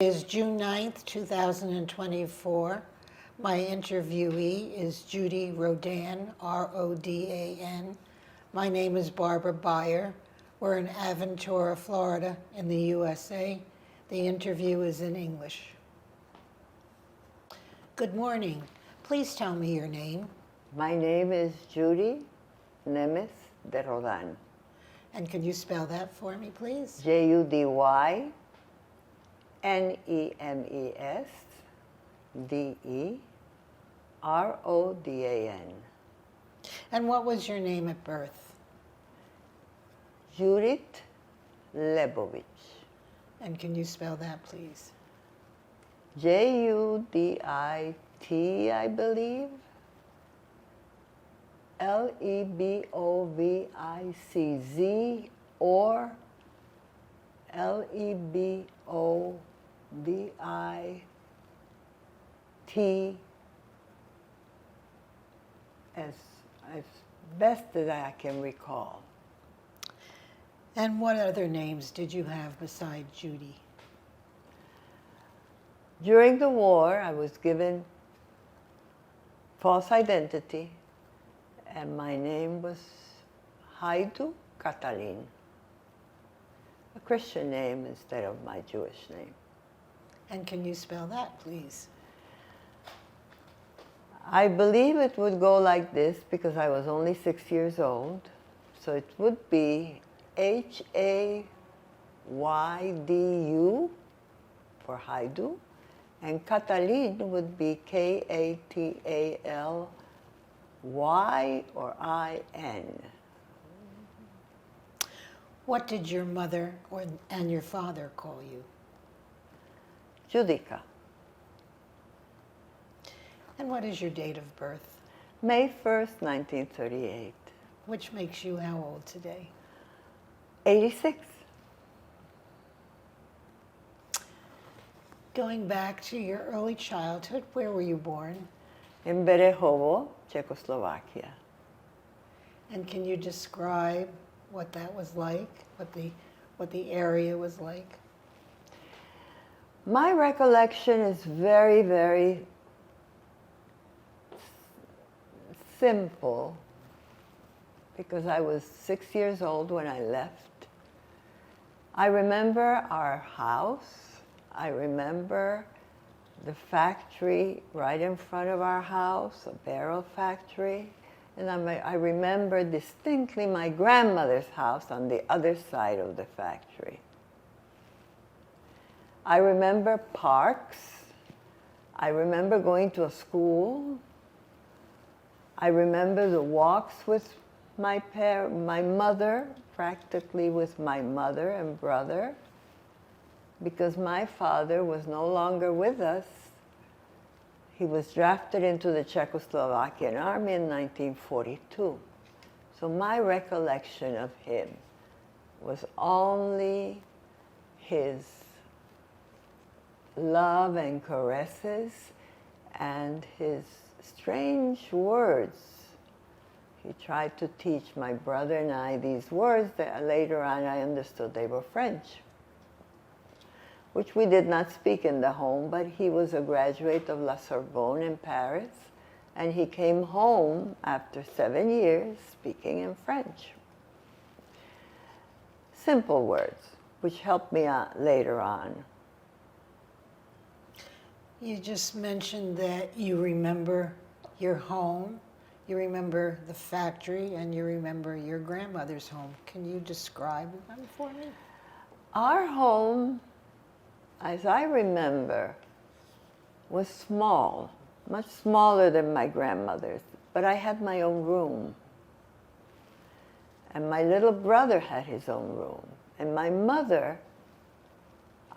Is June 9th, 2024. My interviewee is Judy Rodan, R-O-D-A-N. My name is Barbara Beyer. We're in Aventura, Florida, in the USA. The interview is in English. Good morning. Please tell me your name. My name is Judy Nemes de Rodan. And could you spell that for me, pleez? Judynemes Derodan. And what was your name at birth? Judith Lebovich. And can you spell that, please? Judit, I believe. Lebovicz or Lebovit as best as I can recall. And what other names did you have besides Judy? During the war, I was given false identity, and my name was Haidu Katalin, a Christian name instead of my Jewish name. And can you spell that, please? I believe it would go like this because I was only 6 years old. So it would be Haydu for Haidu, and Katalin would be Kataly or IN. What did your mother and your father call you? Judica. And what is your date of birth? May 1st, 1938. Which makes you how old today? 86. Going back to your early childhood, where were you born? In Berehovo, Czechoslovakia. And can you describe what that was like, what the area was like? My recollection is very, very simple because I was 6 years old when I left. I remember our house. I remember the factory right in front of our house, a barrel factory. And I remember distinctly my grandmother's house on the other side of the factory. I remember parks. I remember going to a school. I remember the walks with my mother, practically with my mother and brother, because my father was no longer with us. He was drafted into the Czechoslovakian army in 1942. So my recollection of him was only his love and caresses and his strange words. He tried to teach my brother and I these words that later on I understood they were French, which we did not speak in the home, but he was a graduate of La Sorbonne in Paris, and he came home after 7 years speaking in French. Simple words, which helped me out later on. You just mentioned that you remember your home, you remember the factory, and you remember your grandmother's home. Can you describe them for me? Our home, as I remember, was small, much smaller than my grandmother's, but I had my own room. And my little brother had his own room. And my mother,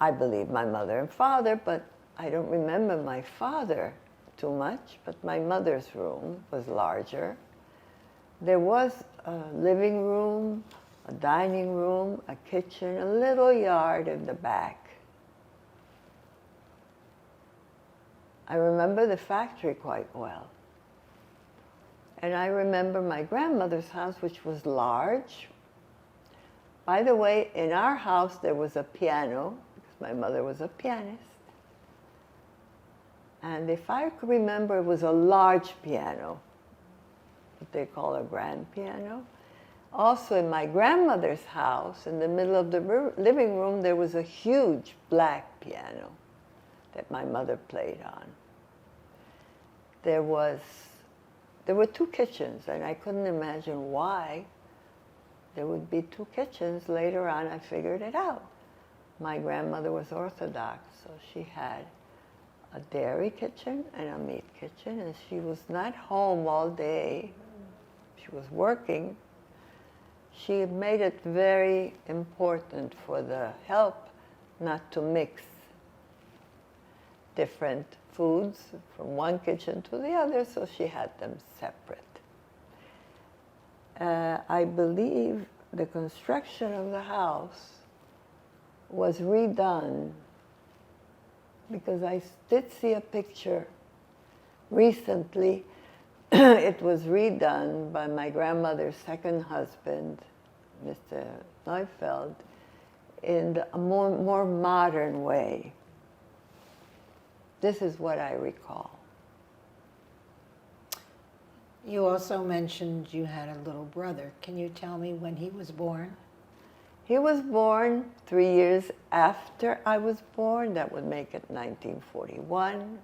I believe my mother and father, but I don't remember my father too much, but my mother's room was larger. There was a living room, a dining room, a kitchen, a little yard in the back. I remember the factory quite well. And I remember my grandmother's house, which was large. By the way, in our house there was a piano, because my mother was a pianist. And if I could remember, it was a large piano, what they call a grand piano. Also, in my grandmother's house, in the middle of the living room, there was a huge black piano that my mother played on. There were two kitchens, and I couldn't imagine why there would be two kitchens. Later on, I figured it out. My grandmother was Orthodox, so she had a dairy kitchen and a meat kitchen, and she was not home all day. She was working. She made it very important for the help not to mix different foods from one kitchen to the other, so she had them separate. I believe the construction of the house was redone, because I did see a picture recently. It was redone by my grandmother's second husband, Mr. Neufeld, in a more modern way. This is what I recall. You also mentioned you had a little brother. Can you tell me when he was born? He was born 3 years after I was born. That would make it 1941.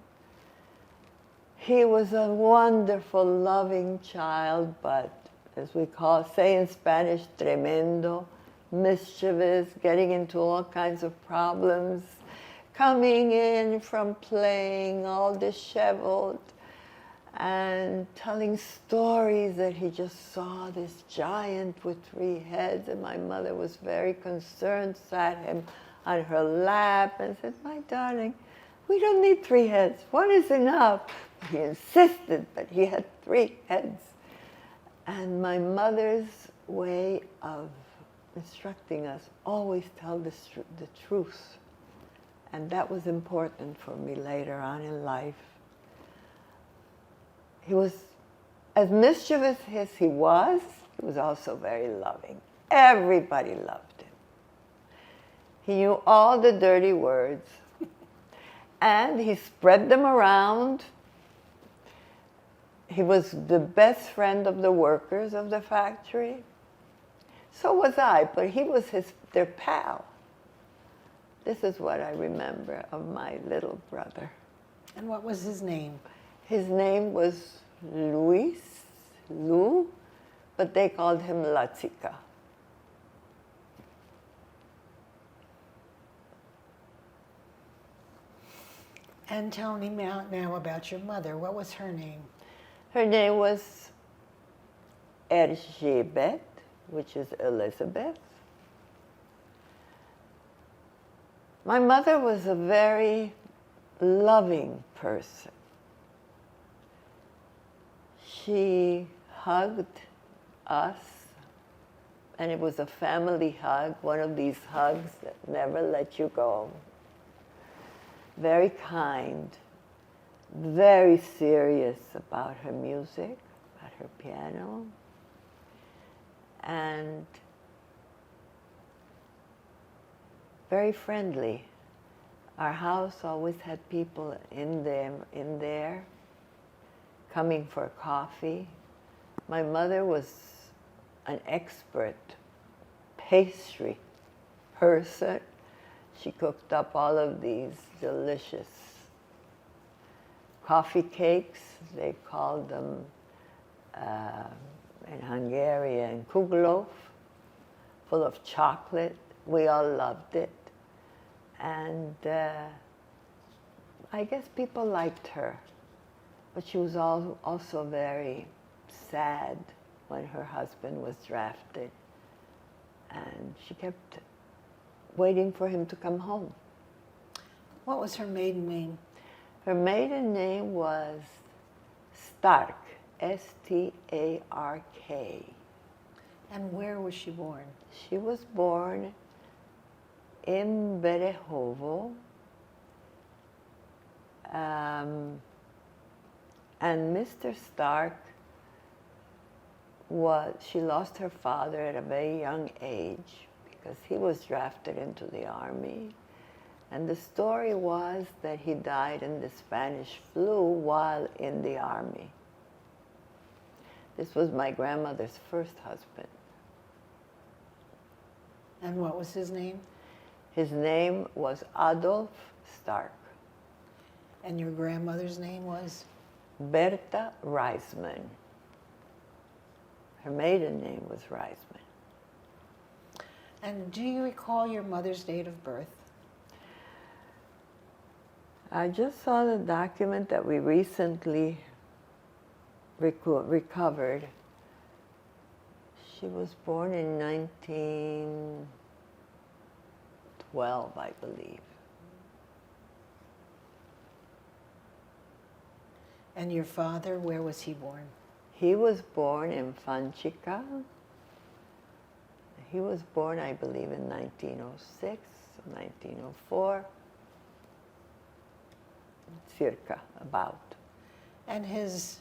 He was a wonderful, loving child, but as we say in Spanish, tremendo, mischievous, getting into all kinds of problems, coming in from playing all disheveled, and telling stories that he just saw this giant with 3 heads, and my mother was very concerned, sat him on her lap and said, "My darling, we don't need 3 heads, 1 is enough." He insisted that he had 3 heads. And my mother's way of instructing us, always tell the truth. And that was important for me later on in life. He was, as mischievous as he was also very loving. Everybody loved him. He knew all the dirty words, and he spread them around. He was the best friend of the workers of the factory. So was I, but he was their pal. This is what I remember of my little brother. And what was his name? His name was Lou, but they called him Latika. And tell me now about your mother. What was her name? Her name was Erzsébet, which is Elizabeth. My mother was a very loving person. She hugged us, and it was a family hug, one of these hugs that never let you go. Very kind, very serious about her music, about her piano, and very friendly. Our house always had people in there coming for coffee. My mother was an expert pastry person. She cooked up all of these delicious coffee cakes. They called them in Hungarian Kuglof, full of chocolate. We all loved it. And I guess people liked her. But she was also very sad when her husband was drafted. And she kept waiting for him to come home. What was her maiden name? Her maiden name was Stark, S-T-A-R-K. And where was she born? She was born in Berehovo. And Mr. Stark she lost her father at a very young age because he was drafted into the army. And the story was that he died in the Spanish flu while in the army. This was my grandmother's first husband. And what was his name? His name was Adolf Stark. And your grandmother's name was? Berta Reisman. Her maiden name was Reisman. And do you recall your mother's date of birth? I just saw the document that we recently recovered. She was born in 1912, I believe. And your father, where was he born? He was born in Fanchica. He was born, I believe, in 1906, 1904. Circa, about. And his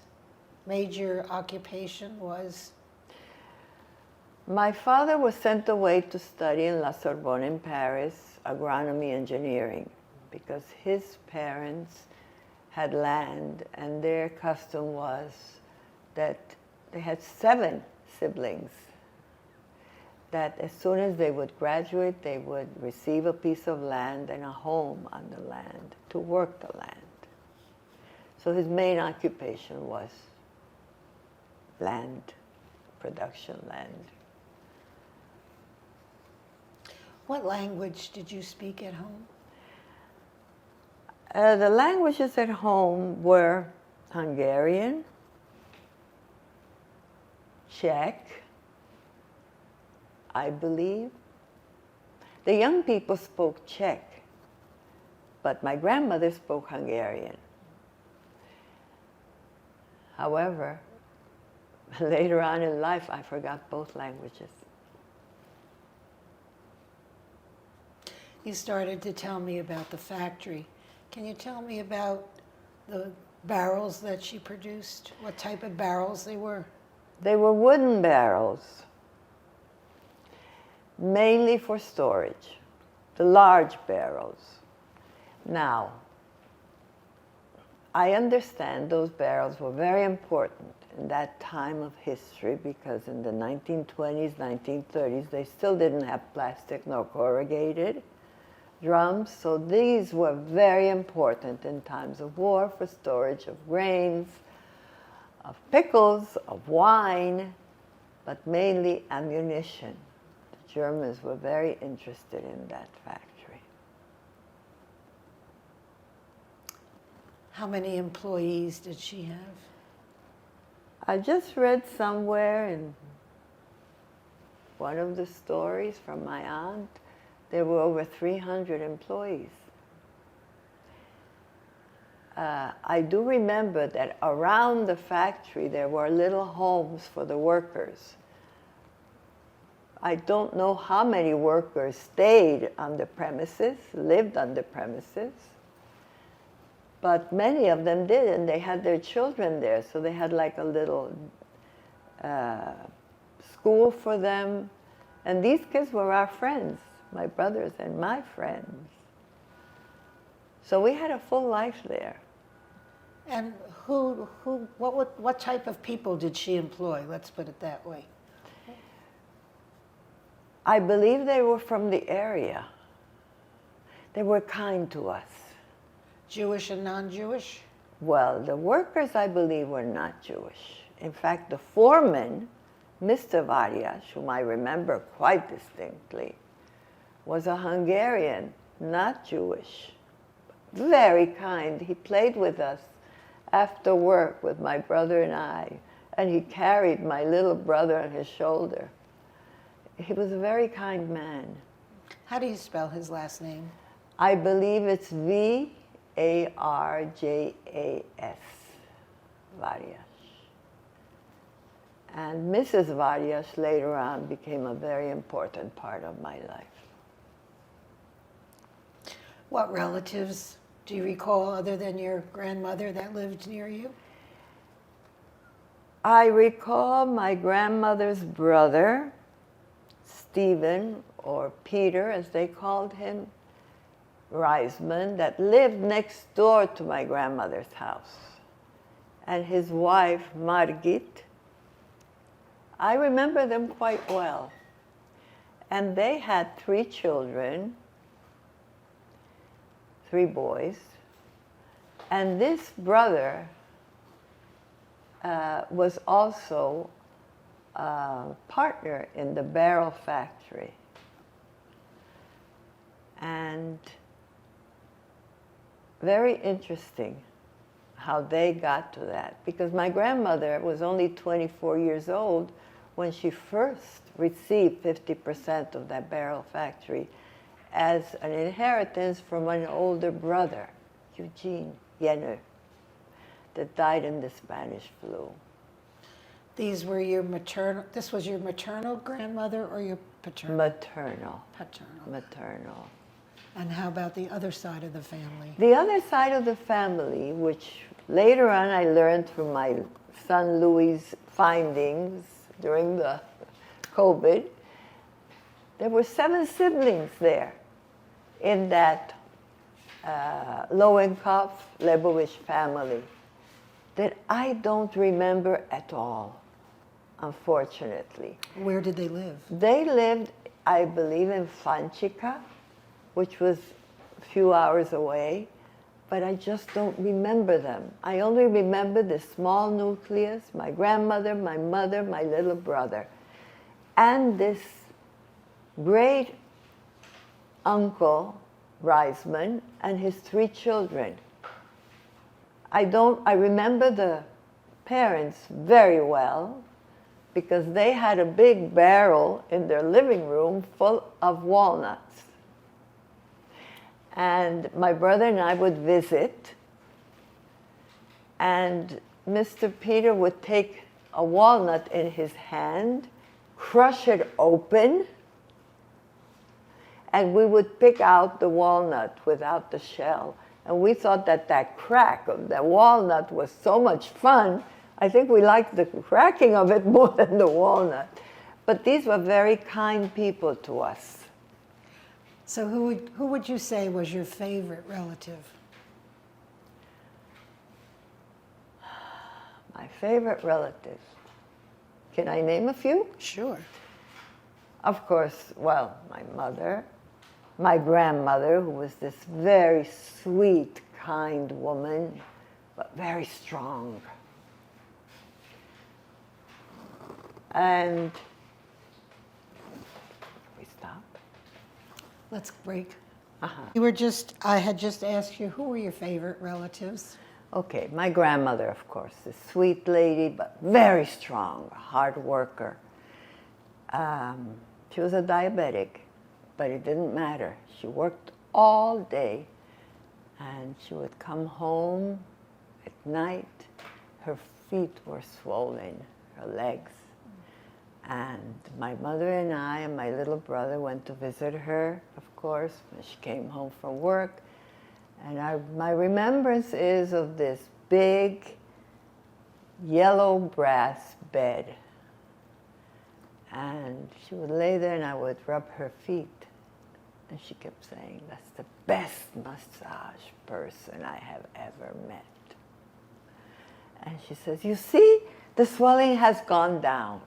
major occupation was? My father was sent away to study in La Sorbonne in Paris, agronomy engineering, because his parents had land and their custom was that they had 7 siblings, that as soon as they would graduate, they would receive a piece of land and a home on the land to work the land. So his main occupation was land, production land. What language did you speak at home? The languages at home were Hungarian, Czech, I believe. The young people spoke Czech, but my grandmother spoke Hungarian. However, later on in life, I forgot both languages. You started to tell me about the factory. Can you tell me about the barrels that she produced? What type of barrels they were? They were wooden barrels, mainly for storage, the large barrels. Now, I understand those barrels were very important in that time of history because in the 1920s, 1930s, they still didn't have plastic nor corrugated drums, so these were very important in times of war for storage of grains, of pickles, of wine, but mainly ammunition. The Germans were very interested in that factory. How many employees did she have? I just read somewhere in one of the stories from my aunt, there were over 300 employees. I do remember that around the factory there were little homes for the workers. I don't know how many workers stayed on the premises, lived on the premises, but many of them did, and they had their children there, so they had like a little school for them. And these kids were our friends, my brothers and my friends. So we had a full life there. And what type of people did she employ? Let's put it that way. I believe they were from the area. They were kind to us. Jewish and non-Jewish? Well, the workers, I believe, were not Jewish. In fact, the foreman, Mr. Varias, whom I remember quite distinctly, was a Hungarian, not Jewish. Very kind. He played with us after work with my brother and I, and he carried my little brother on his shoulder. He was a very kind man. How do you spell his last name? I believe it's Varjas, Varias. And Mrs. Varias later on became a very important part of my life. What relatives do you recall other than your grandmother that lived near you? I recall my grandmother's brother, Stephen, or Peter as they called him. Reisman that lived next door to my grandmother's house. And his wife, Margit, I remember them quite well. And they had 3 children, 3 boys. And this brother was also a partner in the barrel factory. And very interesting how they got to that. Because my grandmother was only 24 years old when she first received 50% of that barrel factory as an inheritance from an older brother, Eugene Jenner, that died in the Spanish flu. These were your maternal, this was your maternal grandmother or your paternal? Maternal. Paternal. Maternal. And how about the other side of the family? The other side of the family, which later on I learned from my son Louis' findings during the COVID, there were 7 siblings there in that Lowenkopf Lebowitz family that I don't remember at all, unfortunately. Where did they live? They lived, I believe, in Fanchika, which was a few hours away, but I just don't remember them. I only remember the small nucleus, my grandmother, my mother, my little brother, and this great uncle, Reisman, and his 3 children. I remember the parents very well because they had a big barrel in their living room full of walnuts. And my brother and I would visit, and Mr. Peter would take a walnut in his hand, crush it open, and we would pick out the walnut without the shell. And we thought that that crack of the walnut was so much fun. I think we liked the cracking of it more than the walnut. But these were very kind people to us. So who would you say was your favorite relative? My favorite relative. Can I name a few? Sure. Of course, well, my mother, my grandmother, who was this very sweet, kind woman, but very strong. And we stop. Let's break. Uh-huh. I had just asked you, who were your favorite relatives? Okay, my grandmother, of course, a sweet lady, but very strong, a hard worker. She was a diabetic, but it didn't matter. She worked all day, and she would come home at night. Her feet were swollen, her legs. And my mother and I and my little brother went to visit her, of course, when she came home from work. And my remembrance is of this big yellow brass bed. And she would lay there and I would rub her feet. And she kept saying, "That's the best massage person I have ever met." And she says, "You see, the swelling has gone down."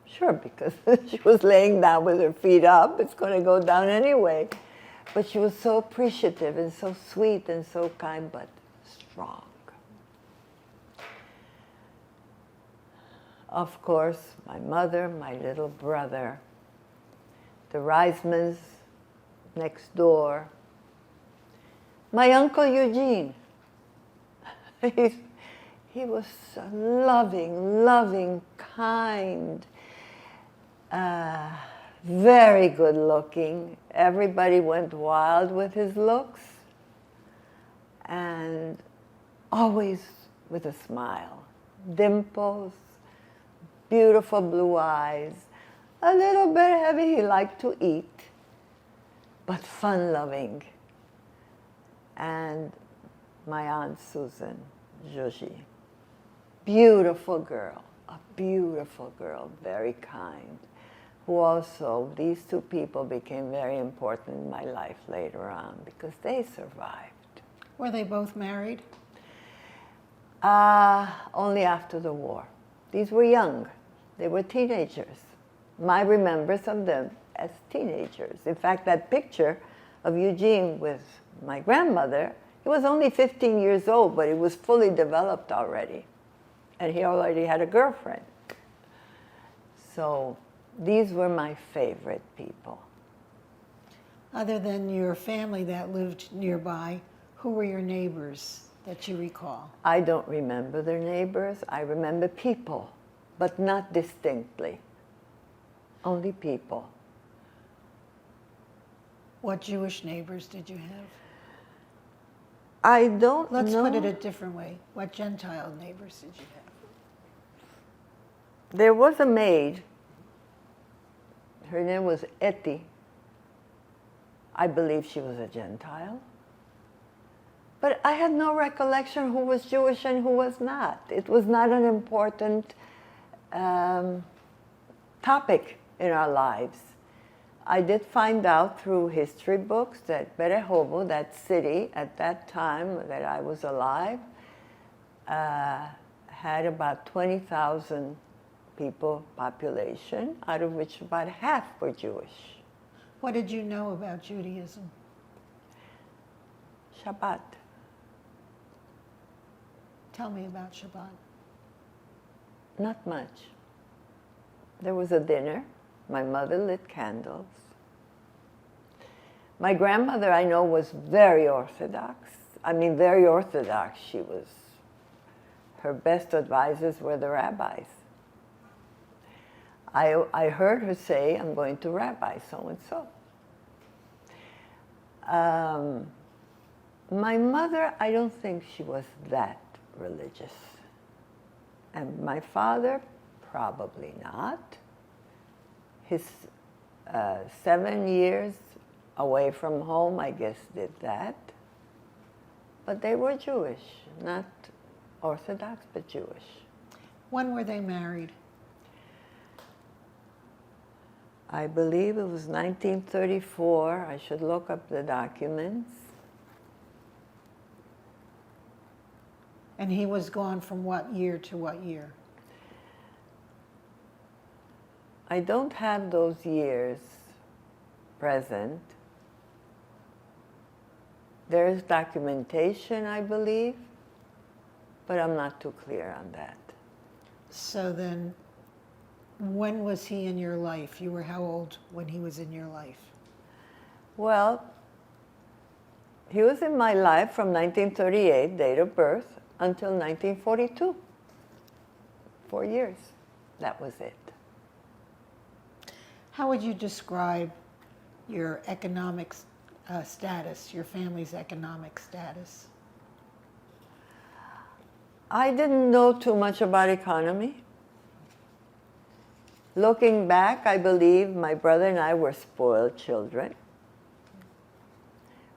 Sure, because she was laying down with her feet up, it's going to go down anyway. But she was so appreciative and so sweet and so kind, but strong. Of course, my mother, my little brother, the Reismans next door, my Uncle Eugene. He was so loving, kind, very good looking. Everybody went wild with his looks, and always with a smile. Dimples, beautiful blue eyes, a little bit heavy, he liked to eat, but fun-loving. And my Aunt Susan, Joji, beautiful girl, very kind. who also, these two people became very important in my life later on because they survived. Were they both married? Only after the war. These were young. They were teenagers. My remembrance of them as teenagers. In fact, that picture of Eugene with my grandmother, he was only 15 years old, but he was fully developed already. And he already had a girlfriend. So these were my favorite people. Other than your family that lived nearby, who were your neighbors that you recall? I don't remember their neighbors. I remember people, but not distinctly. Only people. What Jewish neighbors did you have? I don't Let's know. put it a different way. What Gentile neighbors did you have? There was a maid. Her name was Etty. I believe she was a Gentile. But I had no recollection who was Jewish and who was not. It was not an important topic in our lives. I did find out through history books that Berehovo, that city at that time that I was alive, had about 20,000 people population, out of which about half were Jewish. What did you know about Judaism? Shabbat. Tell me about Shabbat. Not much. There was a dinner. My mother lit candles. My grandmother, I know, was very Orthodox. I mean, very Orthodox. Her best advisors were the rabbis. I heard her say, I'm going to Rabbi so-and-so. My mother, I don't think she was that religious. And my father, probably not. His 7 years away from home, I guess, did that. But they were Jewish, not Orthodox, but Jewish. When were they married? I believe it was 1934. I should look up the documents. And he was gone from what year to what year? I don't have those years present. There is documentation, I believe, but I'm not too clear on that. So then, when was he in your life? You were how old when he was in your life? Well, he was in my life from 1938, date of birth, until 1942. 4 years. That was it. How would you describe your economic status, your family's economic status? I didn't know too much about economy. Looking back, I believe my brother and I were spoiled children.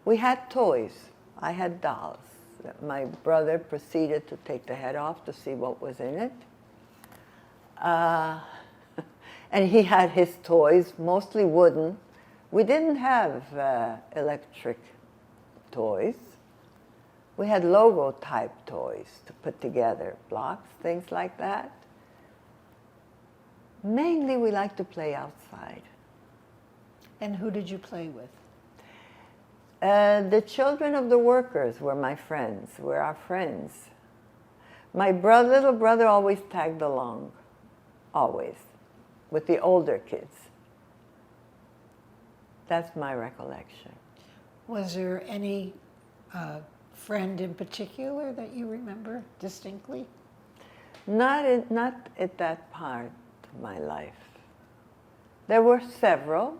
We had toys. I had dolls. My brother proceeded to take the head off to see what was in it. And he had his toys, mostly wooden. We didn't have electric toys. We had logo-type toys to put together, blocks, things like that. Mainly, we liked to play outside. And who did you play with? The children of the workers were my friends, were our friends. My little brother always tagged along, always, with the older kids. That's my recollection. Was there any friend in particular that you remember distinctly? Not at that part of my life. There were several,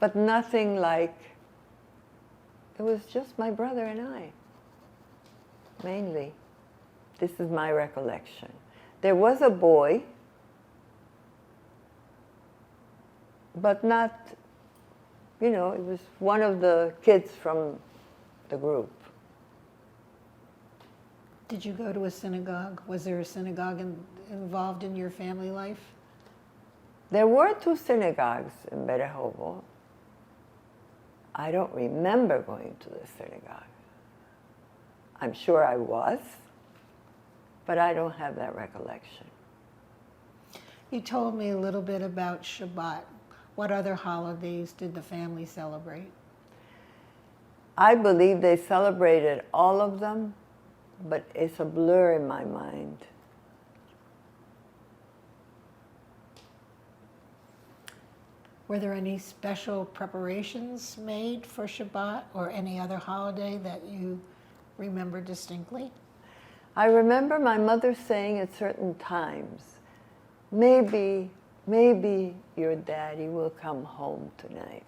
but nothing like, it was just my brother and I, mainly. This is my recollection. There was a boy, but not, it was one of the kids from the group. Did you go to a synagogue? Was there a synagogue involved in your family life? There were 2 synagogues in Berehovo. I don't remember going to the synagogue. I'm sure I was, but I don't have that recollection. You told me a little bit about Shabbat. What other holidays did the family celebrate? I believe they celebrated all of them, but it's a blur in my mind. Were there any special preparations made for Shabbat or any other holiday that you remember distinctly? I remember my mother saying at certain times, maybe your daddy will come home tonight.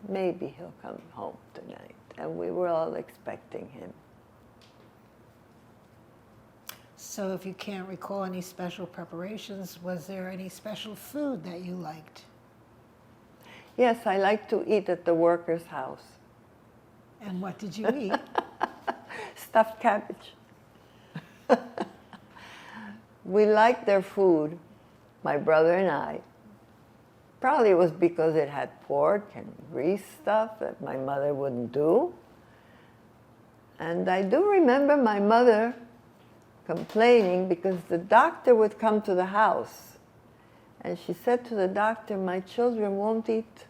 Maybe he'll come home tonight. And we were all expecting him. So if you can't recall any special preparations, was there any special food that you liked? Yes, I like to eat at the worker's house. And what did you eat? Stuffed cabbage. We liked their food, my brother and I. Probably it was because it had pork and grease stuff that my mother wouldn't do. And I do remember my mother complaining because the doctor would come to the house. And she said to the doctor, my children won't eat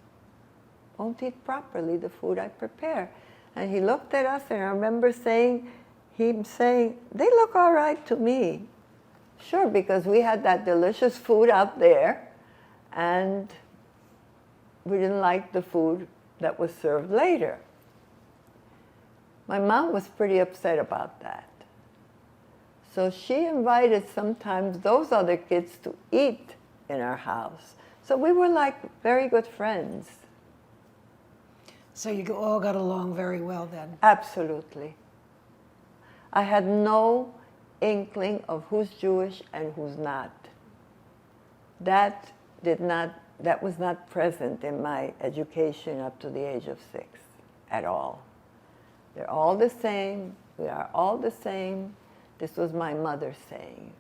properly the food I prepare. And he looked at us, and I remember him saying, they look all right to me. Sure, because we had that delicious food out there, and we didn't like the food that was served later. My mom was pretty upset about that. So she invited sometimes those other kids to eat in our house. So we were like very good friends. So you all got along very well then? Absolutely. I had no inkling of who's Jewish and who's not. That was not present in my education up to the age of 6 at all. They're all the same. We are all the same. This was my mother saying,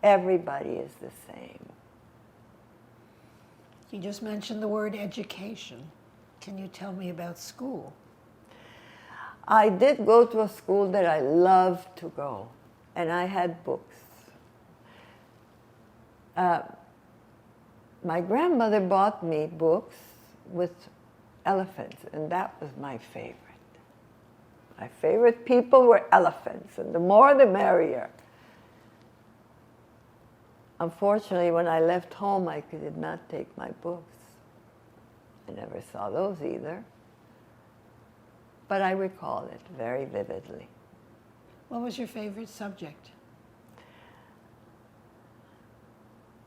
everybody is the same. You just mentioned the word education. Can you tell me about school? I did go to a school that I loved to go, and I had books. My grandmother bought me books with elephants, and that was my favorite. My favorite people were elephants, and the more the merrier. Unfortunately, when I left home, I did not take my books. I never saw those either. But I recall it very vividly. What was your favorite subject?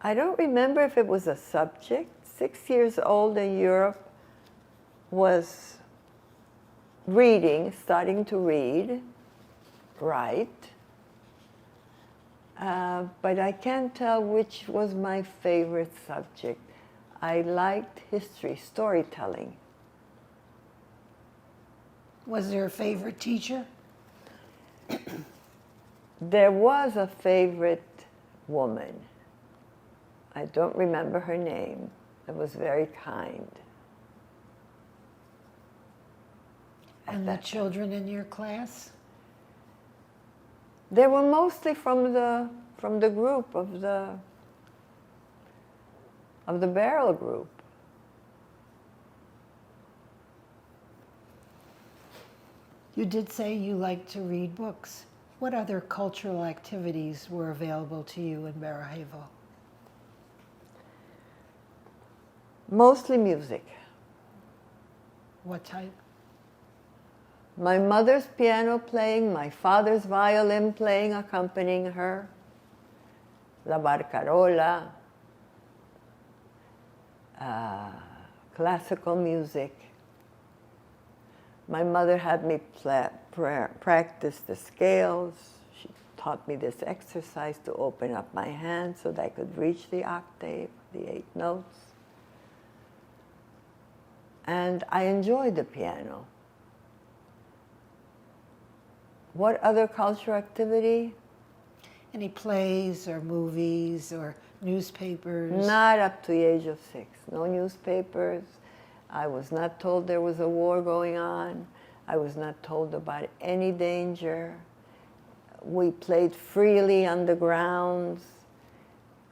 I don't remember if it was a subject. 6 years old in Europe was reading, starting to read, write. But I can't tell which was my favorite subject. I liked history, storytelling. Was there a favorite teacher? There was a favorite woman. I don't remember her name. It was very kind. And the children in your class? They were mostly from the group of the barrel group. You did say you liked to read books. What other cultural activities were available to you in Barajevo? Mostly music. What type? My mother's piano playing, my father's violin playing, accompanying her. La barcarola. Classical music. My mother had me practice the scales. She taught me this exercise to open up my hand so that I could reach the octave, the 8 notes. And I enjoyed the piano. What other cultural activity? Any plays or movies or newspapers? Not up to the age of 6. No newspapers. I was not told there was a war going on. I was not told about any danger. We played freely on the grounds.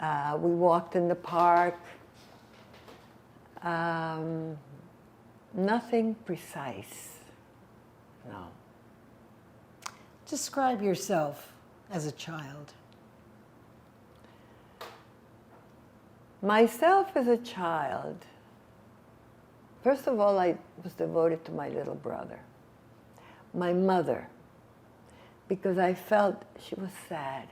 We walked in the park. Nothing precise. No. Describe yourself as a child. Myself as a child, first of all, I was devoted to my little brother. My mother, because I felt she was sad.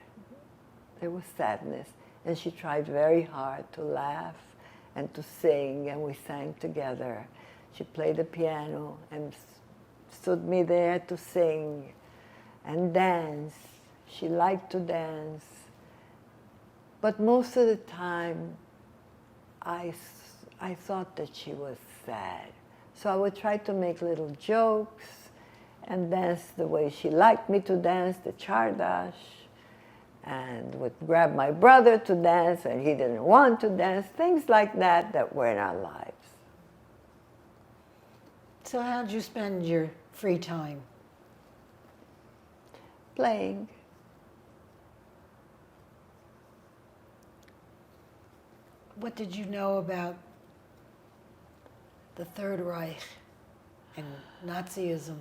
There was sadness, and she tried very hard to laugh and to sing, and we sang together. She played the piano and stood me there to sing and dance. She liked to dance. But most of the time, I thought that she was sad. So I would try to make little jokes and dance the way she liked me to dance, the chardash, and would grab my brother to dance and he didn't want to dance, things like that that were in our lives. So how did you spend your free time? Playing. What did you know about the Third Reich and Nazism?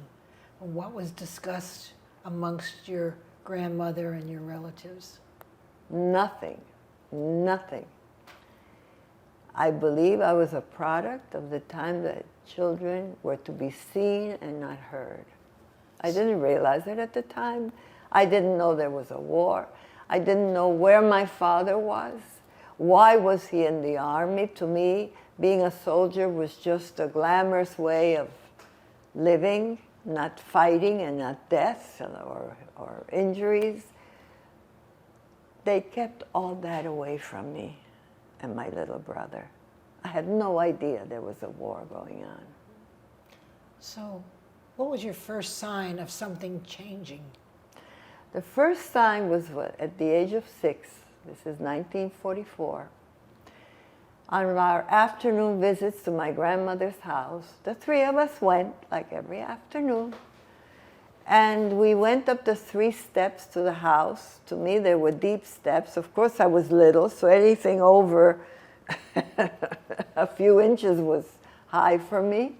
And what was discussed amongst your grandmother and your relatives? Nothing. Nothing. I believe I was a product of the time that children were to be seen and not heard. I didn't realize it at the time. I didn't know there was a war. I didn't know where my father was. Why was he in the army? To me, being a soldier was just a glamorous way of living, not fighting and not deaths or injuries. They kept all that away from me and my little brother. I had no idea there was a war going on. So what was your first sign of something changing? The first sign was at the age of 6. This is 1944. On our afternoon visits to my grandmother's house, the three of us went, like every afternoon, and we went up the 3 steps to the house. To me, there were deep steps. Of course, I was little, so anything over a few inches was high for me.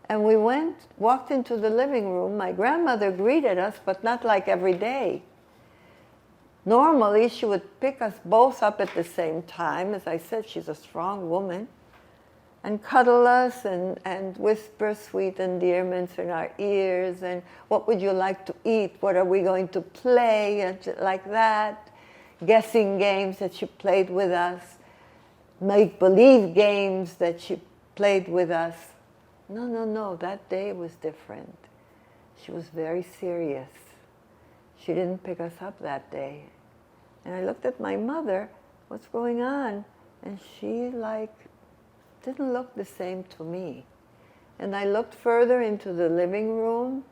And we walked into the living room. My grandmother greeted us, but not like every day. Normally, she would pick us both up at the same time. As I said, she's a strong woman. And cuddle us and whisper sweet endearments in our ears. And what would you like to eat? What are we going to play? And like that. Guessing games that she played with us. Make-believe games that she played with us. No, that day was different. She was very serious. She didn't pick us up that day. And I looked at my mother, what's going on? And she didn't look the same to me. And I looked further into the living room,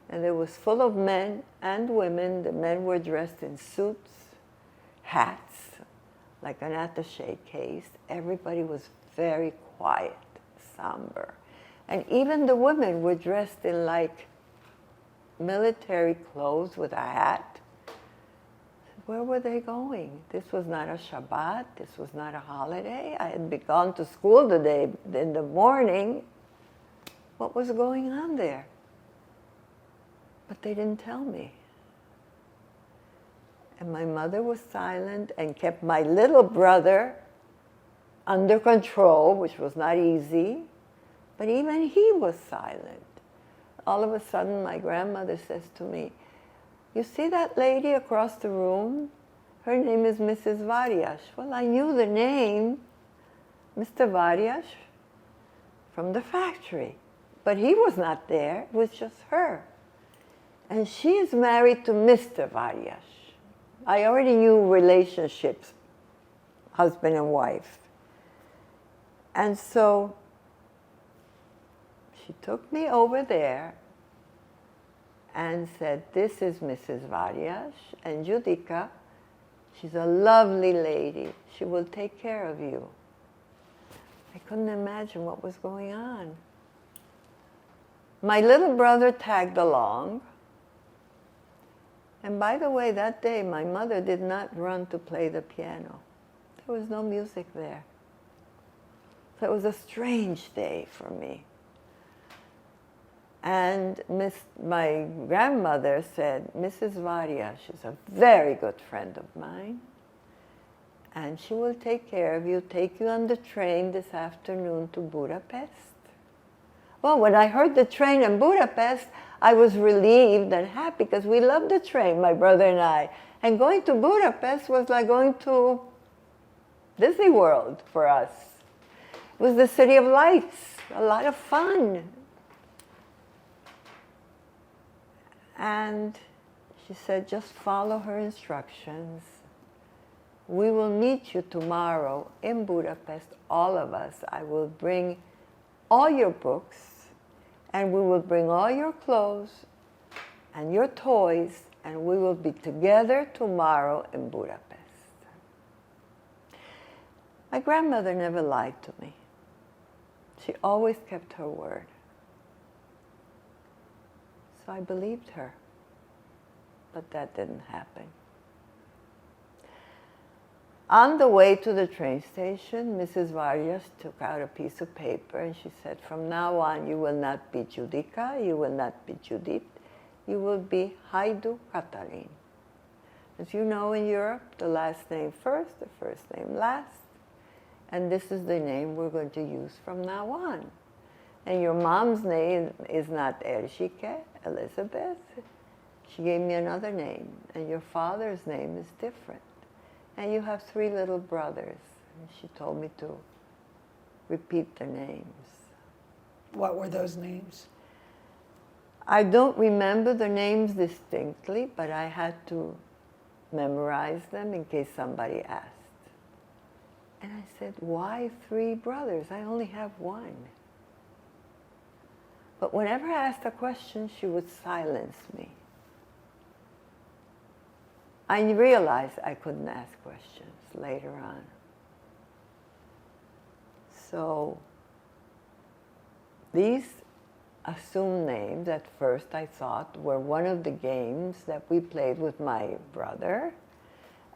and it was full of men and women. The men were dressed in suits, hats, like an attaché case. Everybody was very quiet, somber. And even the women were dressed in like military clothes with a hat. Where were they going? This was not a Shabbat. This was not a holiday. I had gone to school today in the morning. What was going on there? But they didn't tell me. And my mother was silent and kept my little brother under control, which was not easy. But even he was silent. All of a sudden, my grandmother says to me, "You see that lady across the room? Her name is Mrs. Variash." Well, I knew the name, Mr. Variash, from the factory. But he was not there. It was just her. And she is married to Mr. Variash. I already knew relationships, husband and wife. And so she took me over there and said, "This is Mrs. Variash, and Judica She's a lovely lady. She will take care of you. I couldn't imagine what was going on. My little brother tagged along. And by the way, that day my mother did not run to play the piano. There was no music there. So it was a strange day for me. And my grandmother said, Mrs. Varia, she's a very good friend of mine, and she will take care of you, take you on the train this afternoon to Budapest. Well, when I heard the train in Budapest, I was relieved and happy because we loved the train, my brother and I. And going to Budapest was like going to Disney World for us. It was the city of lights, a lot of fun. And she said, just follow her instructions. We will meet you tomorrow in Budapest, all of us. I will bring all your books, and we will bring all your clothes and your toys, and we will be together tomorrow in Budapest. My grandmother never lied to me. She always kept her word. So I believed her, but that didn't happen. On the way to the train station, Mrs. Vargas took out a piece of paper and she said, from now on, you will not be Judica, you will not be Judith, you will be Haidu Cătălin. As you know, in Europe, the last name first, the first name last, and this is the name we're going to use from now on. And your mom's name is not Erzsike, Elizabeth. She gave me another name, and your father's name is different. And you have 3 little brothers. And she told me to repeat their names. What were those names? I don't remember the names distinctly, but I had to memorize them in case somebody asked. And I said, why 3 brothers? I only have 1. But whenever I asked a question, she would silence me. I realized I couldn't ask questions later on. So these assumed names at first I thought were one of the games that we played with my brother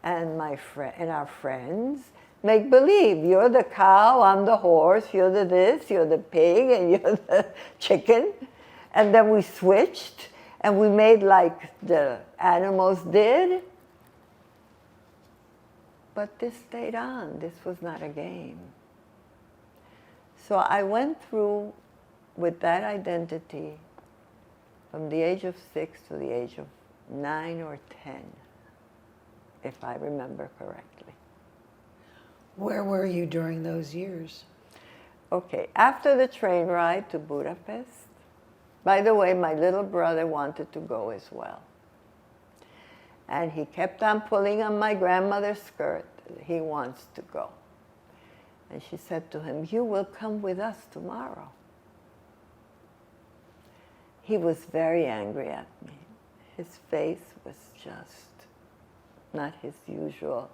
and our friends. Make believe, you're the cow, I'm the horse, you're the this, you're the pig, and you're the chicken. And then we switched, and we made like the animals did. But this stayed on. This was not a game. So I went through with that identity from the age of 6 to the age of 9 or 10, if I remember correctly. Where were you during those years? Okay, after the train ride to Budapest, by the way, my little brother wanted to go as well. And he kept on pulling on my grandmother's skirt. He wants to go. And she said to him, you will come with us tomorrow. He was very angry at me. His face was just not his usual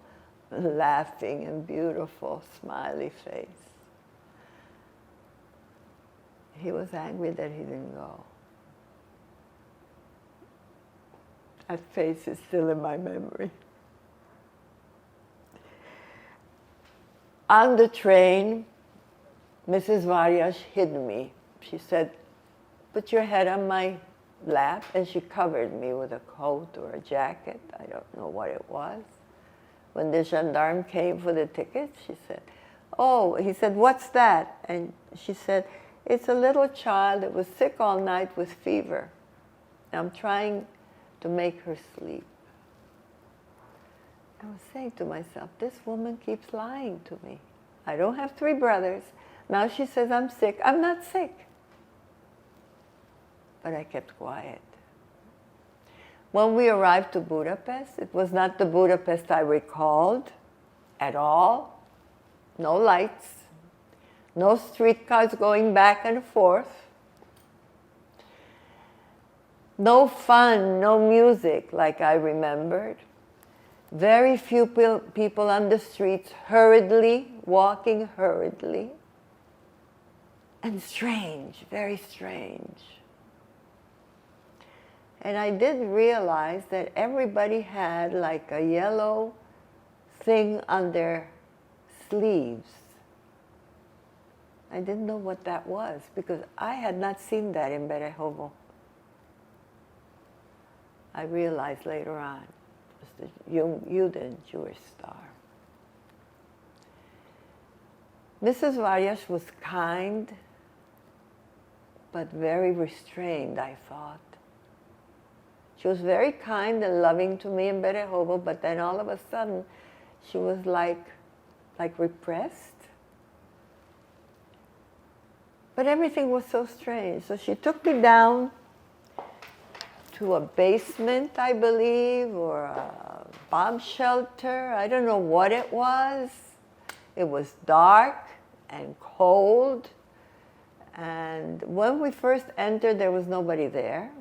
laughing and beautiful, smiley face. He was angry that he didn't go. That face is still in my memory. On the train, Mrs. Varias hid me. She said, put your head on my lap, and she covered me with a coat or a jacket. I don't know what it was. When the gendarme came for the ticket, she said, oh, he said, what's that? And she said, it's a little child that was sick all night with fever. I'm trying to make her sleep. I was saying to myself, this woman keeps lying to me. I don't have 3 brothers. Now she says I'm sick. I'm not sick. But I kept quiet. When we arrived to Budapest, it was not the Budapest I recalled at all. No lights, no streetcars going back and forth, no fun, no music like I remembered. Very few people on the streets, hurriedly, walking hurriedly. And strange, very strange. And I did realize that everybody had like a yellow thing on their sleeves. I didn't know what that was because I had not seen that in Berehovo. I realized later on it was the Juden Jewish star. Mrs. Vargas was kind, but very restrained, I thought. She was very kind and loving to me in Berehovo, but then all of a sudden, she was like repressed. But everything was so strange. So she took me down to a basement, I believe, or a bomb shelter. I don't know what it was. It was dark and cold. And when we first entered, there was nobody there.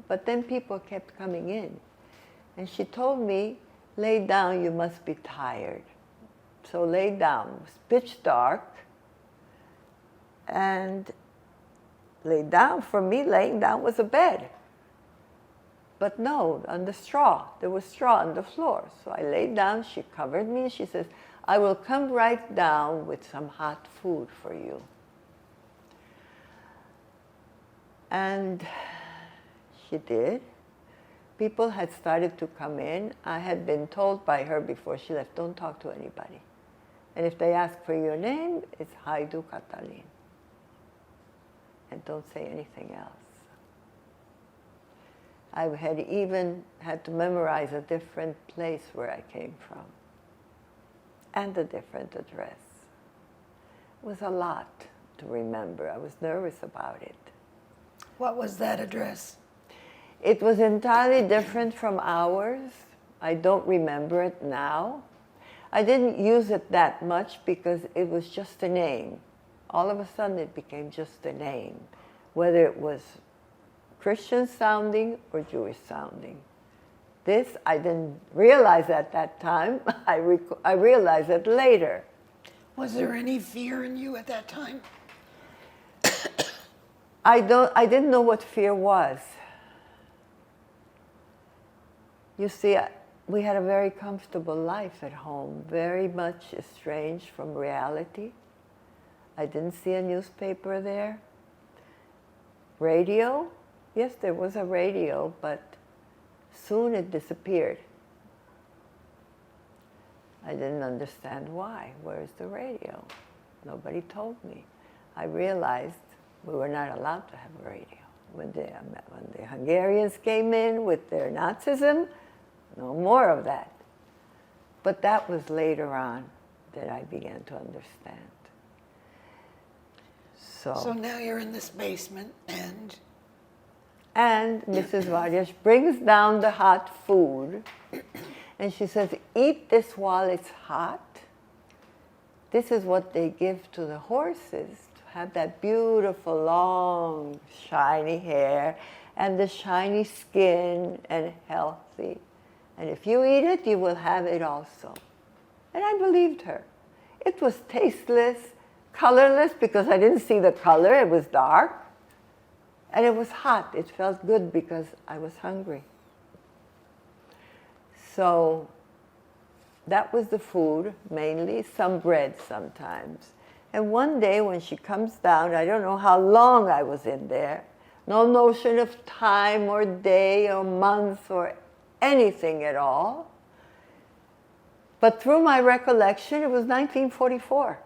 But then people kept coming in. And she told me, lay down, you must be tired. So lay down. It was pitch dark. And lay down, for me, laying down was a bed. But no, on the straw. There was straw on the floor. So I laid down, she covered me, and she says, I will come right down with some hot food for you. And she did. People had started to come in. I had been told by her before she left, don't talk to anybody. And if they ask for your name, it's Haidu Katalin. And don't say anything else. I had even had to memorize a different place where I came from and a different address. It was a lot to remember. I was nervous about it. What was that address? It was entirely different from ours. I don't remember it now. I didn't use it that much because it was just a name. All of a sudden it became just a name, whether it was Christian sounding or Jewish sounding. This I didn't realize at that time. I realized it later. Was there any fear in you at that time? I didn't know what fear was. You see, we had a very comfortable life at home, very much estranged from reality. I didn't see a newspaper there. Radio? Yes, there was a radio, but soon it disappeared. I didn't understand why. Where's the radio? Nobody told me. I realized we were not allowed to have a radio. When the Hungarians came in with their Nazism, no more of that. But that was later on that I began to understand. So now you're in this basement and Mrs. Vargas brings down the hot food and she says, eat this while it's hot. This is what they give to the horses to have that beautiful, long, shiny hair and the shiny skin and healthy. And if you eat it, you will have it also. And I believed her. It was tasteless, colorless, because I didn't see the color. It was dark. And it was hot. It felt good because I was hungry. So that was the food, mainly, some bread sometimes. And one day when she comes down, I don't know how long I was in there, no notion of time or day or month or anything at all. But through my recollection, it was 1944.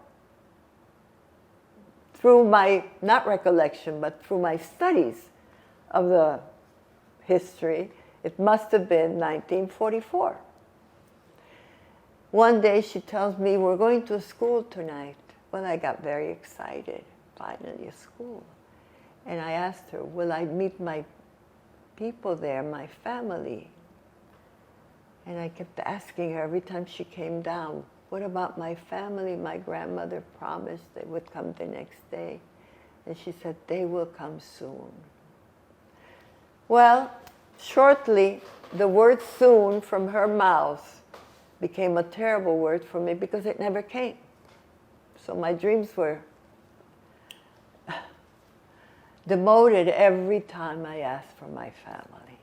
Through my, not recollection, but through my studies of the history, it must have been 1944. One day she tells me, we're going to school tonight. Well, I got very excited, finally a school. And I asked her, will I meet my people there, my family? And I kept asking her every time she came down, what about my family? My grandmother promised they would come the next day. And she said, they will come soon. Well, shortly, the word soon from her mouth became a terrible word for me because it never came. So my dreams were demoted every time I asked for my family.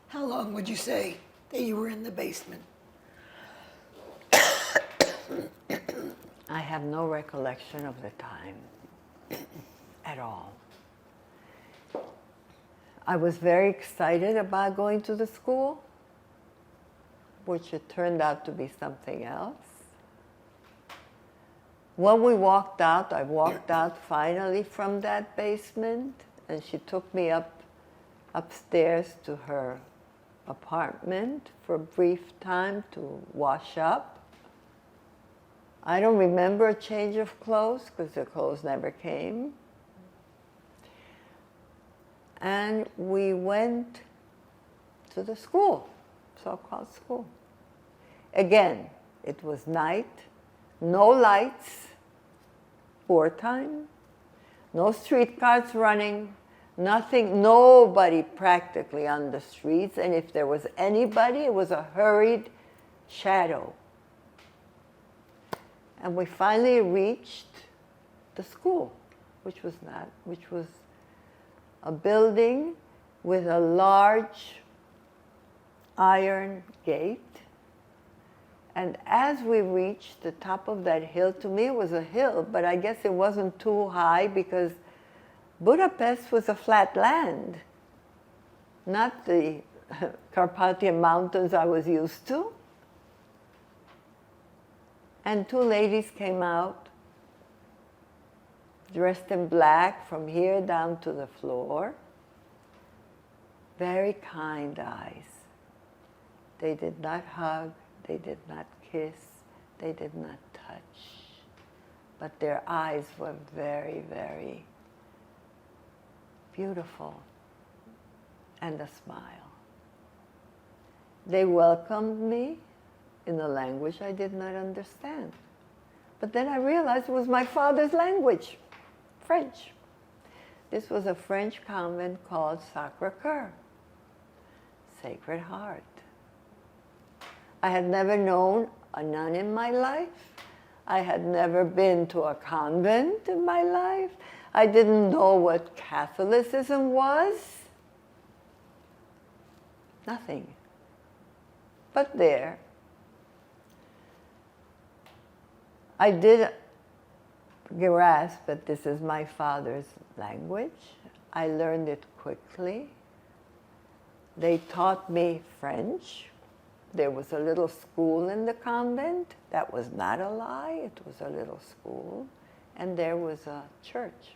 How long would you say that you were in the basement? I have no recollection of the time at all. I was very excited about going to the school, which it turned out to be something else. When we walked out, I walked out finally from that basement, and she took me upstairs to her apartment for a brief time to wash up. I don't remember a change of clothes because the clothes never came. And we went to the school, so-called school. Again, it was night, no lights, wartime, no streetcars running, nothing, nobody practically on the streets, and if there was anybody, it was a hurried shadow. And we finally reached the school, which was a building with a large iron gate. And as we reached the top of that hill, to me it was a hill, but I guess it wasn't too high because Budapest was a flat land, not the Carpathian Mountains I was used to. And two ladies came out, dressed in black from here down to the floor. Very kind eyes. They did not hug, they did not kiss, they did not touch. But their eyes were very, very beautiful, and a smile. They welcomed me in a language I did not understand. But then I realized it was my father's language, French. This was a French convent called Sacré-Cœur, Sacred Heart. I had never known a nun in my life. I had never been to a convent in my life. I didn't know what Catholicism was. Nothing. But there, I did grasp that this is my father's language. I learned it quickly. They taught me French. There was a little school in the convent. That was not a lie. It was a little school. And there was a church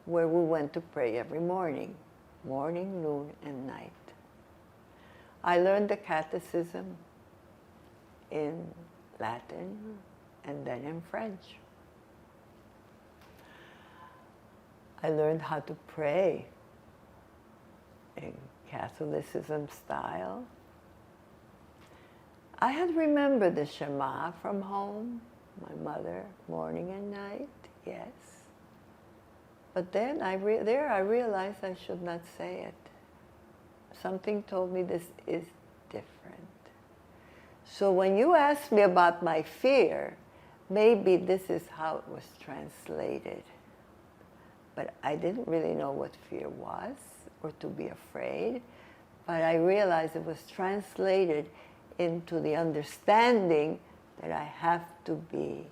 where we went to pray every morning, noon, and night. I learned the catechism in Latin and then in French. I learned how to pray in Catholicism style. I had remembered the Shema from home, my mother, morning and night, yes. But then I realized I should not say it. Something told me this is different. So when you ask me about my fear, maybe this is how it was translated. But I didn't really know what fear was or to be afraid. But I realized it was translated into the understanding that I have to be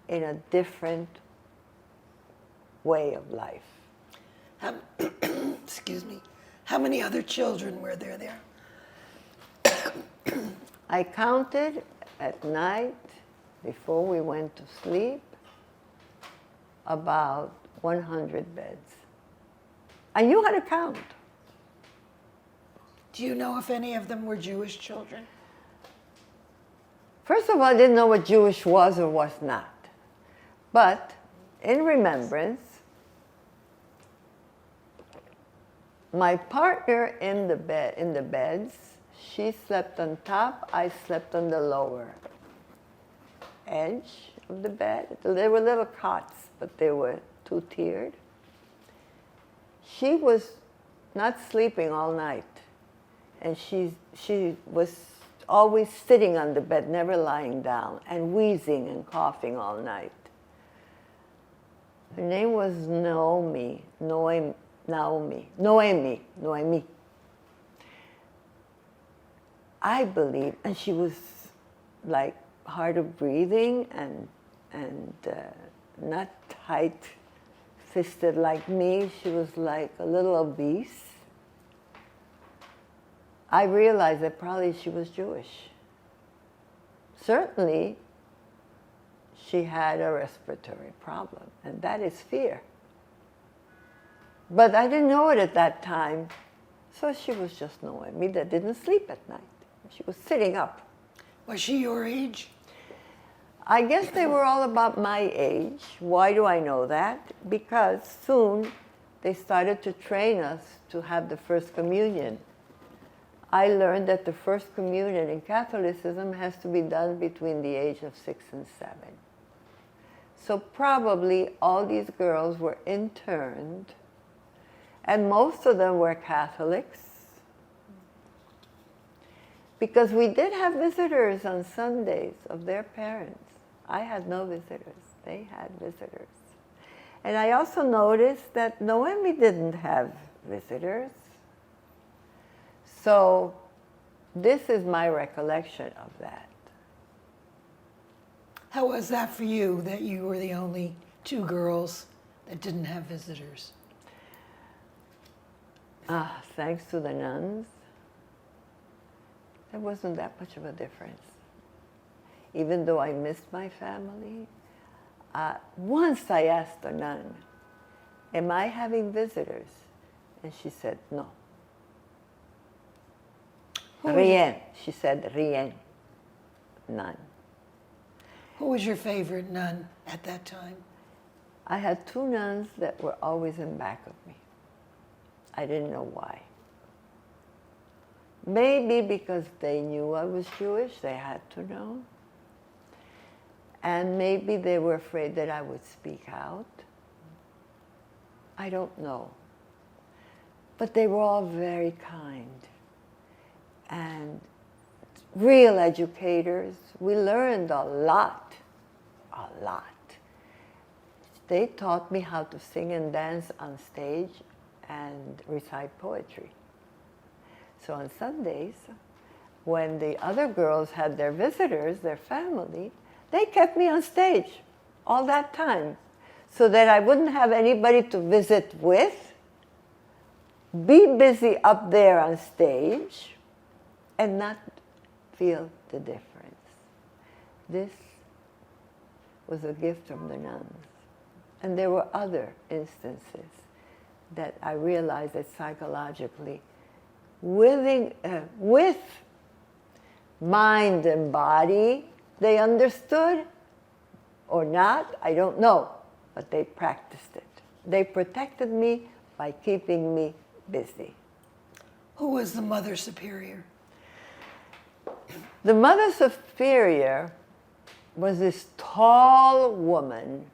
in a different way of life. Excuse me. How many other children were there? I counted at night, before we went to sleep, about 100 beds. I knew how to count. Do you know if any of them were Jewish children? First of all, I didn't know what Jewish was or was not. But in remembrance, my partner in the beds, she slept on top, I slept on the lower edge of the bed. There were little cots, but they were two-tiered. She was not sleeping all night. and she was always sitting on the bed, never lying down, and wheezing and coughing all night. Her name was Noemi. I believe, and she was like hard of breathing and not tight-fisted like me. She was like a little obese. I realized that probably she was Jewish. Certainly, she had a respiratory problem, and that is fear. But I didn't know it at that time, so she was just Noemi that didn't sleep at night. She was sitting up. Was she your age? I guess they were all about my age. Why do I know that? Because soon they started to train us to have the First Communion. I learned that the First Communion in Catholicism has to be done between the age of 6 and 7. So probably all these girls were interned, and most of them were Catholics, because we did have visitors on Sundays of their parents. I had no visitors. They had visitors. And I also noticed that Noemi didn't have visitors. So this is my recollection of that. How was that for you, that you were the only two girls that didn't have visitors? Thanks to the nuns, there wasn't that much of a difference. Even though I missed my family, once I asked a nun, am I having visitors? And she said, no. Rien. She said, rien. None. Who was your favorite nun at that time? I had two nuns that were always in back of me. I didn't know why. Maybe because they knew I was Jewish, they had to know. And maybe they were afraid that I would speak out. I don't know. But they were all very kind and real educators. We learned a lot, a lot. They taught me how to sing and dance on stage and recite poetry. So on Sundays, when the other girls had their visitors, their family, they kept me on stage all that time so that I wouldn't have anybody to visit with, be busy up there on stage, and not feel the difference. This was a gift from the nuns. And there were other instances that I realized that psychologically, with mind and body, they understood or not, I don't know, but they practiced it. They protected me by keeping me busy. Who was the Mother Superior? The Mother Superior was this tall woman,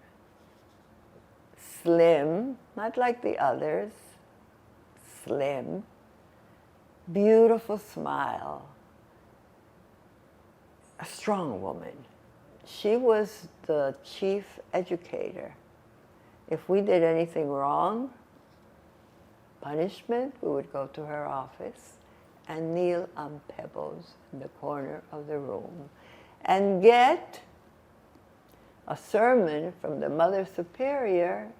slim, not like the others, slim, beautiful smile, a strong woman. She was the chief educator. If we did anything wrong, punishment, we would go to her office and kneel on pebbles in the corner of the room and get a sermon from the Mother Superior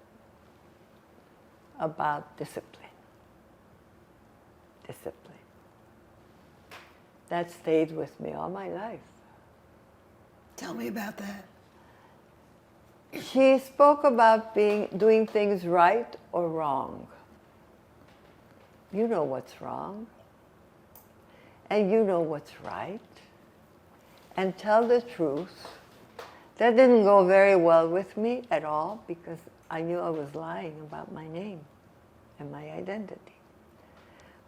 about discipline. Discipline. That stayed with me all my life. Tell me about that. She spoke about doing things right or wrong. You know what's wrong, and you know what's right, and tell the truth. That didn't go very well with me at all because I knew I was lying about my name and my identity.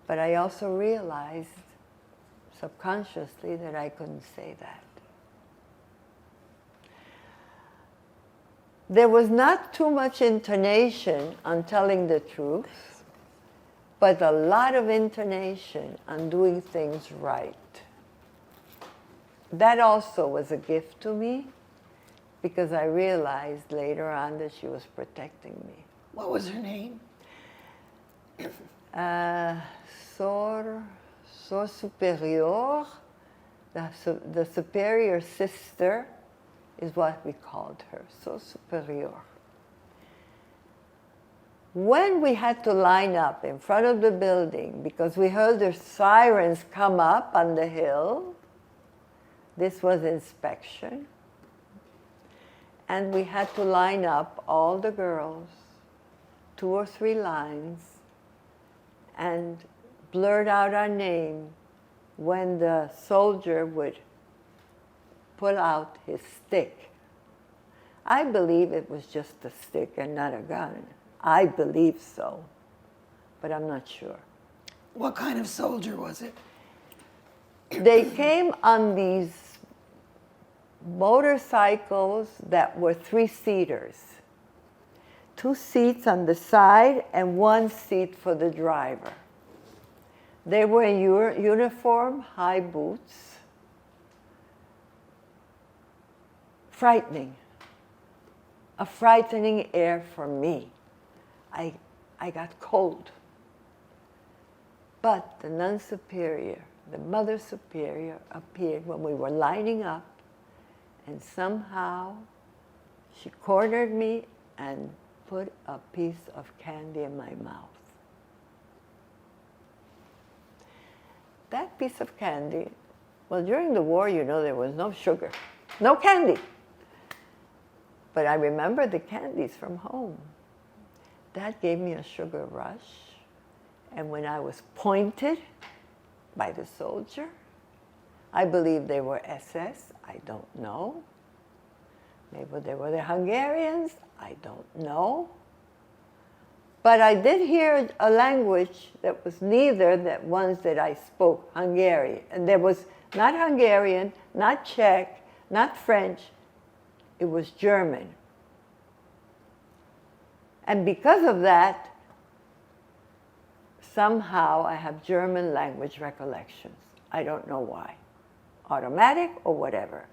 But I also realized subconsciously that I couldn't say that. There was not too much intonation on telling the truth, but a lot of intonation on doing things right. That also was a gift to me, because I realized later on that she was protecting me. What was her name? Sor superior, the superior sister is what we called her, Sor superior. When we had to line up in front of the building, because we heard the sirens come up on the hill, this was inspection, and we had to line up all the girls, 2 or 3 lines, and blurt out our name when the soldier would pull out his stick. I believe it was just a stick and not a gun. I believe so, but I'm not sure. What kind of soldier was it? They came on these motorcycles that were 3-seaters. 2 seats on the side and 1 seat for the driver. They were in uniform, high boots. Frightening. A frightening air for me. I got cold. But the nun superior, the mother superior, appeared when we were lining up, and somehow she cornered me and put a piece of candy in my mouth. That piece of candy, well, during the war, you know, there was no sugar, no candy. But I remember the candies from home. That gave me a sugar rush. And when I was pointed by the soldier, I believe they were SS, I don't know. Maybe they were the Hungarians, I don't know. But I did hear a language that was neither the ones that I spoke, Hungarian. And there was not Hungarian, not Czech, not French, it was German. And because of that, somehow I have German language recollections. I don't know why. Automatic or whatever.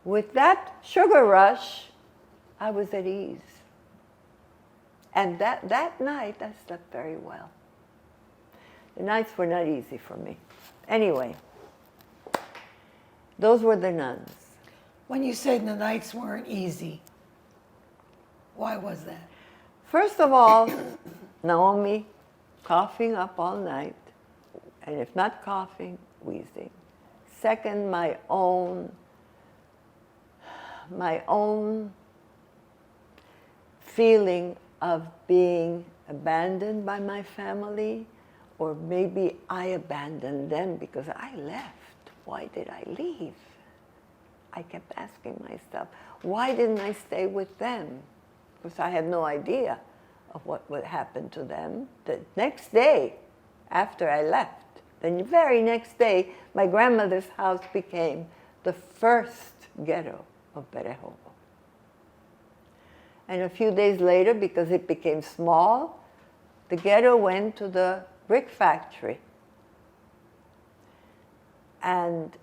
With that sugar rush, I was at ease. And that night, I slept very well. The nights were not easy for me. Anyway, those were the nuns. When you said the nights weren't easy, why was that? First of all, Naomi coughing up all night, and if not coughing, wheezing. Second, my own feeling of being abandoned by my family, or maybe I abandoned them because I left. Why did I leave? I kept asking myself, why didn't I stay with them? Because I had no idea of what would happen to them. The next day, after I left, the very next day, my grandmother's house became the first ghetto of Berehovo. And a few days later, because it became small, the ghetto went to the brick factory. And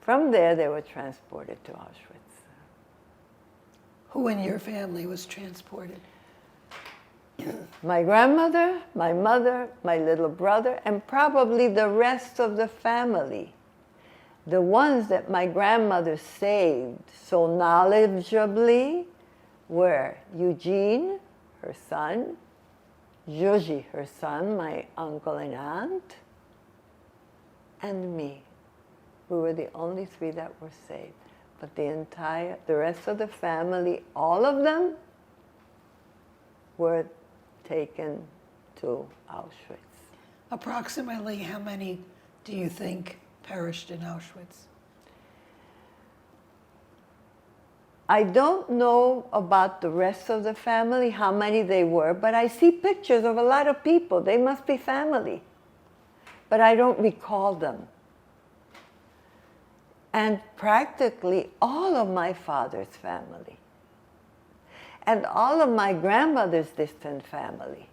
from there, they were transported to Auschwitz. Who in your family was transported? My grandmother, my mother, my little brother, and probably the rest of the family. The ones that my grandmother saved so knowledgeably were Eugene, her son, Joji, her son, my uncle and aunt, and me. We were the only 3 that were saved. But the rest of the family, all of them, were taken to Auschwitz. Approximately how many do you think perished in Auschwitz? I don't know about the rest of the family, how many they were, but I see pictures of a lot of people. They must be family. But I don't recall them. And practically all of my father's family, and all of my grandmother's distant family.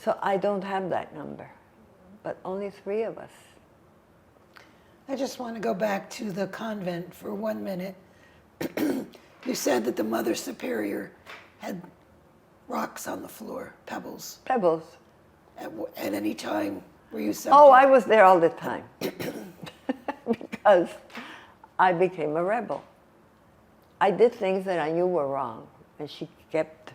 So I don't have that number, but only 3 of us. I just want to go back to the convent for 1 minute. You said that the Mother Superior had rocks on the floor, pebbles. Pebbles. At any time were you subject? Oh, I was there all the time because I became a rebel. I did things that I knew were wrong, and she kept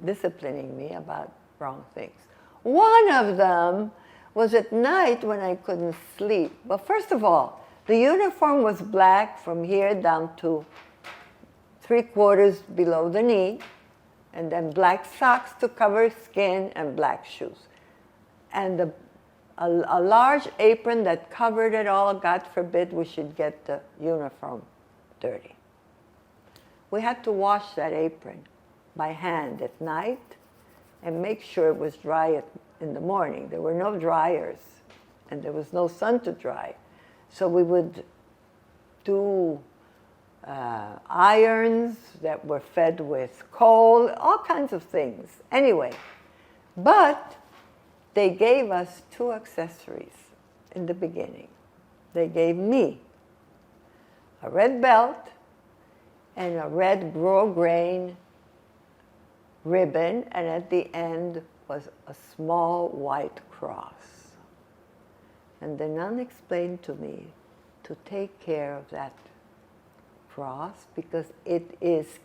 disciplining me about wrong things. One of them was at night when I couldn't sleep. Well, first of all, the uniform was black from here down to 3/4 below the knee, and then black socks to cover skin and black shoes. And a large apron that covered it all. God forbid we should get the uniform dirty. We had to wash that apron by hand at night and make sure it was dry in the morning. There were no dryers, and there was no sun to dry. So we would do irons that were fed with coal, all kinds of things. Anyway, but they gave us 2 accessories in the beginning. They gave me a red belt and a red grosgrain ribbon, and at the end was a small white cross. And the nun explained to me to take care of that cross because it is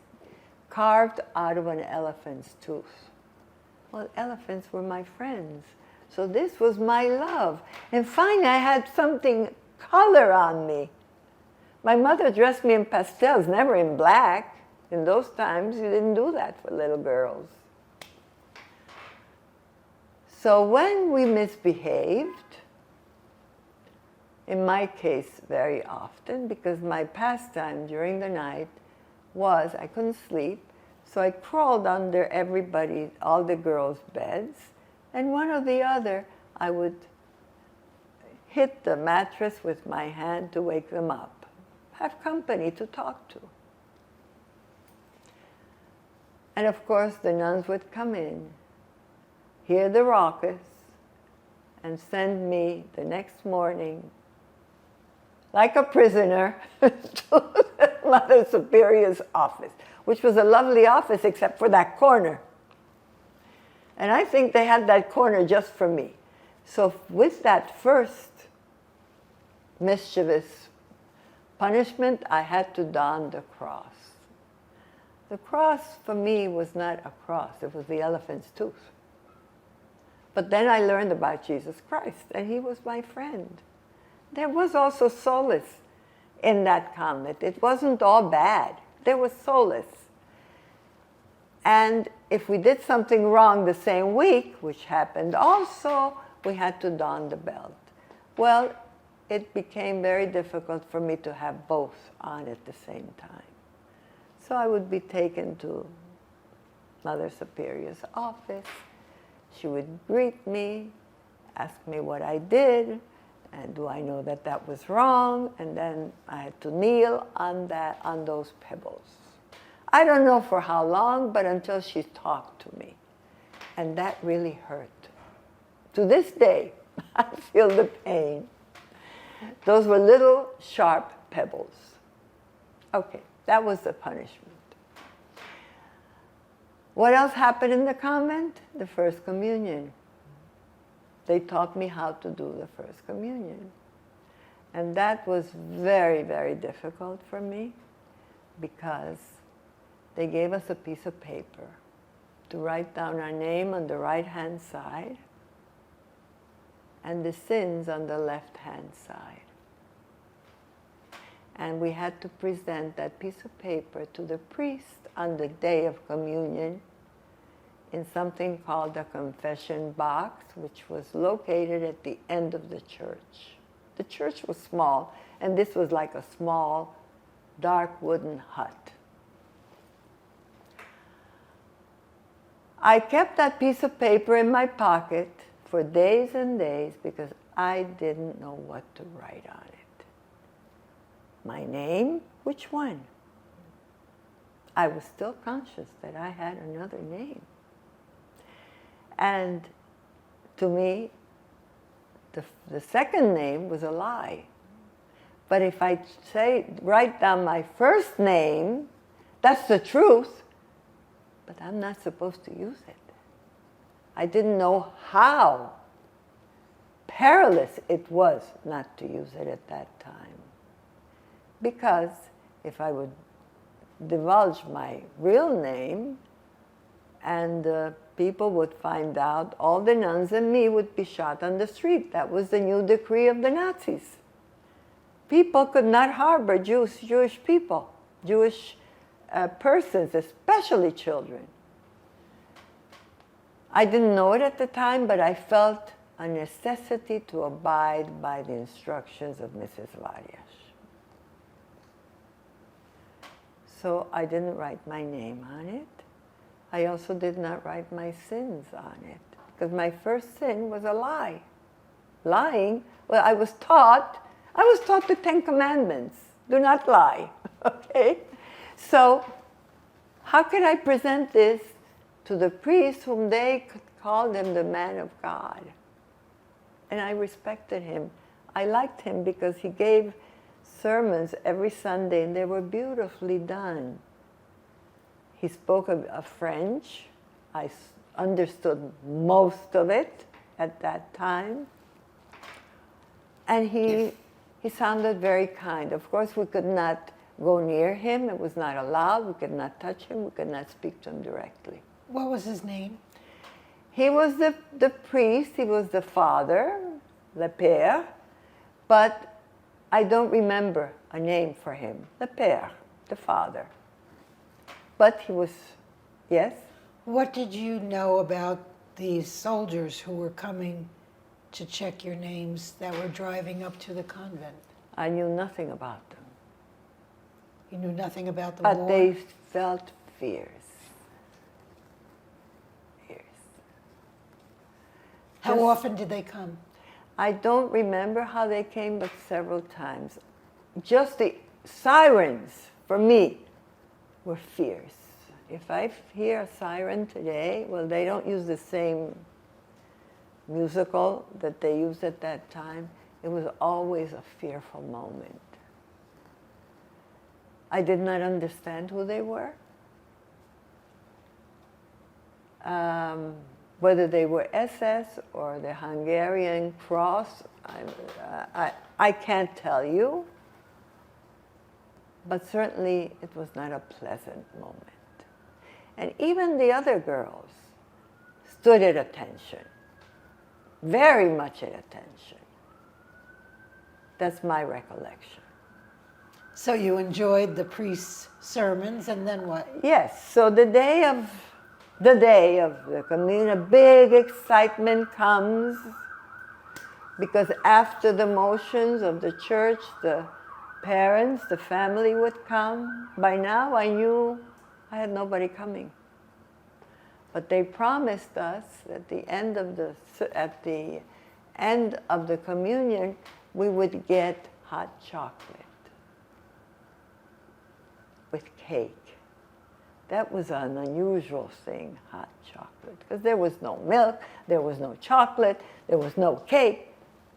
carved out of an elephant's tooth. Well, elephants were my friends, so this was my love. And finally, I had something color on me. My mother dressed me in pastels, never in black. In those times, you didn't do that for little girls. So when we misbehaved, in my case very often, because my pastime during the night was I couldn't sleep, so I crawled under everybody, all the girls' beds, and one or the other, I would hit the mattress with my hand to wake them up, have company to talk to. And of course, the nuns would come in, hear the raucous, and send me the next morning, like a prisoner, to the Mother Superior's office, which was a lovely office except for that corner. And I think they had that corner just for me. So with that first mischievous punishment, I had to don the cross. The cross for me was not a cross, it was the elephant's tooth. But then I learned about Jesus Christ, and he was my friend. There was also solace in that convent. It wasn't all bad. There was solace. And if we did something wrong the same week, which happened also, we had to don the belt. Well, it became very difficult for me to have both on at the same time. So I would be taken to Mother Superior's office. She would greet me, ask me what I did, and do I know that that was wrong? And then I had to kneel on those pebbles. I don't know for how long, but until she talked to me. And that really hurt. To this day, I feel the pain. Those were little sharp pebbles. Okay, that was the punishment. What else happened in the convent? The First Communion. They taught me how to do the First Communion. And that was very, very difficult for me because they gave us a piece of paper to write down our name on the right-hand side and the sins on the left-hand side. And we had to present that piece of paper to the priest on the day of communion in something called a confession box, which was located at the end of the church. The church was small, and this was like a small, dark wooden hut. I kept that piece of paper in my pocket for days and days because I didn't know what to write on it. My name? Which one? I was still conscious that I had another name. And to me, the second name was a lie. But if I write down my first name, that's the truth, but I'm not supposed to use it. I didn't know how perilous it was not to use it at that time. Because if I would divulge my real name, and people would find out, all the nuns and me would be shot on the street. That was the new decree of the Nazis. People could not harbor Jewish people, Jewish persons, especially children. I didn't know it at the time, but I felt a necessity to abide by the instructions of Mrs. Varias. So I didn't write my name on it. I also did not write my sins on it, because my first sin was a lie. Lying, well, I was taught the 10 Commandments. Do not lie, okay? So how could I present this to the priest whom they called him the man of God? And I respected him. I liked him because he gave sermons every Sunday, and they were beautifully done. He spoke of French. I understood most of it at that time. And he sounded very kind. Of course, we could not go near him. It was not allowed. We could not touch him. We could not speak to him directly. What was his name? He was the priest. He was the father, le père, but I don't remember a name for him. Le père, the father. But he was, yes? What did you know about these soldiers who were coming to check your names that were driving up to the convent? I knew nothing about them. You knew nothing about the But war? they felt fierce. Fierce. How often did they come? I don't remember how they came, but several times. Just the sirens, for me, were fierce. If I hear a siren today, well, they don't use the same musical that they used at that time. It was always a fearful moment. I did not understand who they were. Whether they were SS or the Hungarian Cross, I can't tell you. But certainly it was not a pleasant moment. And even the other girls stood at attention, very much at attention. That's my recollection. So you enjoyed the priest's sermons, and then what? Yes, so the day of the communion, a big excitement comes, because after the motions of the church, the parents, the family would come. By now I knew I had nobody coming. But they promised us at the end of the communion, we would get hot chocolate with cake. That was an unusual thing, hot chocolate, because there was no milk, there was no chocolate, there was no cake.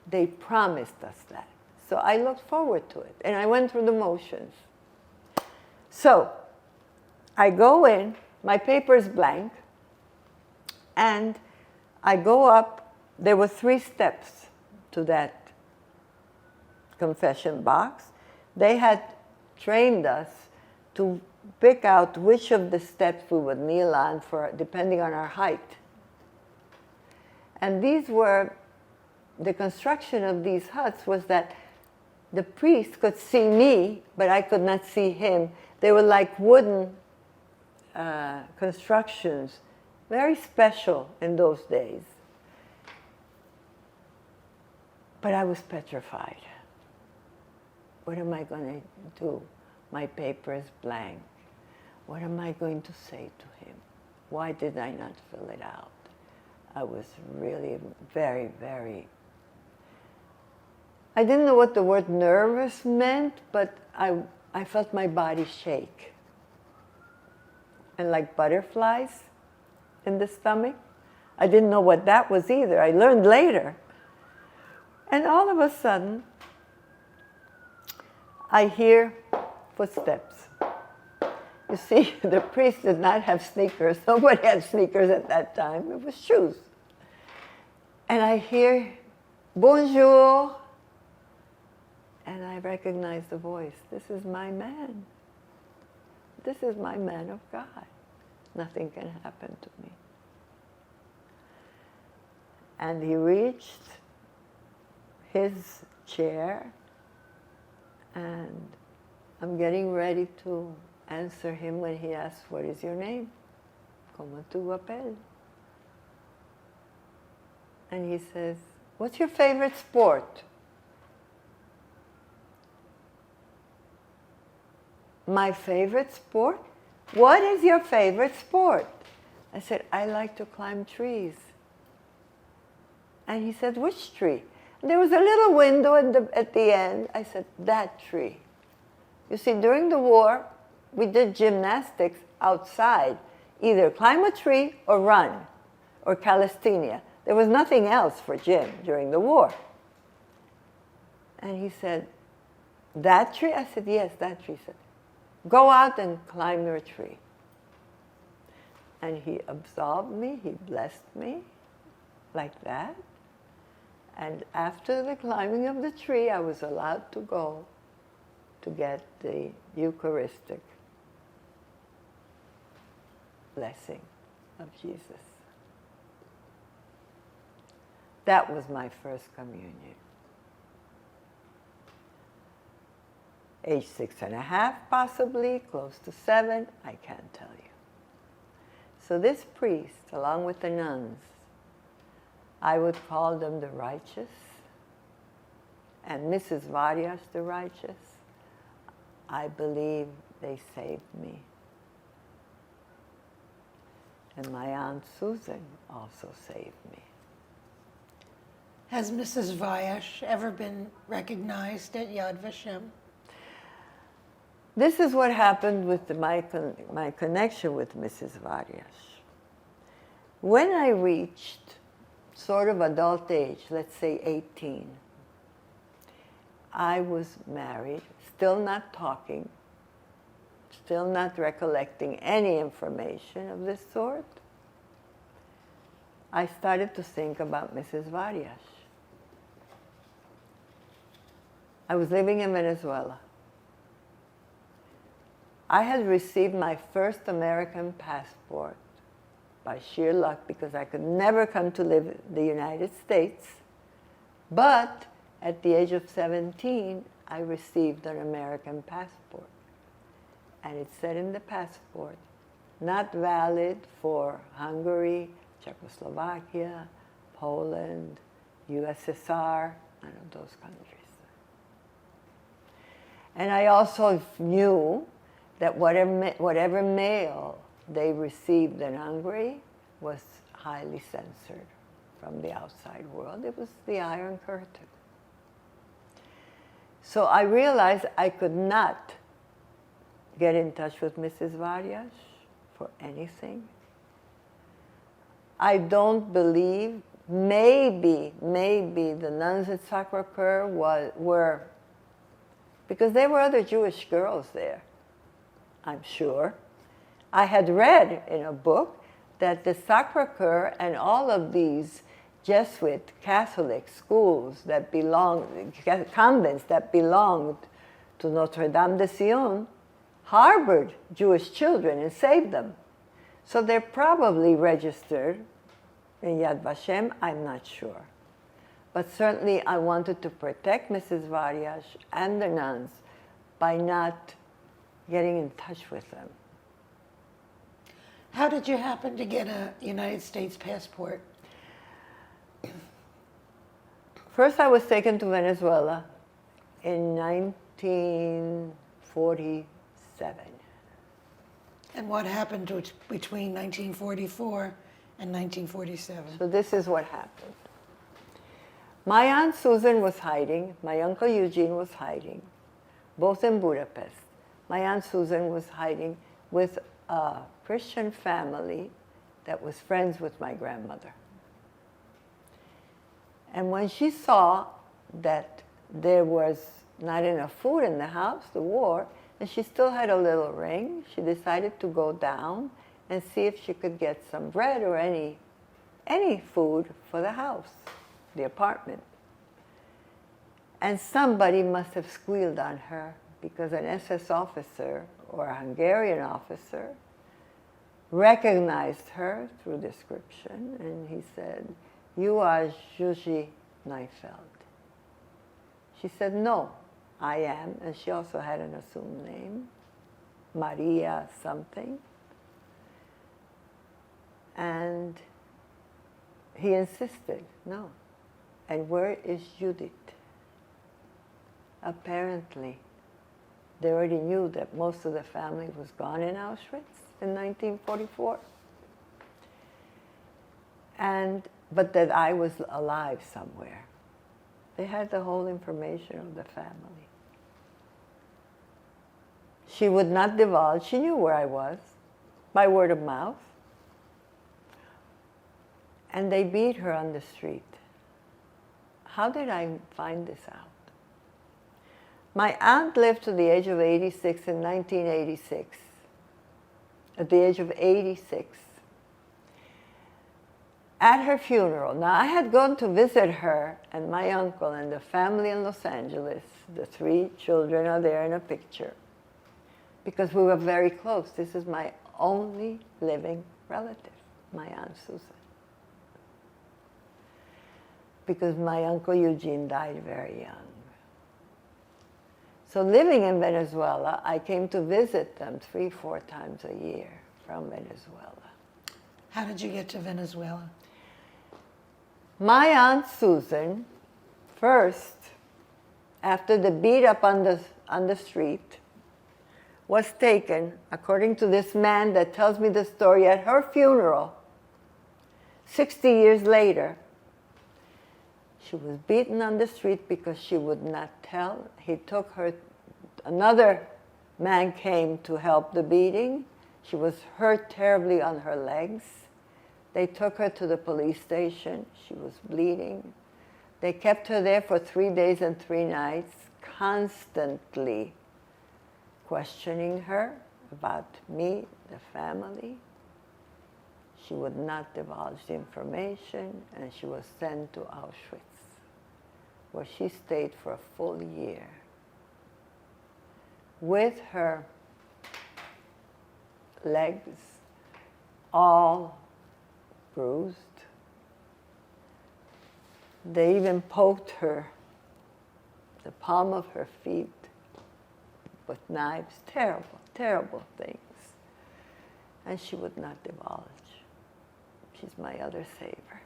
They promised us that. So I looked forward to it, and I went through the motions. So I go in, my paper is blank, and I go up. There were 3 steps to that confession box. They had trained us to pick out which of the steps we would kneel on for, depending on our height. And these were, the construction of these huts was that the priest could see me, but I could not see him. They were like wooden constructions, very special in those days. But I was petrified. What am I going to do? My paper is blank. What am I going to say to him? Why did I not fill it out? I was really very, very... I didn't know what the word nervous meant, but I felt my body shake. And like butterflies in the stomach, I didn't know what that was either. I learned later. And all of a sudden, I hear footsteps. You see, the priest did not have sneakers. Nobody had sneakers at that time. It was shoes. And I hear, bonjour. And I recognize the voice. This is my man. This is my man of God. Nothing can happen to me. And he reached his chair, and I'm getting ready to answer him when he asks, what is your name? Comment tu t'appelles? And he says, what's your favorite sport? My favorite sport? What is your favorite sport? I said, I like to climb trees. And he said, which tree? And there was a little window at the end. I said, that tree. You see, during the war, we did gymnastics outside, either climb a tree or run, or calisthenia. There was nothing else for gym during the war. And he said, that tree? I said, yes, that tree. He said, go out and climb your tree. And he absolved me, he blessed me, like that. And after the climbing of the tree, I was allowed to go to get the Eucharistic blessing of Jesus. That was my first communion. Age 6.5, possibly, close to 7, I can't tell you. So this priest, along with the nuns, I would call them the righteous, and Mrs. Varias the righteous. I believe they saved me. And my Aunt Susan also saved me. Has Mrs. Vayash ever been recognized at Yad Vashem? This is what happened with my connection with Mrs. Varias. When I reached sort of adult age, let's say 18, I was married, still not talking, still not recollecting any information of this sort. I started to think about Mrs. Varias. I was living in Venezuela. I had received my first American passport by sheer luck because I could never come to live in the United States. But at the age of 17, I received an American passport. And it said in the passport, not valid for Hungary, Czechoslovakia, Poland, USSR, none of those countries. And I also knew that whatever mail they received in Hungary was highly censored from the outside world. It was the Iron Curtain. So I realized I could not get in touch with Mrs. Varias for anything. I don't believe, maybe the nuns at Sacre-Cœur were, because there were other Jewish girls there, I'm sure. I had read in a book that the Sacre-Cœur and all of these Jesuit Catholic schools that belonged, convents that belonged to Notre Dame de Sion, harbored Jewish children and saved them. So they're probably registered in Yad Vashem, I'm not sure. But certainly I wanted to protect Mrs. Varias and the nuns by not getting in touch with them. How did you happen to get a United States passport? First, I was taken to Venezuela in 1947. And what happened between 1944 and 1947? So this is what happened. My Aunt Susan was hiding, my Uncle Eugene was hiding, both in Budapest. My Aunt Susan was hiding with a Christian family that was friends with my grandmother. And when she saw that there was not enough food in the house, the war, and she still had a little ring, she decided to go down and see if she could get some bread or any food for the house, the apartment. And somebody must have squealed on her, because an SS officer or a Hungarian officer recognized her through description, and he said, "You are Zsuzsi Neufeld." She said, "No, I am," and she also had an assumed name, Maria something. And he insisted, "No. And where is Judith?" Apparently, they already knew that most of the family was gone in Auschwitz in 1944, but that I was alive somewhere. They had the whole information of the family. She would not divulge. She knew where I was by word of mouth. And they beat her on the street. How did I find this out? My aunt lived to the age of 86 in 1986. At the age of 86. At her funeral, now I had gone to visit her and my uncle and the family in Los Angeles. The 3 children are there in a picture. Because we were very close. This is my only living relative, my Aunt Susan. Because my Uncle Eugene died very young. So living in Venezuela, I came to visit them 3-4 times a year from Venezuela. How did you get to Venezuela? My Aunt Susan, first, after the beat up on the street, was taken, according to this man that tells me the story, at her funeral, 60 years later. She was beaten on the street because she would not tell. He took her, another man came to help the beating. She was hurt terribly on her legs. They took her to the police station. She was bleeding. They kept her there for 3 days and 3 nights, constantly questioning her about me, the family. She would not divulge the information, and she was sent to Auschwitz, where she stayed for a full year with her legs all bruised. They even poked her, the palm of her feet, with knives. Terrible, terrible things. And she would not divulge. She's my other saver.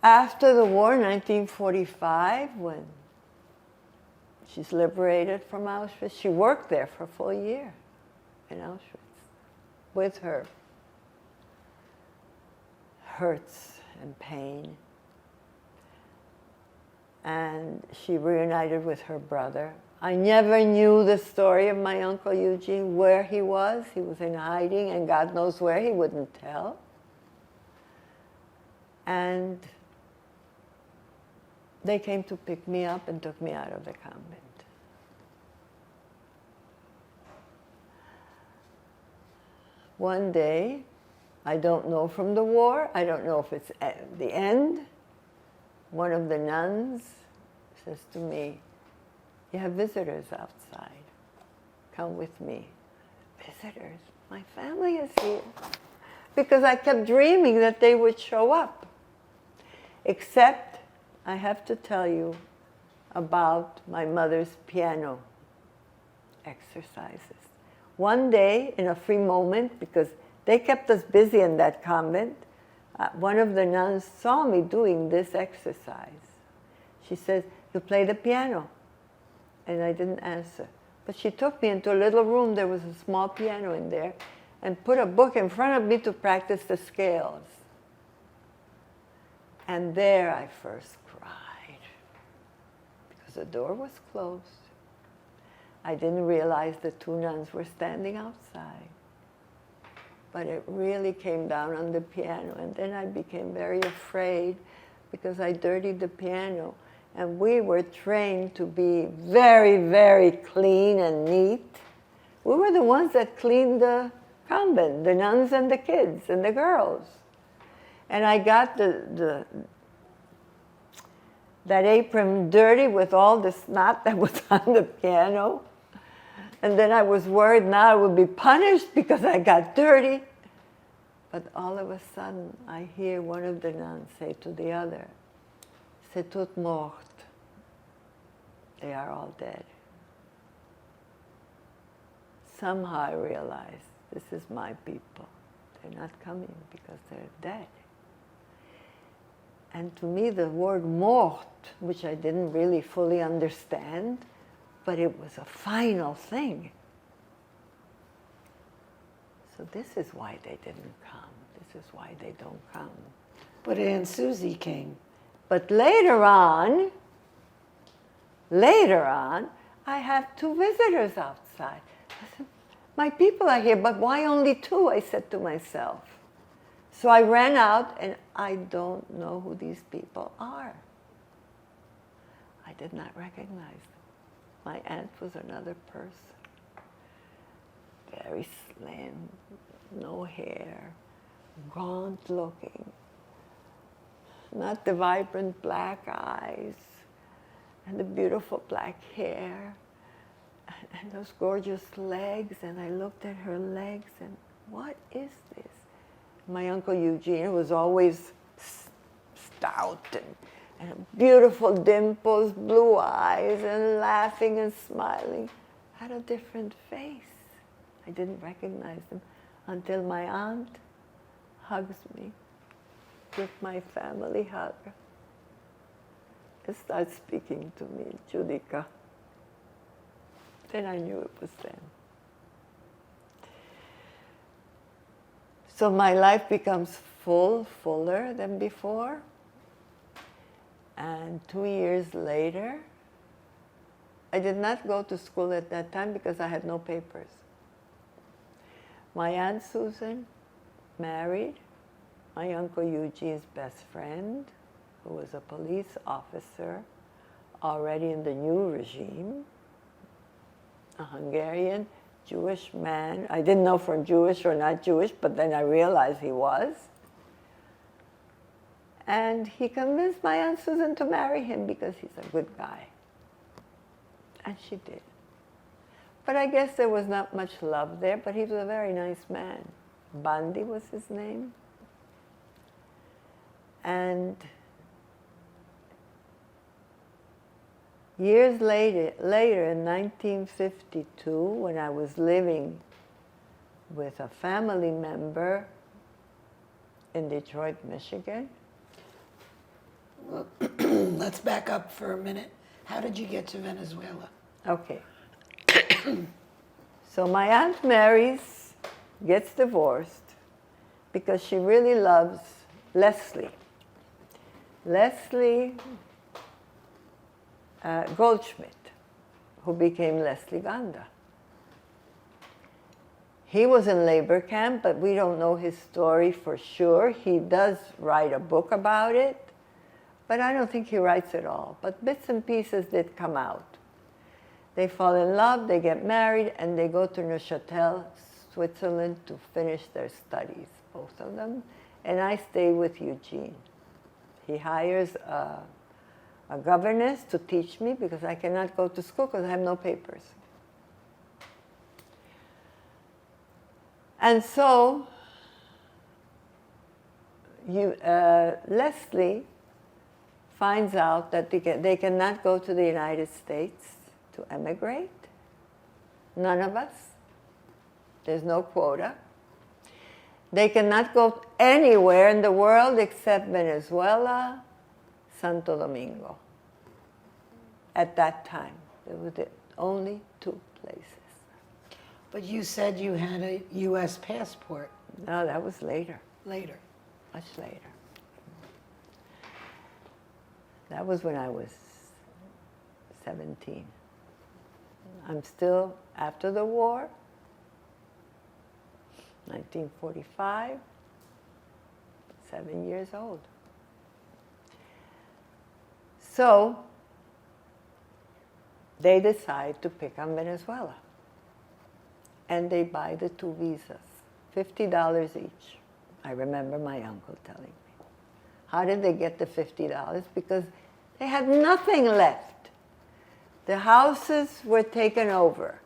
After the war, 1945, when she's liberated from Auschwitz, she worked there for a full year in Auschwitz with her hurts and pain. And she reunited with her brother. I never knew the story of my Uncle Eugene, where he was. He was in hiding, and God knows where, he wouldn't tell. And they came to pick me up and took me out of the convent. One day, I don't know from the war, I don't know if it's at the end, one of the nuns says to me, "You have visitors outside. Come with me." Visitors? My family is here. Because I kept dreaming that they would show up. Except, I have to tell you about my mother's piano exercises. One day, in a free moment, because they kept us busy in that convent, one of the nuns saw me doing this exercise. She says, "You play the piano?" And I didn't answer. But she took me into a little room, there was a small piano in there, and put a book in front of me to practice the scales. And there I first cried, because the door was closed. I didn't realize the 2 nuns were standing outside. but it really came down on the piano. And then I became very afraid because I dirtied the piano. And we were trained to be very, very clean and neat. We were the ones that cleaned the convent, the nuns and the kids and the girls. And I got that apron dirty with all the snot that was on the piano. And then I was worried now I would be punished because I got dirty. But all of a sudden, I hear one of the nuns say to the other, "C'est tout mort." They are all dead. Somehow I realized, this is my people. They're not coming because they're dead. And to me, the word mort, which I didn't really fully understand, but it was a final thing. So this is why they didn't come. This is why they don't come. But Aunt Susie came. But later on, I have 2 visitors outside. I said, my people are here, but why only 2? I said to myself. So I ran out, and I don't know who these people are. I did not recognize them. My aunt was another person. Very slim, no hair, gaunt looking. Not the vibrant black eyes, and the beautiful black hair, and those gorgeous legs. And I looked at her legs, and what is this? My Uncle Eugene was always stout and beautiful dimples, blue eyes, and laughing and smiling. Had a different face. I didn't recognize him until my aunt hugs me with my family hug. It started speaking to me, Judica. Then I knew it was them. So my life becomes fuller than before. And 2 years later, I did not go to school at that time because I had no papers. My Aunt Susan married my Uncle Eugene's best friend, who was a police officer already in the new regime, a Hungarian Jewish man. I didn't know from Jewish or not Jewish, but then I realized he was. And he convinced my Aunt Susan to marry him because he's a good guy. And she did. But I guess there was not much love there, but he was a very nice man. Bandi was his name. And years later, in 1952, when I was living with a family member in Detroit, Michigan. Well, let's back up for a minute. How did you get to Venezuela? Okay. So my aunt marries, gets divorced, because she really loves Leslie. Leslie Goldschmidt, who became Leslie Ganda. He was in labor camp, but we don't know his story for sure. He does write a book about it, but I don't think he writes it all. But bits and pieces did come out. They fall in love, they get married, and they go to Neuchâtel, Switzerland, to finish their studies, both of them. And I stay with Eugene. He hires a governess to teach me because I cannot go to school because I have no papers. And so Leslie finds out that they cannot go to the United States to emigrate. None of us. There's no quota. They cannot go anywhere in the world except Venezuela, Santo Domingo. At that time, there were the only 2 places. But you said you had a U.S. passport. No, that was later. Later. Much later. That was when I was 17. I'm still, after the war, 1945, 7 years old. So they decide to pick on Venezuela. And they buy the 2 visas, $50 each. I remember my uncle telling me. How did they get the $50? Because they had nothing left. The houses were taken over.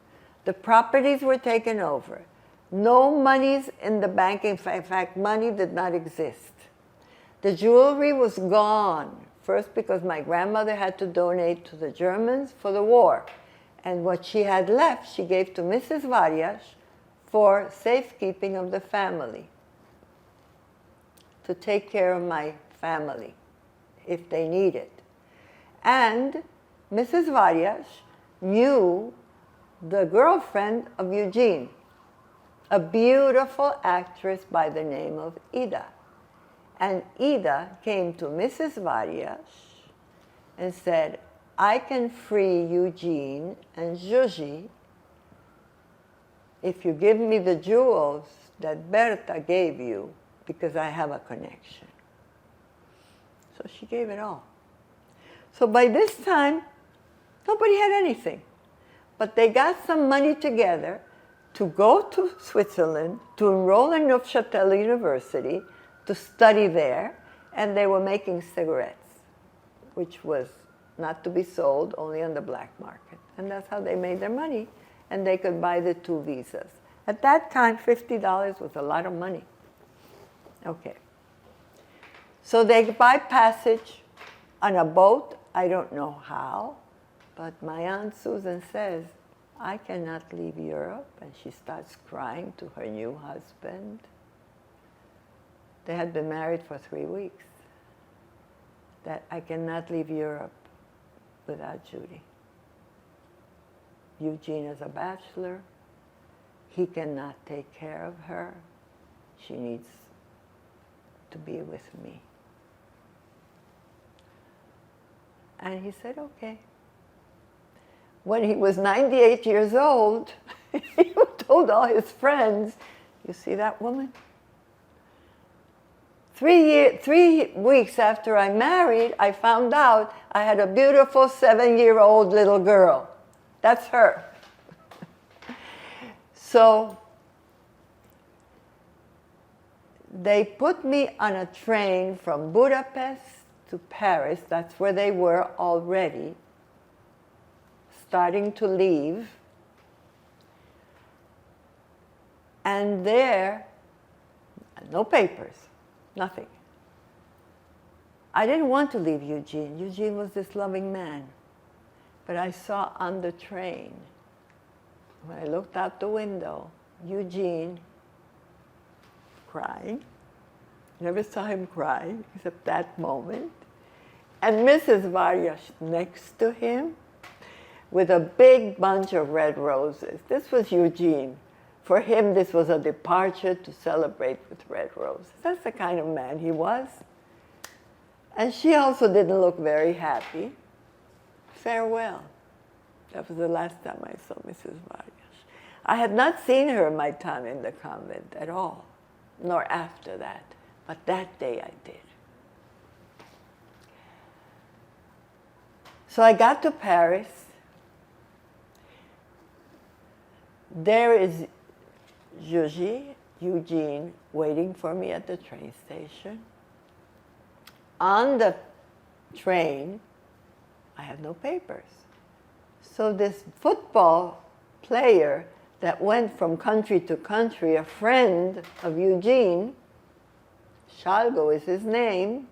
The properties were taken over. No monies in the bank. In fact, money did not exist. The jewelry was gone. First, because my grandmother had to donate to the Germans for the war. And what she had left, she gave to Mrs. Varias for safekeeping of the family, to take care of my family if they needed. And Mrs. Varias knew the girlfriend of Eugene, a beautiful actress by the name of Ida. And Ida came to Mrs. Varias and said, I can free Eugene and Joji if you give me the jewels that Berta gave you, because I have a connection. So she gave it all. So by this time, nobody had anything. But they got some money together to go to Switzerland, to enroll in Neufchâtel University, to study there, and they were making cigarettes, which was not to be sold, only on the black market. And that's how they made their money, and they could buy the 2 visas. At that time, $50 was a lot of money. Okay. So they buy passage on a boat. I don't know how, but my Aunt Susan says, I cannot leave Europe, and she starts crying to her new husband. They had been married for 3 weeks. That I cannot leave Europe without Judy. Eugene is a bachelor. He cannot take care of her. She needs to be with me. And he said, okay. When he was 98 years old, he told all his friends, you see that woman? 3 weeks after I married, I found out I had a beautiful 7-year-old little girl. That's her. So they put me on a train from Budapest to Paris. That's where they were already, starting to leave. And there, no papers, nothing. I didn't want to leave Eugene. Eugene was this loving man. But I saw on the train, when I looked out the window, Eugene crying. Never saw him cry except that moment. And Mrs. Varias next to him with a big bunch of red roses. This was Eugene. For him, this was a departure to celebrate with red roses. That's the kind of man he was. And she also didn't look very happy. Farewell. That was the last time I saw Mrs. Varias. I had not seen her in my time in the convent at all, nor after that. But that day I did. So I got to Paris. There is Eugene, waiting for me at the train station. On the train, I had no papers. So this football player that went from country to country, a friend of Eugene, Shalgo is his name,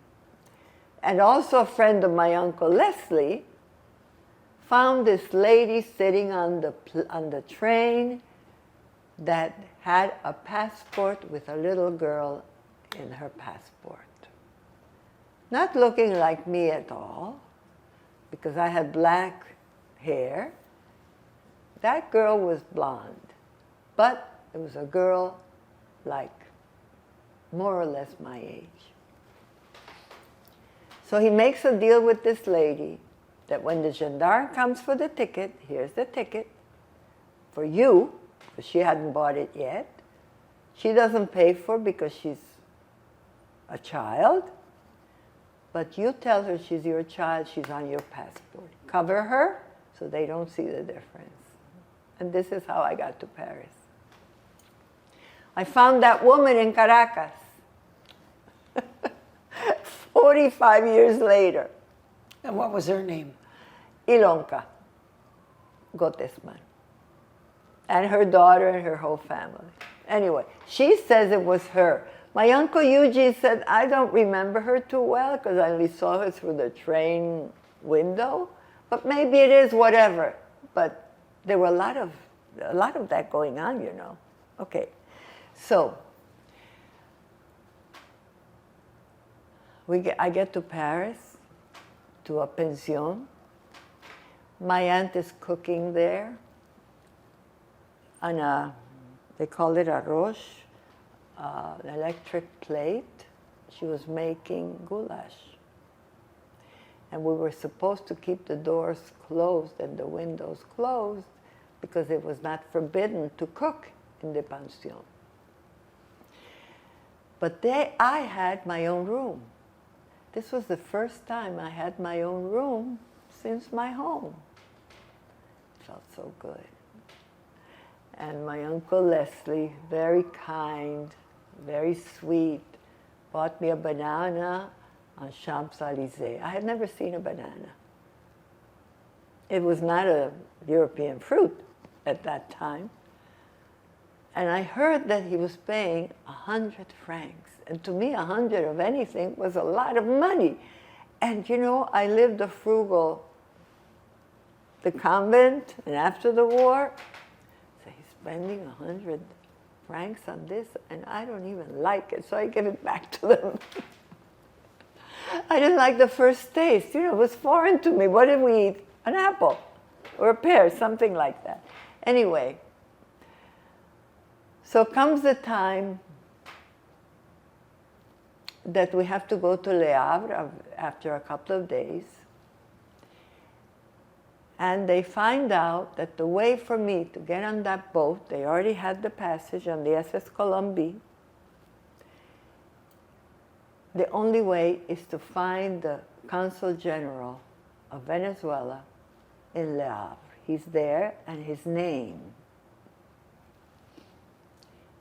and also a friend of my Uncle Leslie, found this lady sitting on the train that had a passport with a little girl in her passport. Not looking like me at all, because I had black hair. That girl was blonde, but it was a girl like more or less my age. So he makes a deal with this lady that when the gendarme comes for the ticket, here's the ticket for you, because she hadn't bought it yet. She doesn't pay for it because she's a child, but you tell her she's your child, she's on your passport. Cover her so they don't see the difference. And this is how I got to Paris. I found that woman in Caracas 45 years later. And what was her name? Ilonka Gottesman. And her daughter and her whole family. Anyway, she says it was her. My uncle Eugene said, I don't remember her too well because I only saw her through the train window, but maybe it is, whatever. But there were a lot of that going on, you know. Okay, so I get to Paris, to a pension. My aunt is cooking there on they call it a roche, an electric plate. She was making goulash. And we were supposed to keep the doors closed and the windows closed because it was not forbidden to cook in the pension. But I had my own room. This was the first time I had my own room since my home. It felt so good. And my Uncle Leslie, very kind, very sweet, bought me a banana on Champs-Élysées. I had never seen a banana. It was not a European fruit at that time. And I heard that he was paying 100 francs. And to me, 100 of anything was a lot of money. And you know, I lived a frugal, the convent, and after the war, so he's spending 100 francs on this, and I don't even like it, so I give it back to them. I didn't like the first taste. You know, it was foreign to me. What did we eat? An apple or a pear, something like that. Anyway, so comes the time that we have to go to Le Havre after a couple of days. And they find out that the way for me to get on that boat, they already had the passage on the SS Colombie. The only way is to find the Consul General of Venezuela in Le Havre. He's there, and his name.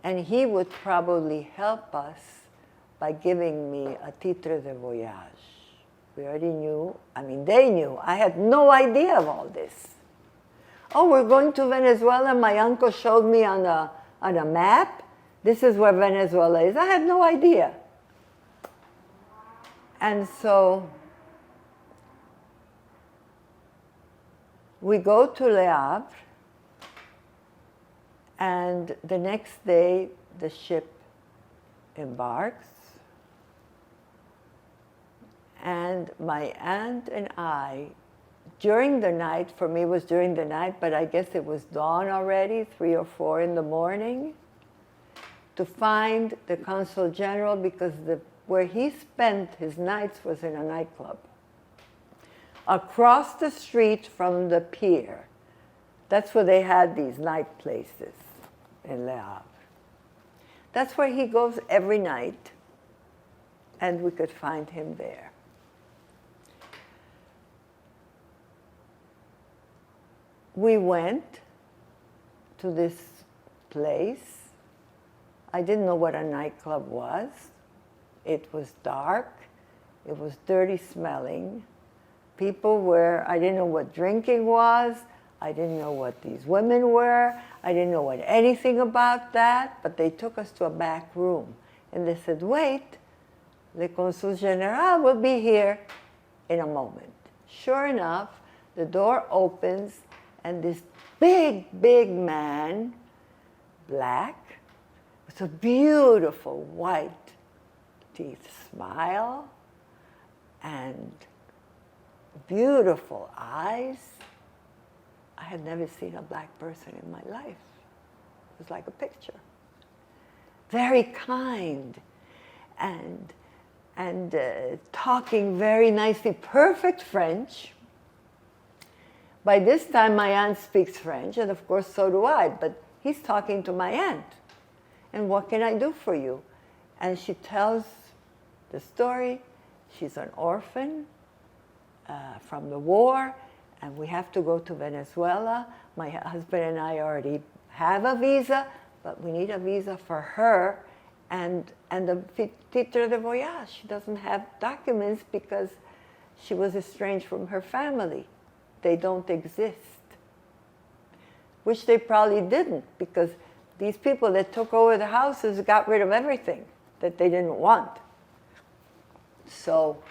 And he would probably help us by giving me a titre de voyage. We already knew, I mean, they knew. I had no idea of all this. Oh, we're going to Venezuela. My uncle showed me on a map. This is where Venezuela is. I had no idea. And so we go to Le Havre, and the next day the ship embarks. And my aunt and I, during the night, for me it was during the night, but I guess it was dawn already, 3 or 4 in the morning, to find the Consul General, because where he spent his nights was in a nightclub. Across the street from the pier, that's where they had these night places in Le Havre. That's where he goes every night, and we could find him there. We went to this place. I didn't know what a nightclub was. It was dark. It was dirty smelling. People were, I didn't know what drinking was. I didn't know what these women were. I didn't know what anything about that, but they took us to a back room. And they said, wait, the Consul General will be here in a moment. Sure enough, the door opens, and this big, big man, black, with a beautiful white teeth smile and beautiful eyes. I had never seen a black person in my life. It was like a picture. Very kind and talking very nicely, perfect French. By this time, my aunt speaks French, and of course, so do I, but he's talking to my aunt. and what can I do for you? And she tells the story. She's an orphan from the war, and we have to go to Venezuela. My husband and I already have a visa, but we need a visa for her and the titre de voyage. She doesn't have documents because she was estranged from her family. They don't exist. Which they probably didn't, because these people that took over the houses got rid of everything that they didn't want. So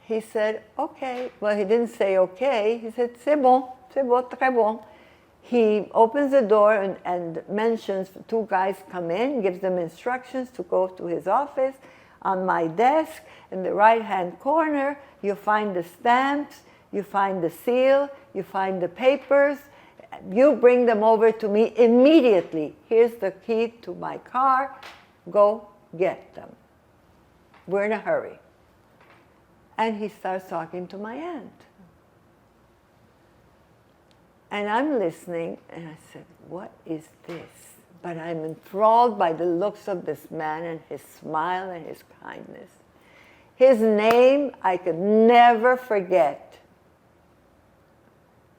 he said, okay. Well, he didn't say okay. He said, c'est bon, très bon. He opens the door and mentions two guys come in, gives them instructions to go to his office. On my desk, in the right-hand corner, you find the stamps, you find the seal, you find the papers. You bring them over to me immediately. Here's the key to my car. Go get them. We're in a hurry. And he starts talking to my aunt. And I'm listening, and I said, what is this? But I'm enthralled by the looks of this man and his smile and his kindness. His name I could never forget.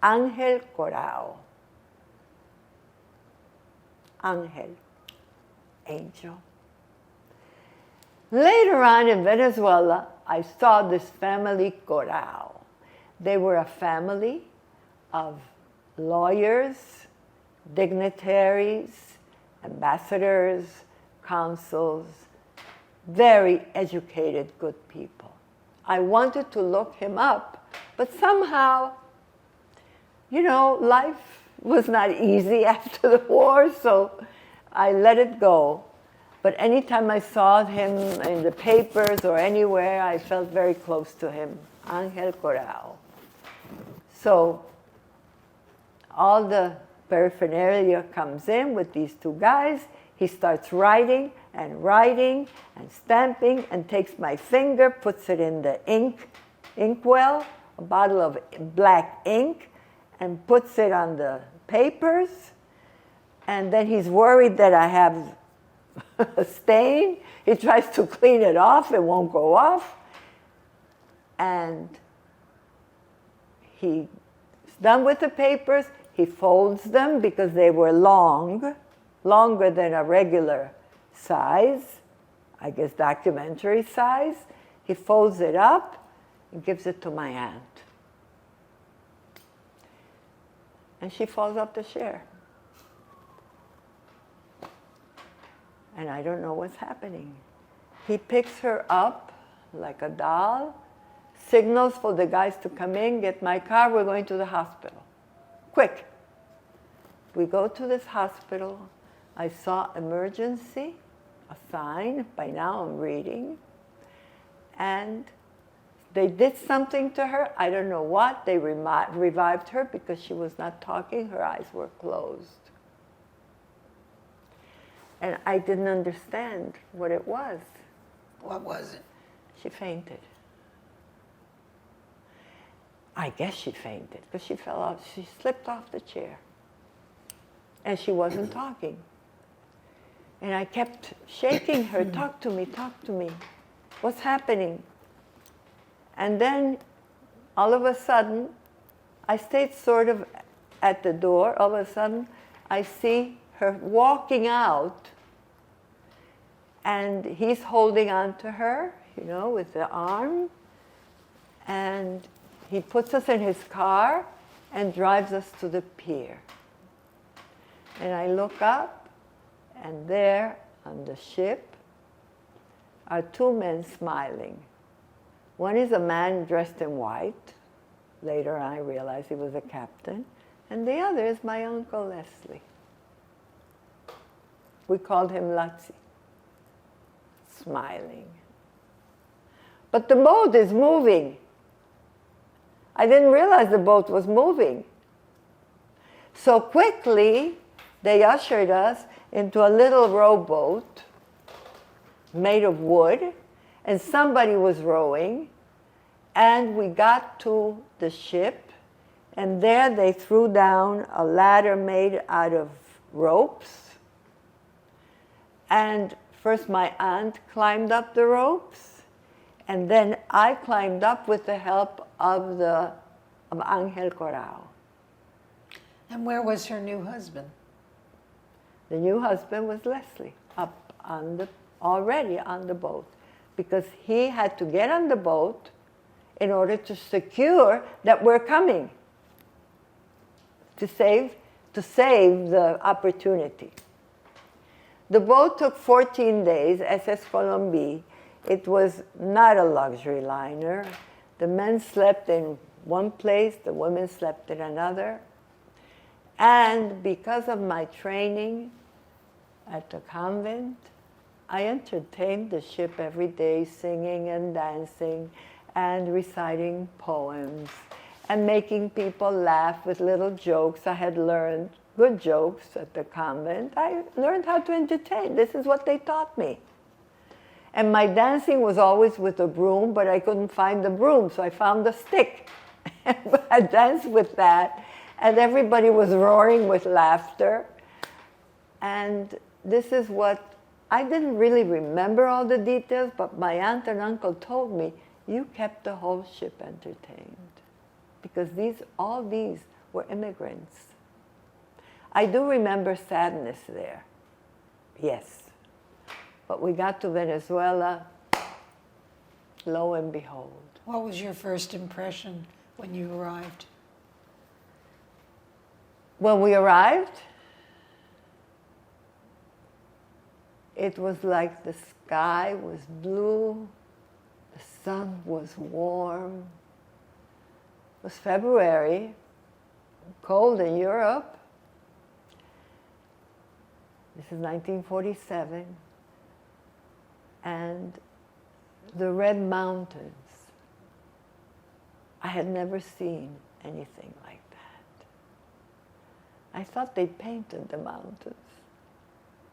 Angel Corao. Angel. Angel. Later on in Venezuela, I saw this family Corao. They were a family of lawyers, dignitaries, ambassadors, consuls, very educated, good people. I wanted to look him up, but somehow, you know, life was not easy after the war, so I let it go. But anytime I saw him in the papers or anywhere, I felt very close to him, Angel Corao. So all the paraphernalia comes in with these two guys. He starts writing and stamping and takes my finger, puts it in the inkwell, a bottle of black ink, and puts it on the papers. And then he's worried that I have a stain. He tries to clean it off. It won't go off. And he's done with the papers. He folds them because they were longer than a regular size, I guess documentary size. He folds it up and gives it to my aunt. And she falls off the chair. And I don't know what's happening. He picks her up like a doll, signals for the guys to come in, get my car, we're going to the hospital. Quick. We go to this hospital. I saw emergency, a sign, by now I'm reading. And they did something to her, I don't know what. They revived her because she was not talking, her eyes were closed. And I didn't understand what it was. What was it? She fainted. I guess she fainted because she fell off, she slipped off the chair. And she wasn't talking. And I kept shaking her, talk to me, talk to me. What's happening? And then all of a sudden, I stayed sort of at the door. All of a sudden, I see her walking out, and he's holding on to her, you know, with the arm, and he puts us in his car and drives us to the pier. And I look up, and there on the ship are two men smiling. One is a man dressed in white. Later I realized he was a captain. And the other is my Uncle Leslie. We called him Latzi, smiling. But the boat is moving. I didn't realize the boat was moving. So quickly, they ushered us into a little rowboat made of wood, and somebody was rowing, and we got to the ship, and there they threw down a ladder made out of ropes, And first my aunt climbed up the ropes, and then I climbed up with the help of Angel Corao. And where was her new husband? The new husband was Leslie, already on the boat, because he had to get on the boat in order to secure that we're coming, to save the opportunity. The boat took 14 days, SS Colombie. It was not a luxury liner. The men slept in one place, the women slept in another. And because of my training at the convent, I entertained the ship every day, singing and dancing and reciting poems and making people laugh with little jokes. I had learned good jokes at the convent. I learned how to entertain. This is what they taught me. And my dancing was always with a broom, but I couldn't find the broom, so I found a stick. I danced with that, and everybody was roaring with laughter. And this is what, I didn't really remember all the details, but my aunt and uncle told me, you kept the whole ship entertained. Because all these were immigrants. I do remember sadness there, yes. But we got to Venezuela, lo and behold. What was your first impression when you arrived? When we arrived, it was like the sky was blue, the sun was warm. It was February, cold in Europe. This is 1947. And the Red Mountains. I had never seen anything like that. I thought they painted the mountains.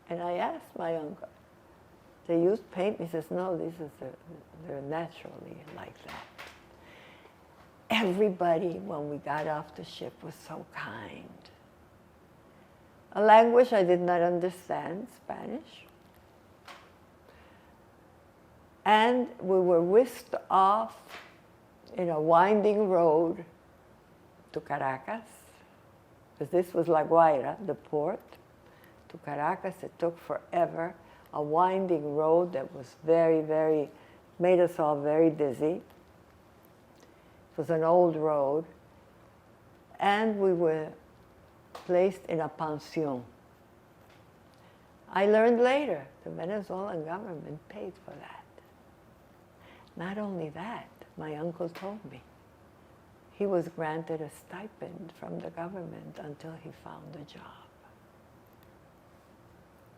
And I asked my uncle, they used paint? He says, no, they're naturally like that. Everybody, when we got off the ship, was so kind. A language I did not understand, Spanish. And we were whisked off in a winding road to Caracas, because this was La Guaira, the port. To Caracas, it took forever. A winding road that was made us all very dizzy. It was an old road. And we were placed in a pension. I learned later, the Venezuelan government paid for that. Not only that, my uncle told me, he was granted a stipend from the government until he found a job.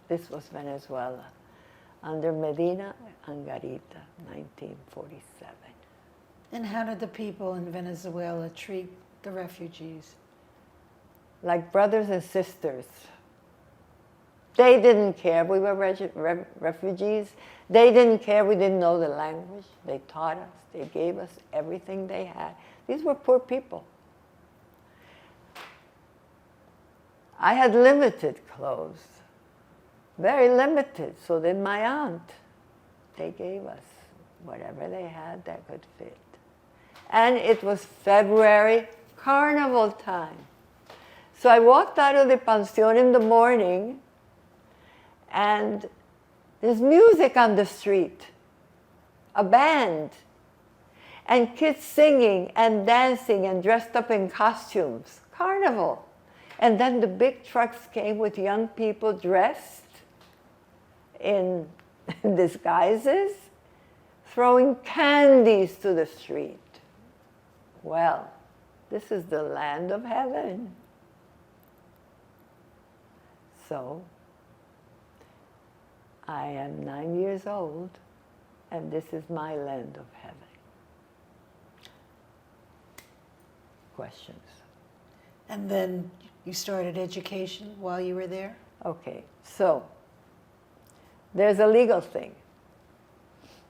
This was Venezuela, under Medina Angarita, 1947. And how did the people in Venezuela treat the refugees? Like brothers and sisters. They didn't care. We were refugees. They didn't care. We didn't know the language. They taught us. They gave us everything they had. These were poor people. I had limited clothes, very limited. So did my aunt. They gave us whatever they had that could fit. And it was February, carnival time. So I walked out of the pension in the morning, and there's music on the street, a band, and kids singing and dancing and dressed up in costumes, carnival. And then the big trucks came with young people dressed in disguises, throwing candies to the street. Well, this is the land of heaven. So, I am 9 years old, and this is my land of heaven. Questions? And then you started education while you were there? Okay, so there's a legal thing.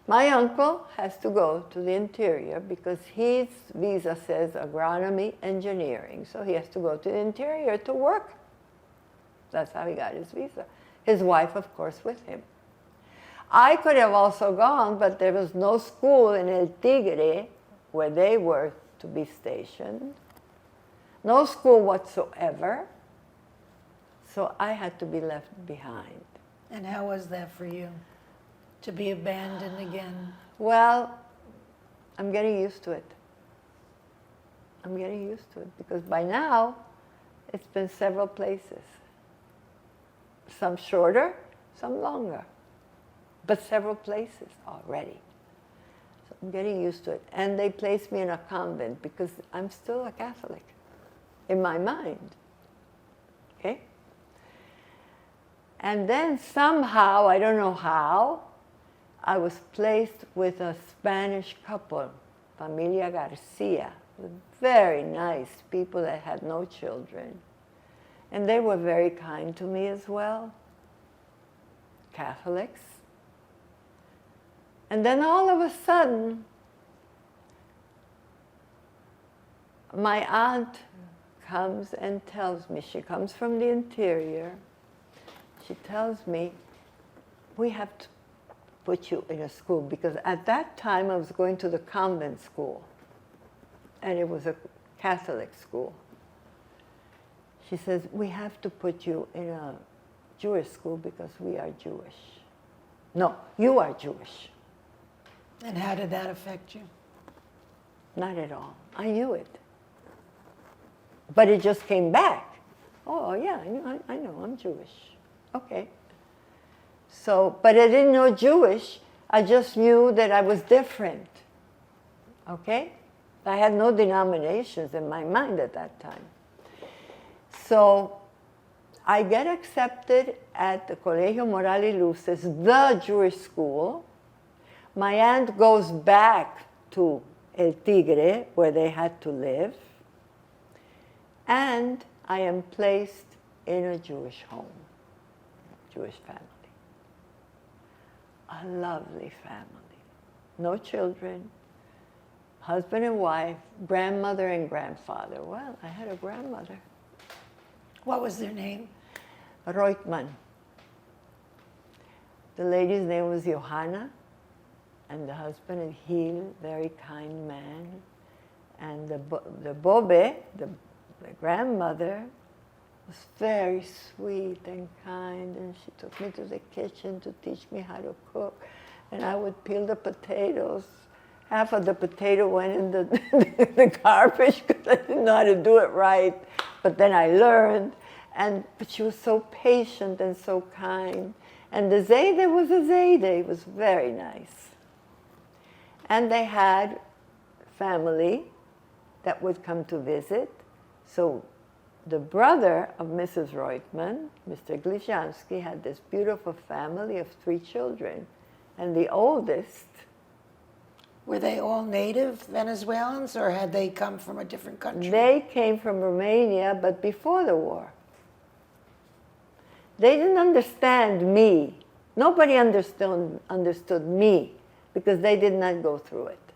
My uncle has to go to the interior because his visa says agronomy engineering, so he has to go to the interior to work. That's how he got his visa. His wife, of course, with him. I could have also gone, but there was no school in El Tigre where they were to be stationed. No school whatsoever. So I had to be left behind. And how was that for you, to be abandoned again? Well, I'm getting used to it. I'm getting used to it because by now it's been several places. Some shorter, some longer, but several places already. So I'm getting used to it. And they placed me in a convent because I'm still a Catholic in my mind. Okay? And then somehow, I don't know how, I was placed with a Spanish couple, Familia Garcia, very nice people that had no children. And they were very kind to me as well, Catholics. And then all of a sudden, my aunt comes and tells me, she comes from the interior, she tells me, we have to put you in a school, because at that time I was going to the convent school, and it was a Catholic school. She says, we have to put you in a Jewish school because we are Jewish. No, you are Jewish. And how did that affect you? Not at all. I knew it. But it just came back. Oh, yeah, I know, I'm Jewish. Okay. So, but I didn't know Jewish. I just knew that I was different. Okay? I had no denominations in my mind at that time. So I get accepted at the Colegio Moral y Luces, the Jewish school. My aunt goes back to El Tigre, where they had to live. And I am placed in a Jewish home, Jewish family. A lovely family. No children, husband and wife, grandmother and grandfather. Well, I had a grandmother. What was their name? Reutman. The lady's name was Johanna, and the husband and Gil, very kind man. And the Bobe, the grandmother, was very sweet and kind, and she took me to the kitchen to teach me how to cook. And I would peel the potatoes. Half of the potato went in the garbage because I didn't know how to do it right. But then I learned. But she was so patient and so kind. And the Zayde was a Zayde. It was very nice. And they had family that would come to visit. So the brother of Mrs. Reutman, Mr. Glizhansky, had this beautiful family of 3 children. And the oldest... Were they all native Venezuelans, or had they come from a different country? They came from Romania, but before the war. They didn't understand me. Nobody understood me, because they did not go through it.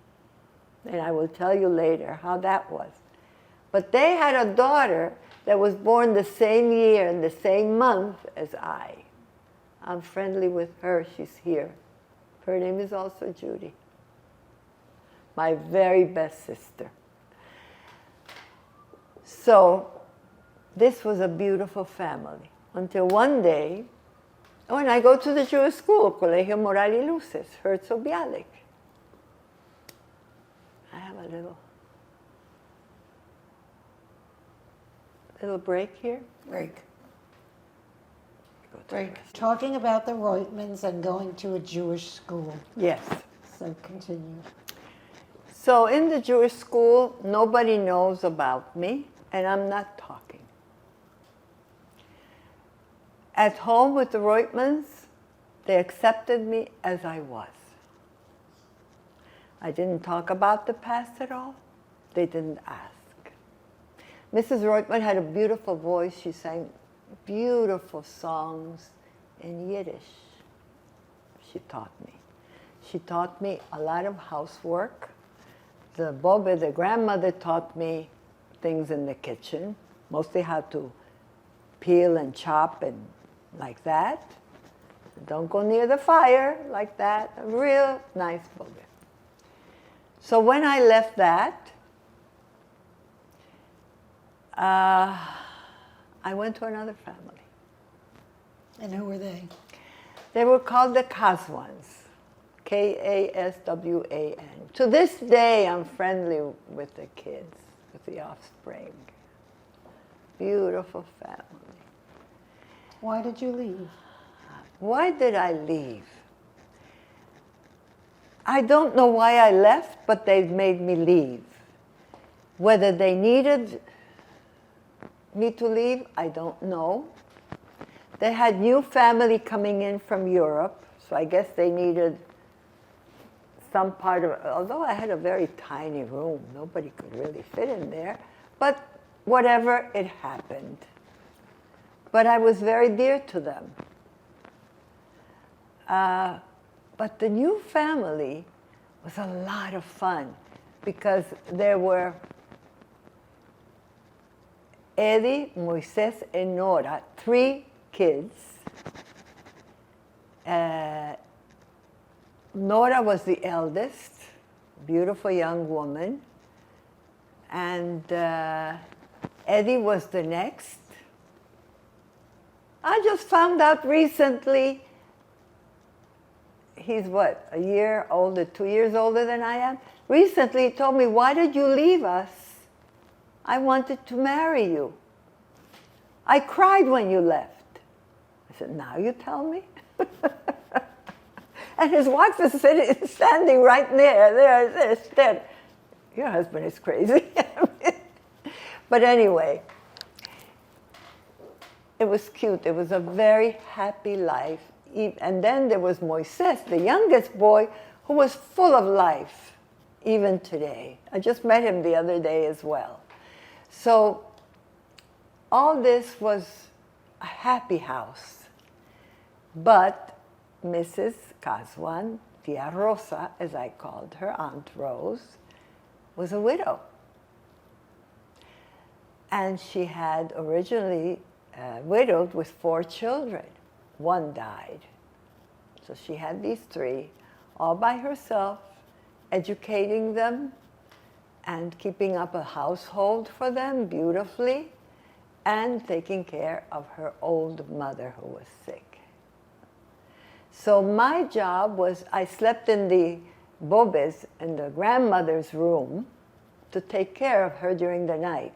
And I will tell you later how that was. But they had a daughter that was born the same year and the same month as I. I'm friendly with her. She's here. Her name is also Judy. My very best sister. So this was a beautiful family. Until one day, when I go to the Jewish school, Colegio Moral y Luces, Herzl Bialik. I have a little break here. Break. Go to the Break. rest. Talking about the Reutmans and going to a Jewish school. Yes. So continue. So in the Jewish school, nobody knows about me, and I'm not talking. At home with the Reutmans, they accepted me as I was. I didn't talk about the past at all. They didn't ask. Mrs. Reutman had a beautiful voice. She sang beautiful songs in Yiddish. She taught me. She taught me a lot of housework. The Bobe, the grandmother, taught me things in the kitchen, mostly how to peel and chop and like that. Don't go near the fire like that. A real nice booger. So when I left that, I went to another family. And who were they? They were called the Kaswans, Kaswan. To this day, I'm friendly with the kids, with the offspring. Beautiful family. Why did you leave? Why did I leave? I don't know why I left, but they made me leave. Whether they needed me to leave, I don't know. They had new family coming in from Europe, so I guess they needed some part of it. Although I had a very tiny room, nobody could really fit in there. But whatever, it happened. But I was very dear to them. But the new family was a lot of fun because there were Eddie, Moises, and Nora, 3 kids. Nora was the eldest, beautiful young woman. And Eddie was the next. I just found out recently, he's what, a year older, 2 years older than I am? Recently he told me, why did you leave us? I wanted to marry you. I cried when you left. I said, now you tell me? And his wife is standing right there instead. Your husband is crazy. But anyway, it was cute. It was a very happy life. And then there was Moises, the youngest boy, who was full of life, even today. I just met him the other day as well. So all this was a happy house. But Mrs. Kaswan, Tia Rosa, as I called her, Aunt Rose, was a widow. And she had originally widowed with 4 children. 1 died. So she had these 3, all by herself, educating them and keeping up a household for them beautifully, and taking care of her old mother who was sick. So my job was, I slept in the Bobes, in the grandmother's room, to take care of her during the night.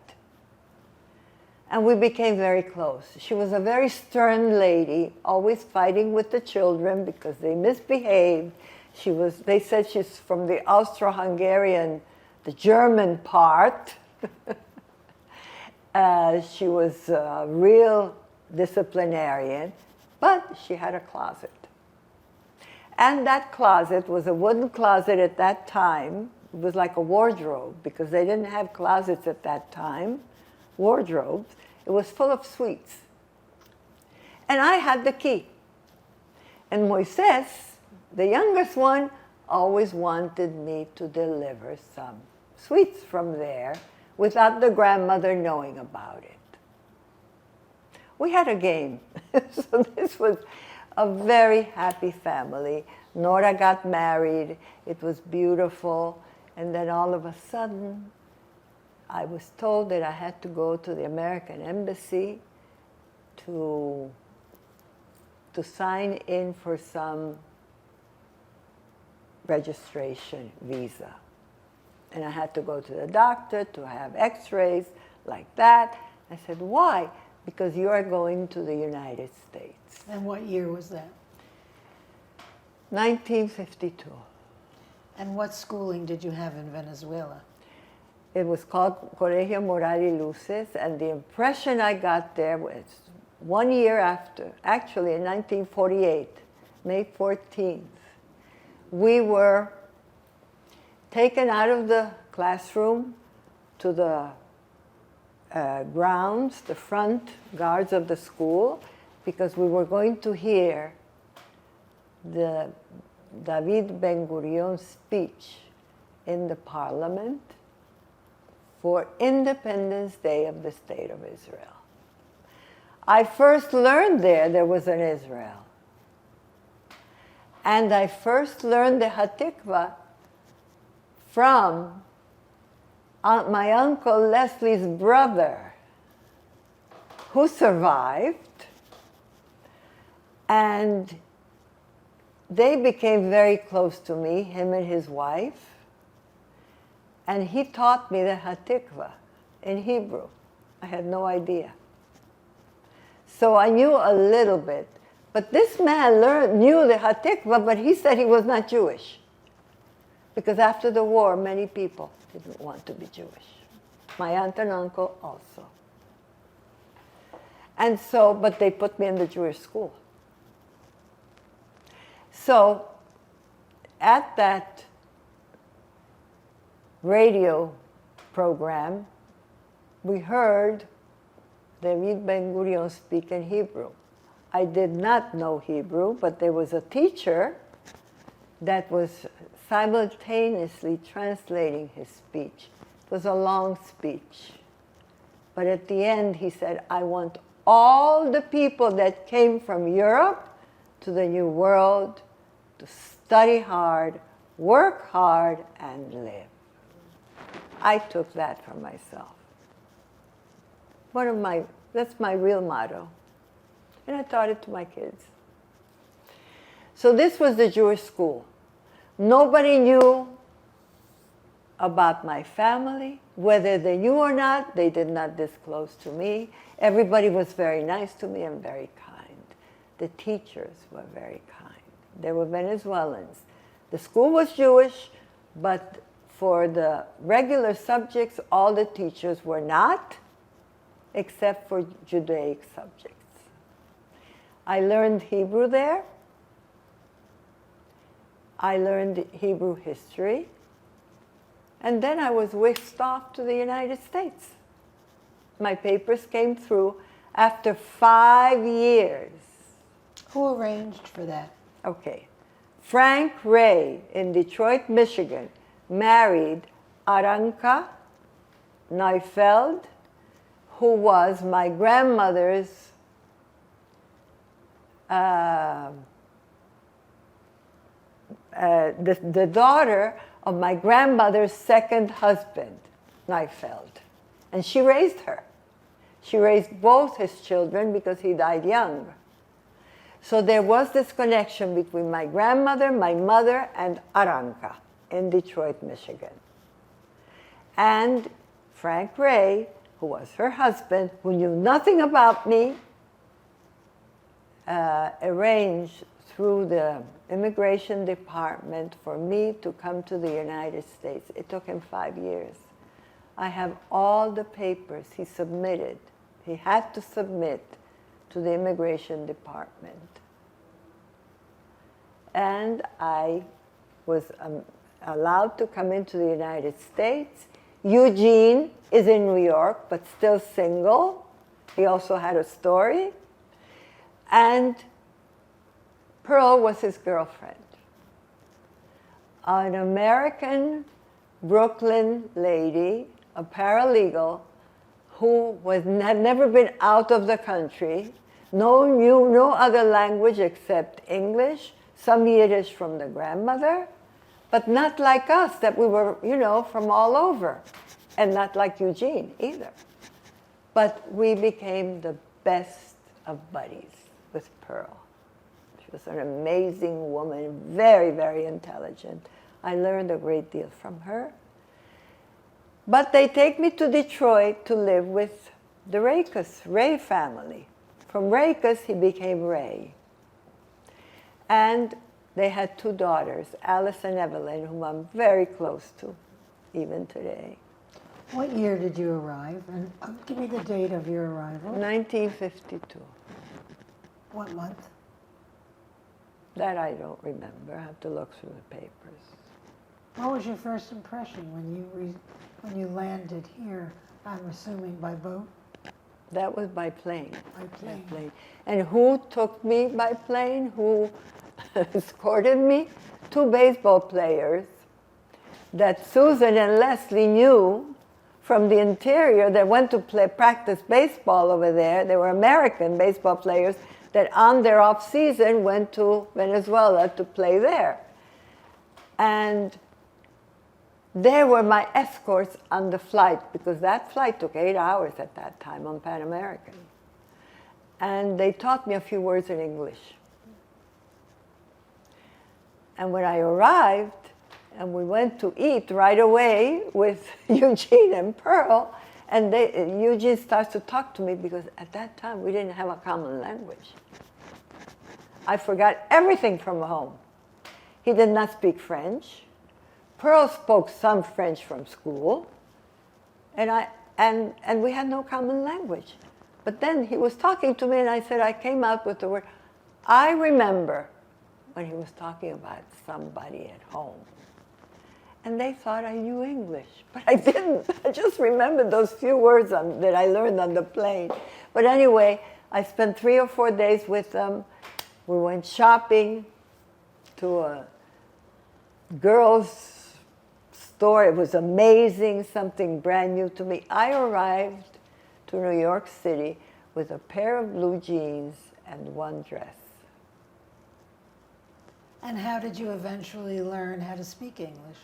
And we became very close. She was a very stern lady, always fighting with the children because they misbehaved. They said she's from the Austro-Hungarian, the German part. She was a real disciplinarian, but she had a closet. And that closet was a wooden closet at that time. It was like a wardrobe because they didn't have closets at that time, wardrobes. It was full of sweets. And I had the key. And Moises, the youngest one, always wanted me to deliver some sweets from there without the grandmother knowing about it. We had a game. So this was a very happy family. Nora got married. It was beautiful. And then all of a sudden, I was told that I had to go to the American Embassy to sign in for some registration visa. And I had to go to the doctor to have x-rays like that. I said, why? Because you are going to the United States. And what year was that? 1952. And what schooling did you have in Venezuela? It was called Colegio Moral y Luces, and the impression I got there was 1 year after, actually in 1948, May 14th, we were taken out of the classroom to the grounds, the front guards of the school, because we were going to hear the David Ben-Gurion speech in the parliament for Independence Day of the State of Israel. I first learned there was an Israel. And I first learned the Hatikva from my Uncle Leslie's brother, who survived, and they became very close to me, him and his wife, and he taught me the Hatikva in Hebrew. I had no idea. So I knew a little bit. But this man knew the Hatikva, but he said he was not Jewish. Because after the war, many people didn't want to be Jewish. My aunt and uncle also. And so, but they put me in the Jewish school. So, at that radio program, we heard David Ben-Gurion speak in Hebrew. I did not know Hebrew, but there was a teacher that was simultaneously translating his speech. It was a long speech. But at the end, he said, I want all the people that came from Europe to the New World to study hard, work hard, and live. I took that for myself. That's my real motto. And I taught it to my kids. So this was the Jewish school. Nobody knew about my family. Whether they knew or not, they did not disclose to me. Everybody was very nice to me and very kind. The teachers were very kind. They were Venezuelans. The school was Jewish, but for the regular subjects, all the teachers were not, except for Judaic subjects. I learned Hebrew there. I learned Hebrew history. And then I was whisked off to the United States. My papers came through after 5 years. Who arranged for that? Okay. Frank Ray in Detroit, Michigan, married Aranka Neufeld, who was my grandmother's the daughter of my grandmother's second husband, Neufeld. And she raised her. She raised both his children because he died young. So there was this connection between my grandmother, my mother, and Aranka in Detroit, Michigan. And Frank Ray, who was her husband, who knew nothing about me, arranged through the immigration department for me to come to the United States. It took him 5 years. I have all the papers he submitted. He had to submit to the immigration department. And I was allowed to come into the United States. Eugene is in New York, but still single. He also had a story. And Pearl was his girlfriend. An American Brooklyn lady, a paralegal, who had never been out of the country, knew no other language except English, some Yiddish from the grandmother, but not like us, that we were, from all over, and not like Eugene either. But we became the best of buddies with Pearl. She was an amazing woman, very, very intelligent. I learned a great deal from her. But they take me to Detroit to live with the Raykus, Ray family. From Raykus, he became Ray. And they had 2 daughters, Alice and Evelyn, whom I'm very close to, even today. What year did you arrive? And give me the date of your arrival. 1952. What month? That I don't remember. I have to look through the papers. What was your first impression when you landed here? I'm assuming by boat. That was by plane. By plane. And who took me by plane? Who escorted me? 2 baseball players that Susan and Leslie knew from the interior that went to practice baseball over there. They were American baseball players that on their off season went to Venezuela to play there. And they were my escorts on the flight, because that flight took 8 hours at that time on Pan American. And they taught me a few words in English. And when I arrived, and we went to eat right away with Eugene and Pearl, and Eugene starts to talk to me, because at that time we didn't have a common language. I forgot everything from home. He did not speak French. Pearl spoke some French from school, and we had no common language. But then he was talking to me, and I said, I came out with the word, I remember, when he was talking about somebody at home. And they thought I knew English, but I didn't. I just remembered those few words that I learned on the plane. But anyway, I spent 3 or 4 days with them. We went shopping to a girls' store. It was amazing, something brand new to me. I arrived to New York City with a pair of blue jeans and one dress. And how did you eventually learn how to speak English?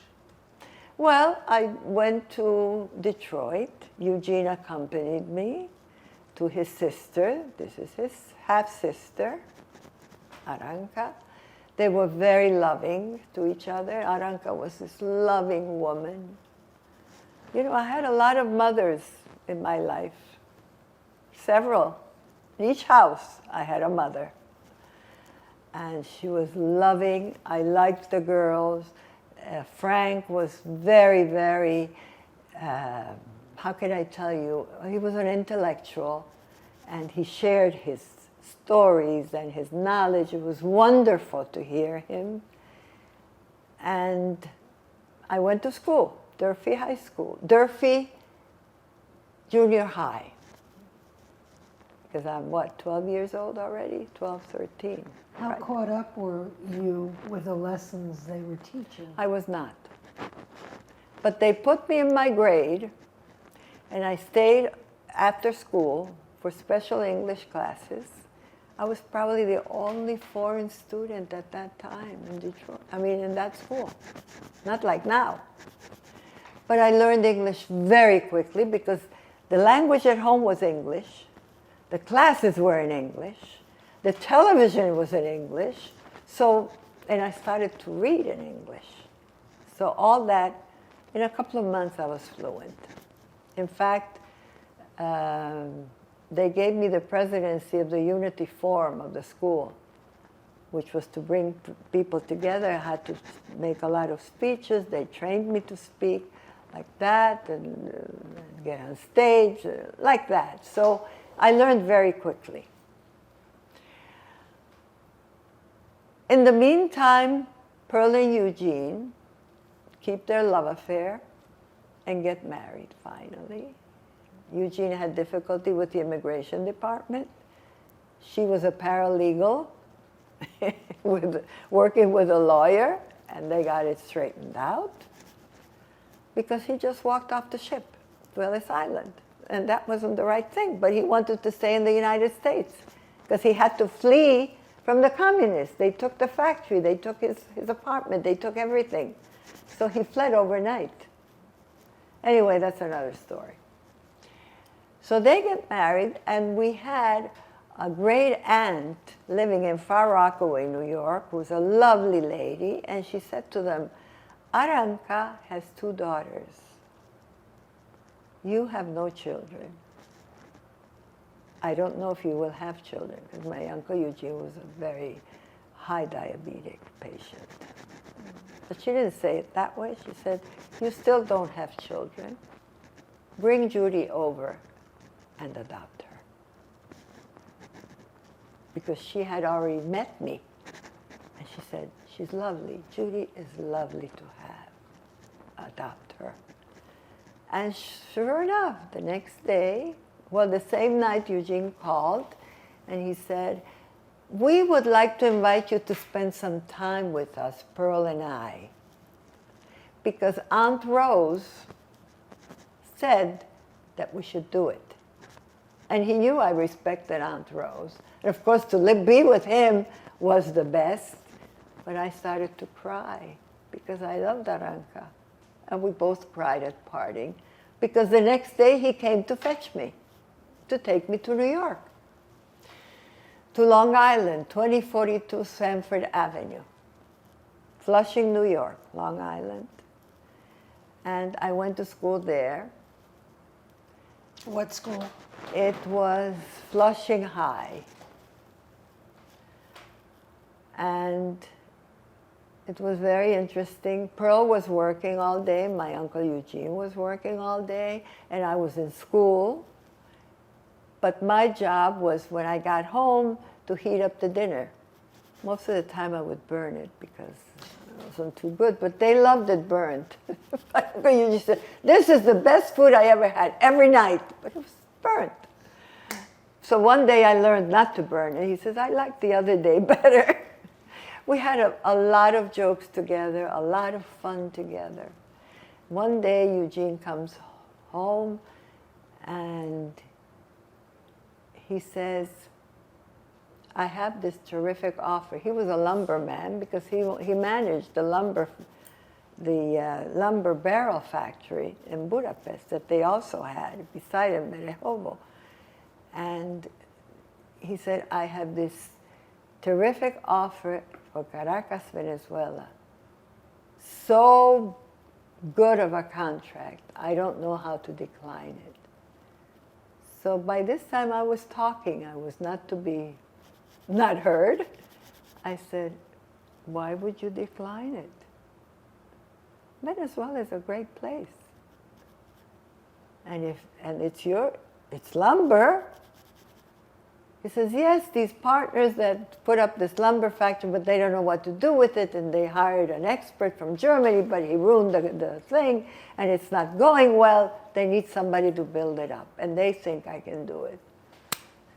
Well, I went to Detroit. Eugene accompanied me to his sister. This is his half-sister, Aranca. They were very loving to each other. Aranca was this loving woman. You know, I had a lot of mothers in my life. Several. In each house, I had a mother. And she was loving. I liked the girls. Frank was very, very, how can I tell you? He was an intellectual, and he shared his stories and his knowledge. It was wonderful to hear him. And I went to school, Durfee High School, Durfee Junior High. Because I'm, 12 years old already? 12, 13. How right. caught up were you with the lessons they were teaching? I was not. But they put me in my grade, and I stayed after school for special English classes. I was probably the only foreign student at that time in Detroit. I mean, in that school. Not like now. But I learned English very quickly, because the language at home was English. The classes were in English. The television was in English. So, and I started to read in English. So all that, in a couple of months, I was fluent. In fact, they gave me the presidency of the Unity Forum of the school, which was to bring people together. I had to make a lot of speeches. They trained me to speak like that and get on stage like that. So I learned very quickly. In the meantime, Pearl and Eugene keep their love affair and get married finally. Eugene had difficulty with the immigration department. She was a paralegal working with a lawyer, and they got it straightened out because he just walked off the ship to Ellis Island. And that wasn't the right thing, but he wanted to stay in the United States because he had to flee from the communists. They took the factory, they took his apartment, they took everything. So he fled overnight. Anyway, that's another story. So they get married, and we had a great aunt living in Far Rockaway, New York, who was a lovely lady, and she said to them, Aranca has 2 daughters. You have no children. I don't know if you will have children, because my Uncle Eugene was a very high diabetic patient. But she didn't say it that way. She said, you still don't have children. Bring Judy over and adopt her. Because she had already met me. And she said, she's lovely. Judy is lovely to have. Adopt her. And sure enough, the next day, well, the same night, Eugene called, and he said, we would like to invite you to spend some time with us, Pearl and I, because Aunt Rose said that we should do it. And he knew I respected Aunt Rose. And of course, to be with him was the best. But I started to cry because I loved Aranka. And we both cried at parting because the next day he came to fetch me, to take me to New York, to Long Island, 2042 Sanford Avenue, Flushing, New York, Long Island. And I went to school there. What school? It was Flushing High. And it was very interesting. Pearl was working all day, my Uncle Eugene was working all day, and I was in school. But my job was, when I got home, to heat up the dinner. Most of the time I would burn it because it wasn't too good, but they loved it burnt. My Uncle Eugene said, "This is the best food I ever had, every night," but it was burnt. So one day I learned not to burn it. He says, "I liked the other day better." We had a lot of jokes together, a lot of fun together. One day Eugene comes home and he says, "I have this terrific offer." He was a lumberman because he managed the lumber barrel factory in Budapest that they also had beside him in Rehoboth. And he said, "I have this terrific offer for Caracas, Venezuela. So good of a contract. I don't know how to decline it." So by this time I was talking. I was not to be not heard. I said, "Why would you decline it? Venezuela is a great place. And it's lumber." He says, "Yes, these partners that put up this lumber factory, but they don't know what to do with it, and they hired an expert from Germany, but he ruined the thing, and it's not going well. They need somebody to build it up, and they think I can do it."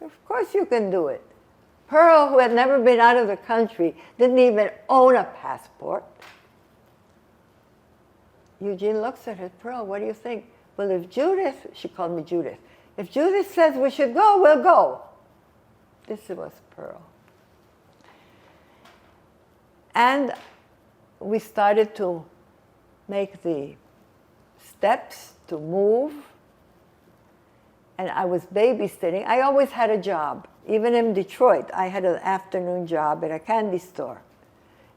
Of course you can do it. Pearl, who had never been out of the country, didn't even own a passport. Eugene looks at her, "Pearl, what do you think?" "Well, if Judith," she called me Judith, "if Judith says we should go, we'll go." This was Pearl. And we started to make the steps to move. And I was babysitting. I always had a job. Even in Detroit, I had an afternoon job at a candy store.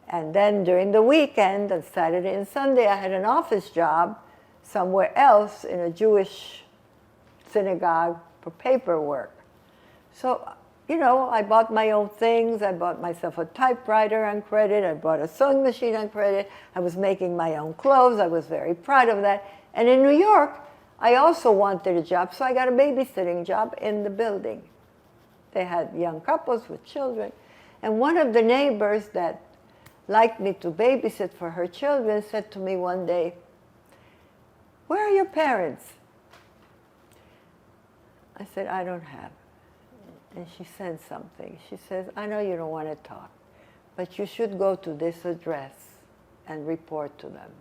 And then during the weekend, on Saturday and Sunday, I had an office job somewhere else in a Jewish synagogue for paperwork. So, I bought my own things. I bought myself a typewriter on credit. I bought a sewing machine on credit. I was making my own clothes. I was very proud of that. And in New York, I also wanted a job, so I got a babysitting job in the building. They had young couples with children. And one of the neighbors that liked me to babysit for her children said to me one day, "Where are your parents?" I said, "I don't have." And she said something. She says, "I know you don't want to talk, but you should go to this address and report to them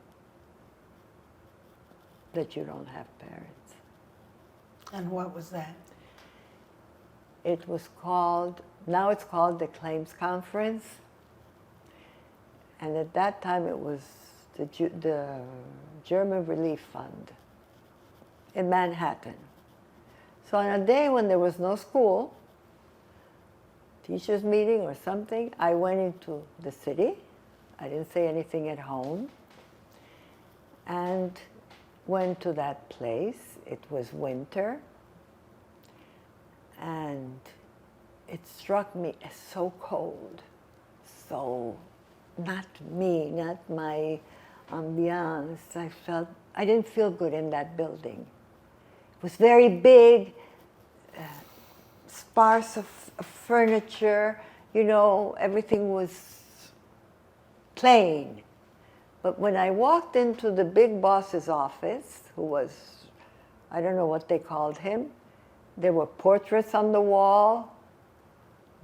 that you don't have parents." And what was that? It was called, now it's called the Claims Conference. And at that time it was the German Relief Fund in Manhattan. So on a day when there was no school, teachers meeting or something, I went into the city. I didn't say anything at home. And went to that place. It was winter. And it struck me as so cold. So not me, not my ambiance. I didn't feel good in that building. It was very big, sparse of furniture, everything was plain. But when I walked into the big boss's office, who was, I don't know what they called him, there were portraits on the wall,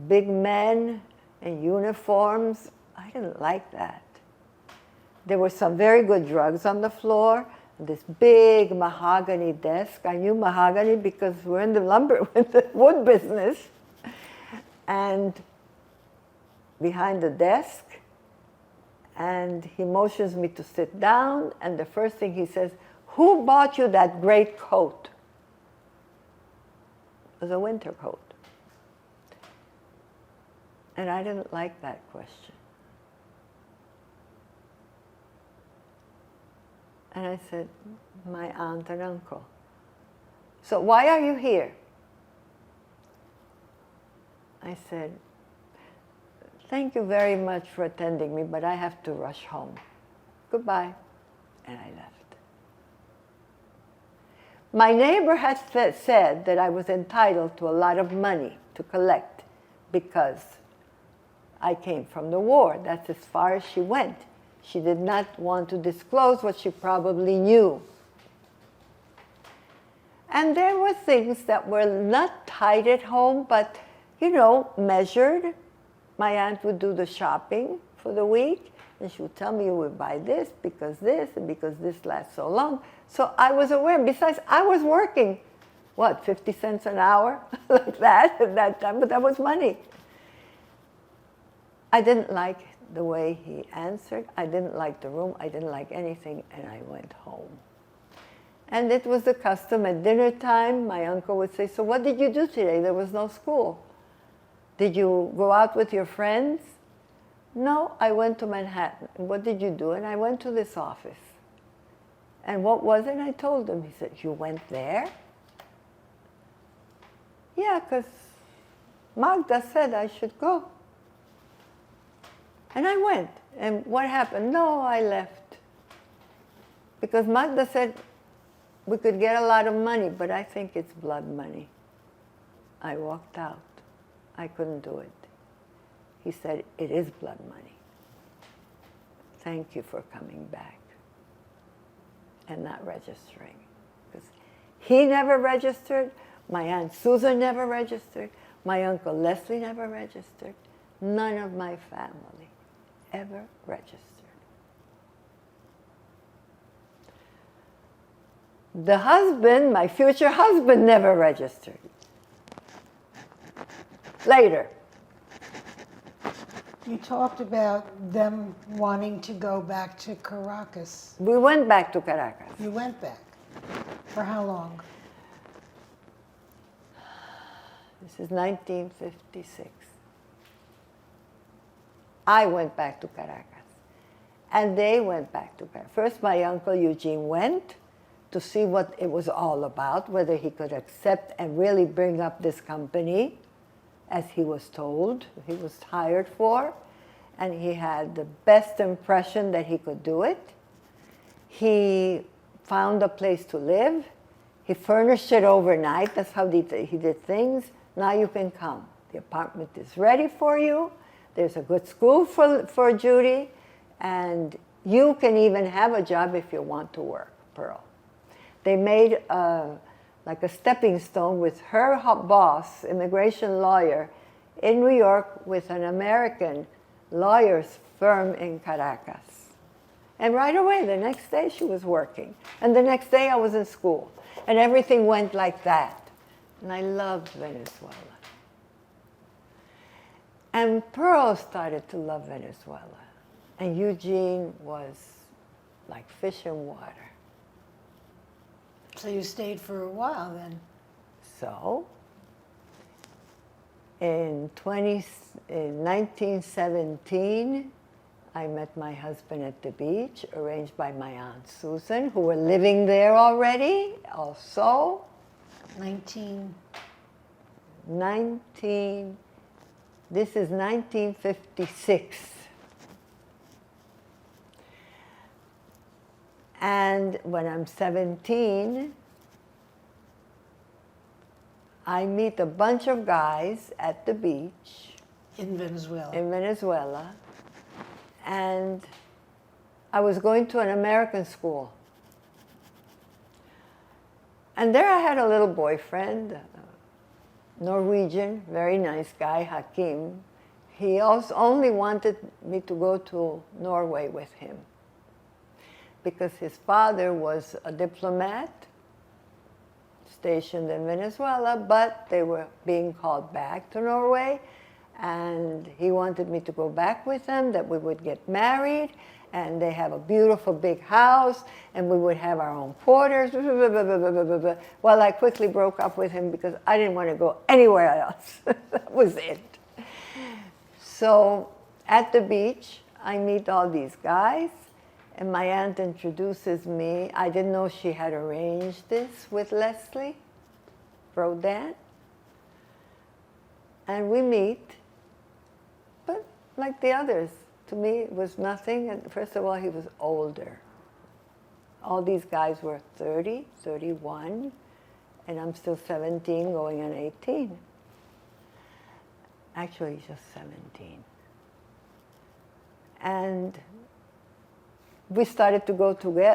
big men in uniforms. I didn't like that. There were some very good drugs on the floor, this big mahogany desk. I knew mahogany because we're in the lumber, with the wood business. And behind the desk, and he motions me to sit down, and the first thing he says, "Who bought you that great coat?" It was a winter coat. And I didn't like that question. And I said, "My aunt and uncle." "So why are you here?" I said, "Thank you very much for attending me, but I have to rush home. Goodbye." And I left. My neighbor had said that I was entitled to a lot of money to collect because I came from the war. That's as far as she went. She did not want to disclose what she probably knew. And there were things that were not tight at home, but, measured. My aunt would do the shopping for the week, and she would tell me, "You would buy this, and because this lasts so long." So I was aware. Besides, I was working, 50 cents an hour? Like that at that time, but that was money. I didn't like the way he answered. I didn't like the room. I didn't like anything, and I went home. And it was the custom at dinner time. My uncle would say, "So what did you do today? There was no school. Did you go out with your friends?" "No, I went to Manhattan." "What did you do?" "And I went to this office." "And what was it?" I told him. He said, "You went there?" "Yeah, because Magda said I should go." And I went. And what happened? "No, I left. Because Magda said we could get a lot of money, but I think it's blood money." I walked out. I couldn't do it. He said, "It is blood money. Thank you for coming back and not registering." Because he never registered, my Aunt Susan never registered, my Uncle Leslie never registered. None of my family ever registered. The husband, my future husband, never registered. Later. You talked about them wanting to go back to Caracas. We went back to Caracas. You went back. For how long? This is 1956. I went back to Caracas. And they went back to Caracas. First, my uncle Eugene went to see what it was all about, whether he could accept and really bring up this company, as he was told, he was hired for, and he had the best impression that he could do it. He found a place to live. He furnished it overnight. That's how he did things. "Now you can come. The apartment is ready for you. There's a good school for Judy, and you can even have a job if you want to work, Pearl." They made like a stepping stone with her boss, immigration lawyer, in New York with an American lawyer's firm in Caracas. And right away, the next day she was working. And the next day I was in school. And everything went like that. And I loved Venezuela. And Pearl started to love Venezuela. And Eugene was like fish in water. So you stayed for a while then. So, in 1917, I met my husband at the beach, arranged by my Aunt Susan, who were living there already, also. This is 1956. And when I'm 17, I meet a bunch of guys at the beach. In Venezuela. In Venezuela. And I was going to an American school. And there I had a little boyfriend, Norwegian, very nice guy, Hakim. He also only wanted me to go to Norway with him. because his father was a diplomat stationed in Venezuela, but they were being called back to Norway, and he wanted me to go back with them, that we would get married, and they have a beautiful big house, and we would have our own quarters. Well, I quickly broke up with him because I didn't want to go anywhere else. That was it. So at the beach, I meet all these guys, and my aunt introduces me. I didn't know she had arranged this with Leslie Rodin. And we meet, but like the others, to me it was nothing. And first of all, he was older. All these guys were 30, 31, and I'm still 17 going on 18. Actually, just 17. And we started to go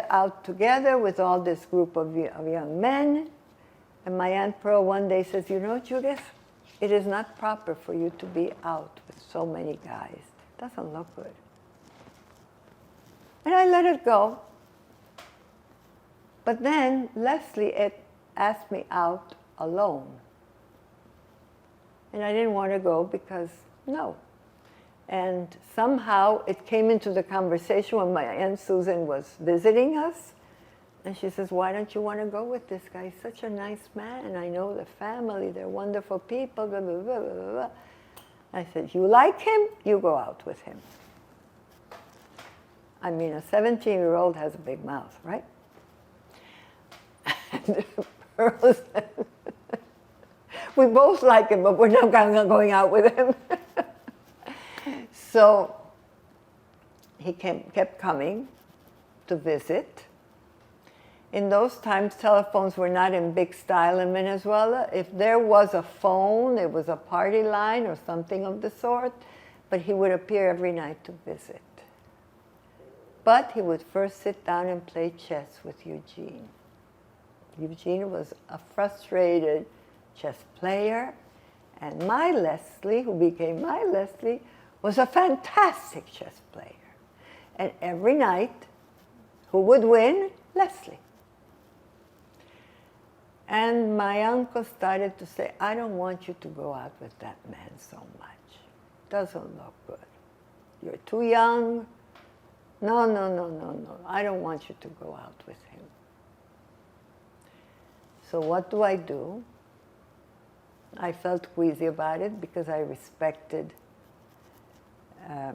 out together with all this group of young men. And my Aunt Pearl one day says, you know, Judith, it is not proper for you to be out with so many guys. It doesn't look good. And I let it go. But then Leslie asked me out alone. And I didn't want to go because, no. And somehow it came into the conversation when my Aunt Susan was visiting us. And she says, why don't you want to go with this guy? He's such a nice man, and I know the family, they're wonderful people, blah, blah, blah, blah, blah. I said, you like him? You go out with him. I mean, a 17-year-old has a big mouth, right? And Pearl said, we both like him, but we're not going out with him. So he kept coming to visit. In those times, telephones were not in big style in Venezuela. If there was a phone, it was a party line or something of the sort, but he would appear every night to visit. But he would first sit down and play chess with Eugene. Eugene was a frustrated chess player, and my Leslie, who became my Leslie, was a fantastic chess player. And every night, who would win? Leslie. And my uncle started to say, I don't want you to go out with that man so much. Doesn't look good. You're too young. No, no, no, no, no. I don't want you to go out with him. So what do? I felt queasy about it because I respected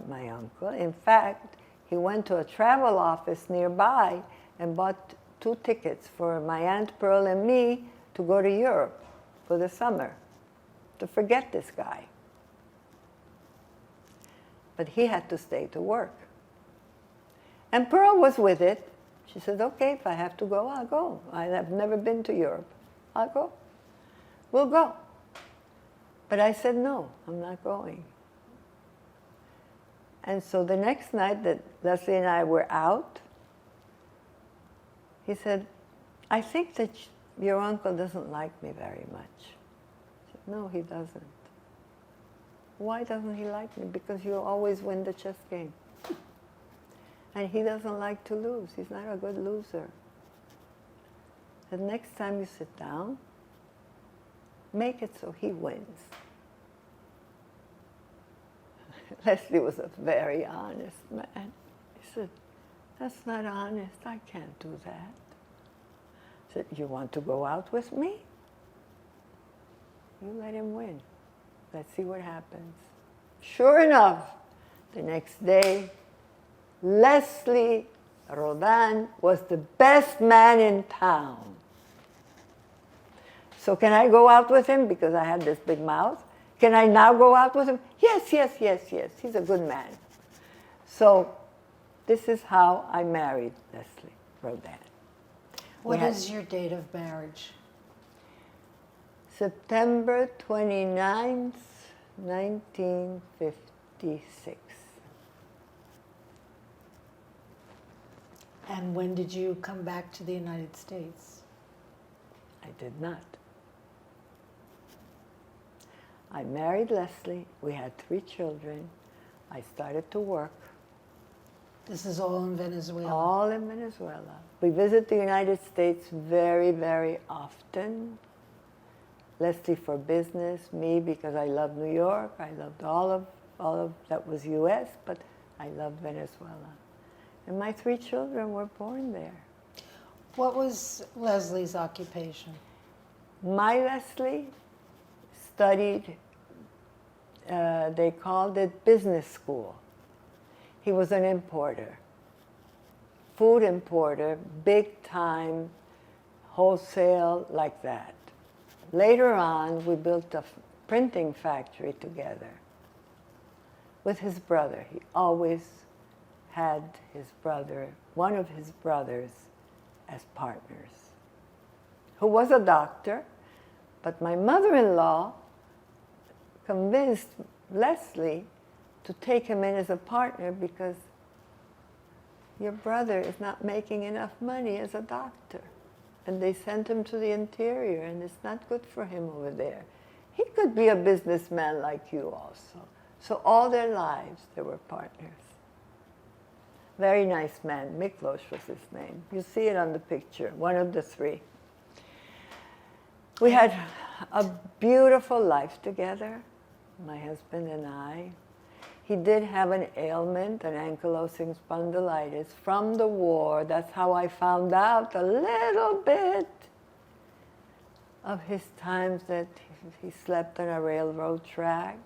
my uncle. In fact, he went to a travel office nearby and bought 2 tickets for my Aunt Pearl and me to go to Europe for the summer, to forget this guy. But he had to stay to work. And Pearl was with it. She said, okay, if I have to go, I'll go. I have never been to Europe. I'll go. We'll go. But I said, no, I'm not going. And so the next night that Leslie and I were out, he said, I think that your uncle doesn't like me very much. I said, no, he doesn't. Why doesn't he like me? Because you always win the chess game. And he doesn't like to lose. He's not a good loser. The next time you sit down, make it so he wins. Leslie was a very honest man. He said, that's not honest. I can't do that. I said, you want to go out with me? You let him win. Let's see what happens. Sure enough, the next day, Leslie Rodin was the best man in town. So can I go out with him because I had this big mouth? Can I now go out with him? Yes, yes, yes, yes. He's a good man. So this is how I married Leslie Rodin. What is your date of marriage? September 29th, 1956. And when did you come back to the United States? I did not. I married Leslie. We had 3 children. I started to work. This is all in Venezuela. All in Venezuela. We visit the United States very, very often. Leslie for business, me because I love New York. I loved all of that was U.S., but I love Venezuela. And my 3 children were born there. What was Leslie's occupation? My Leslie studied, they called it business school. He was an importer, food importer, big time, wholesale, like that. Later on, we built a printing factory together with his brother. He always had his brother, one of his brothers, as partners, who was a doctor, but my mother-in-law convinced Leslie to take him in as a partner because your brother is not making enough money as a doctor. And they sent him to the interior, and it's not good for him over there. He could be a businessman like you also. So all their lives, they were partners. Very nice man. Miklos was his name. You see it on the picture, one of the 3. We had a beautiful life together, my husband and I. He did have an ailment, an ankylosing spondylitis from the war. That's how I found out a little bit of his times that he slept on a railroad track,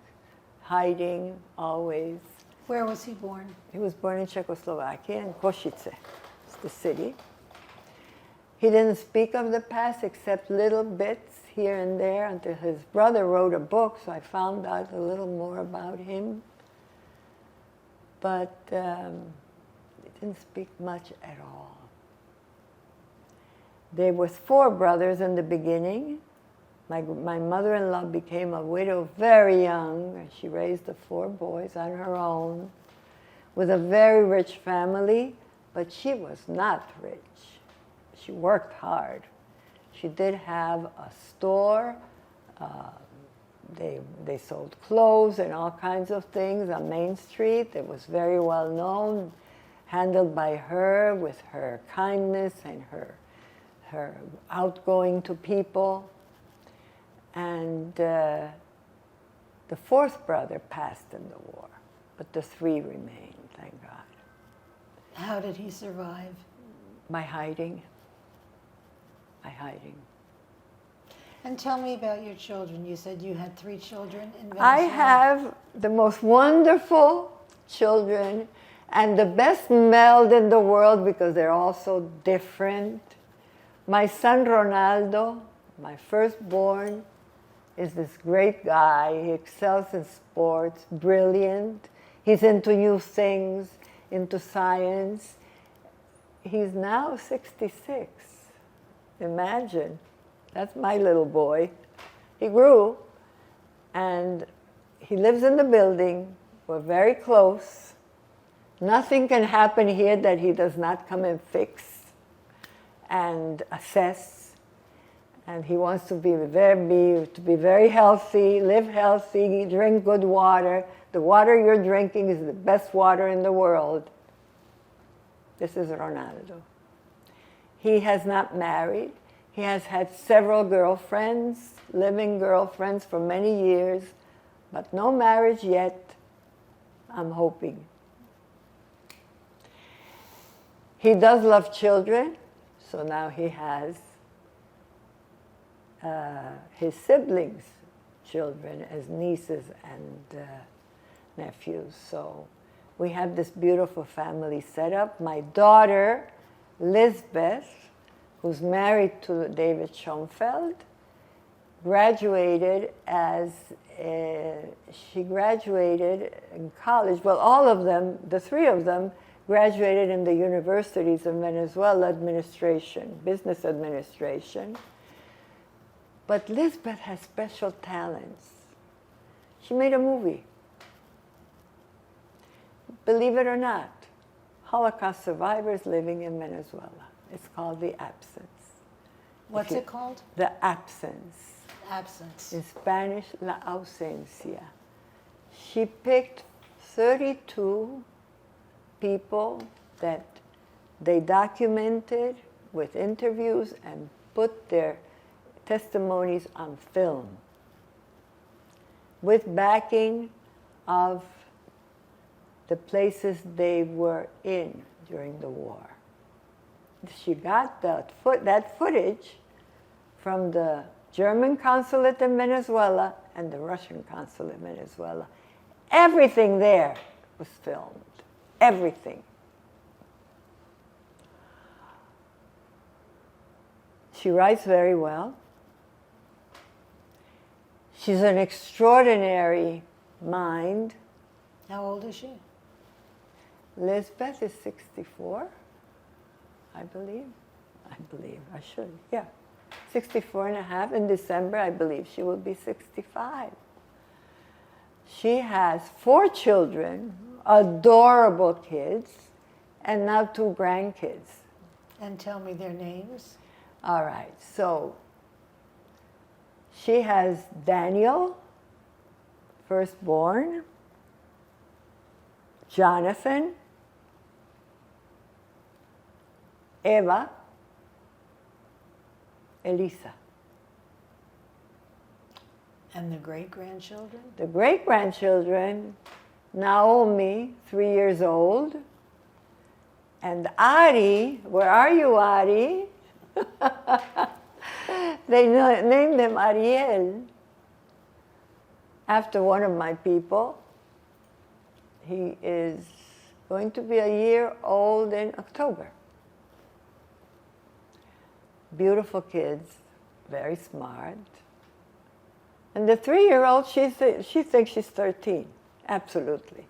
hiding always. Where was he born? He was born in Czechoslovakia, in Košice, it's the city. He didn't speak of the past except little bits here and there until his brother wrote a book, so I found out a little more about him. But he didn't speak much at all. There was 4 brothers in the beginning. My mother-in-law became a widow very young, and she raised the 4 boys on her own with a very rich family, but she was not rich. She worked hard. She did have a store. They sold clothes and all kinds of things on Main Street. It was very well known, handled by her with her kindness and her outgoing to people. And the 4th brother passed in the war, but the 3 remained, thank God. How did he survive? By hiding. By hiding. And tell me about your children. You said you had 3 children in Venezuela. I have the most wonderful children and the best meld in the world because they're all so different. My son Ronaldo, my firstborn, is this great guy. He excels in sports, brilliant. He's into new things, into science. He's now 66. Imagine. That's my little boy. He grew, and he lives in the building. We're very close. Nothing can happen here that he does not come and fix and assess. And he wants to be very healthy, live healthy, drink good water. The water you're drinking is the best water in the world. This is Ronaldo. He has not married. He has had several girlfriends, living girlfriends for many years, but no marriage yet, I'm hoping. He does love children, so now he has his siblings' children as nieces and nephews. So we have this beautiful family set up. My daughter, Lisbeth, who's married to David Schoenfeld, graduated she graduated in college. Well, all of them, the 3 of them, graduated in the universities in Venezuela, administration, business administration. But Lisbeth has special talents. She made a movie. Believe it or not, Holocaust survivors living in Venezuela. It's called The Absence. What's it called? The Absence. Absence. In Spanish, La Ausencia. She picked 32 people that they documented with interviews and put their testimonies on film with backing of the places they were in during the war. She got that footage from the German consulate in Venezuela and the Russian consulate in Venezuela. Everything there was filmed. Everything. She writes very well. She's an extraordinary mind. How old is she? Lisbeth is 64, I believe. I should, yeah. 64 and a half. In December, I believe she will be 65. She has 4 children, adorable kids, and now 2 grandkids. And tell me their names. All right, so she has Daniel, firstborn, Jonathan, Eva, Elisa. And the great-grandchildren? The great-grandchildren, Naomi, 3 years old, and Ari, where are you, Ari? They named him Ariel after one of my people. He is going to be a year old in October. Beautiful kids, very smart. And the 3-year-old, she thinks she's 13, absolutely.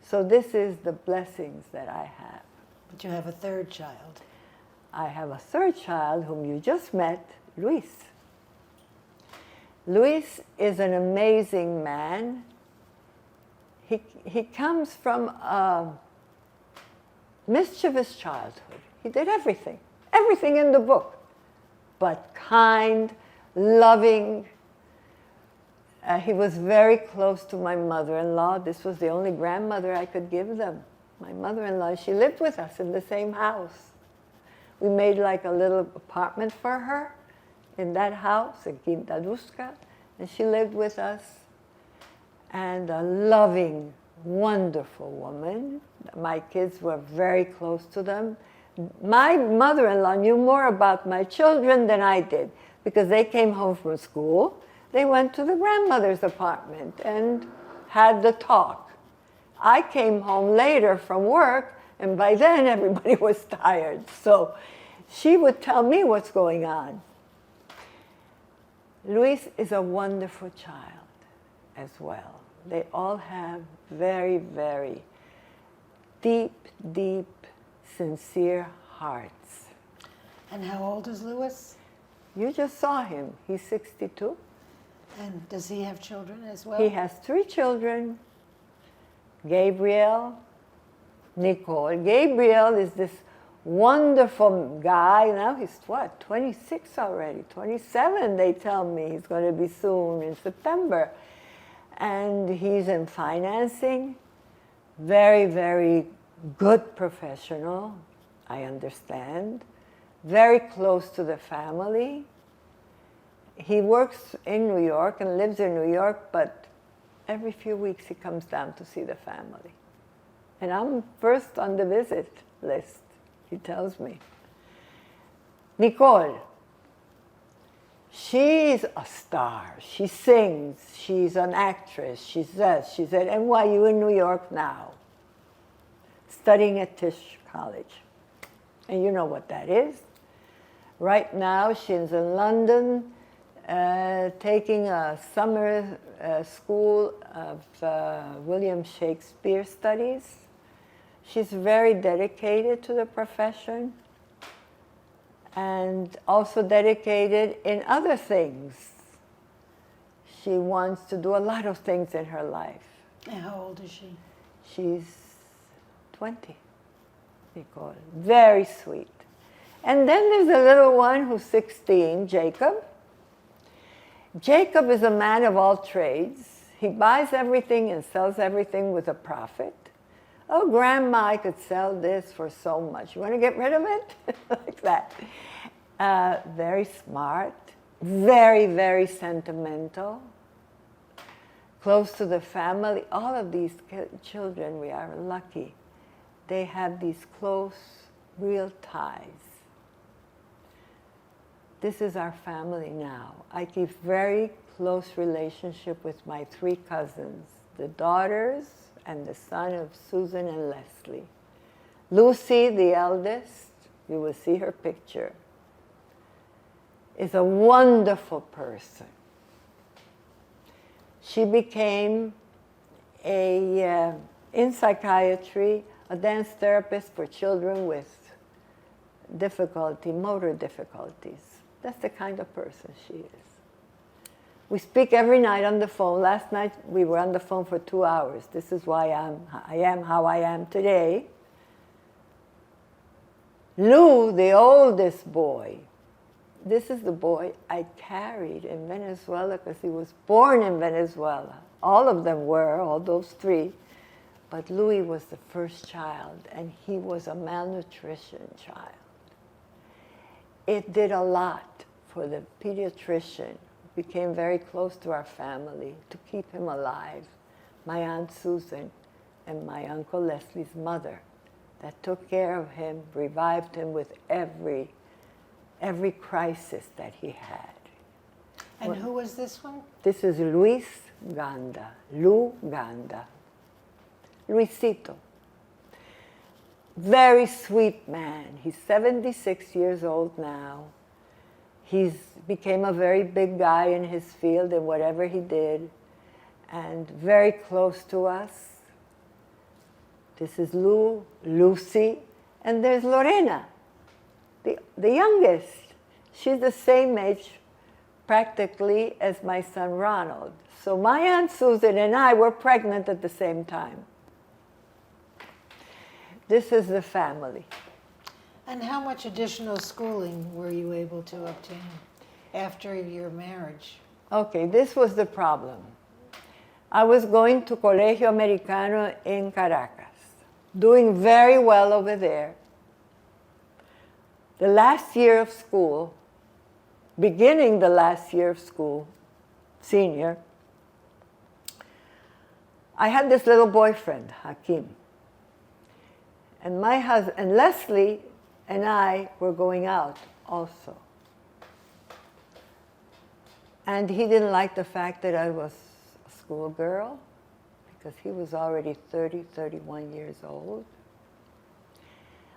So this is the blessings that I have. But you have a third child. I have a third child whom you just met, Luis. Luis is an amazing man. He comes from a mischievous childhood. He did everything in the book, but kind, loving. He was very close to my mother-in-law. This was the only grandmother I could give them. My mother-in-law, she lived with us in the same house. We made like a little apartment for her in that house, in Quinta Duska, and she lived with us. And a loving, wonderful woman. My kids were very close to them. My mother-in-law knew more about my children than I did, because they came home from school. They went to the grandmother's apartment and had the talk. I came home later from work, and by then everybody was tired. So she would tell me what's going on. Luis is a wonderful child as well. They all have very, very deep, deep, sincere hearts. And how old is Louis? You just saw him. He's 62. And does he have children as well? He has 3 children. Gabriel, Nicole. Gabriel is this wonderful guy. Now he's what, 26 already, 27 they tell me he's going to be soon in September. And he's in financing, very, very good professional, I understand, very close to the family. He works in New York and lives in New York, but every few weeks he comes down to see the family. And I'm first on the visit list, he tells me. Nicole, she's a star. She sings. She's an actress. She's at NYU in New York now, studying at Tisch College. And you know what that is. Right now, she's in London, taking a summer school of William Shakespeare studies. She's very dedicated to the profession and also dedicated in other things. She wants to do a lot of things in her life. And how old is she? She's 20, Nicole. Very sweet. And then there's a little one who's 16, Jacob. Jacob is a man of all trades. He buys everything and sells everything with a profit. Oh, Grandma, I could sell this for so much. You want to get rid of it? Like that. Very smart, very, very sentimental, close to the family. All of these children, we are lucky. They have these close, real ties. This is our family now. I keep very close relationship with my 3 cousins, the daughters and the son of Susan and Leslie. Lucy, the eldest, you will see her picture, is a wonderful person. She became in psychiatry, a dance therapist for children with motor difficulties. That's the kind of person she is. We speak every night on the phone. Last night we were on the phone for 2 hours. This is why I am how I am today. Lou, the oldest boy, this is the boy I carried in Venezuela because he was born in Venezuela. All of them were, all those 3. But Louis was the first child, and he was a malnutrition child. It did a lot for the pediatrician, who became very close to our family, to keep him alive. My Aunt Susan and my Uncle Leslie's mother, that took care of him, revived him with every crisis that he had. And who was this one? This is Luis Ganda, Lou Ganda. Luisito. Very sweet man. He's 76 years old now. He's became a very big guy in his field and whatever he did, and very close to us. This is Lou, Lucy, and there's Lorena, the youngest. She's the same age practically as my son Ronald. So my Aunt Susan and I were pregnant at the same time. This is the family. And how much additional schooling were you able to obtain after your marriage? Okay, this was the problem. I was going to Colegio Americano in Caracas, doing very well over there. The last year of school, beginning the last year of school, senior, I had this little boyfriend, Hakim. And my husband, and Leslie and I were going out also. And he didn't like the fact that I was a schoolgirl, because he was already 30, 31 years old.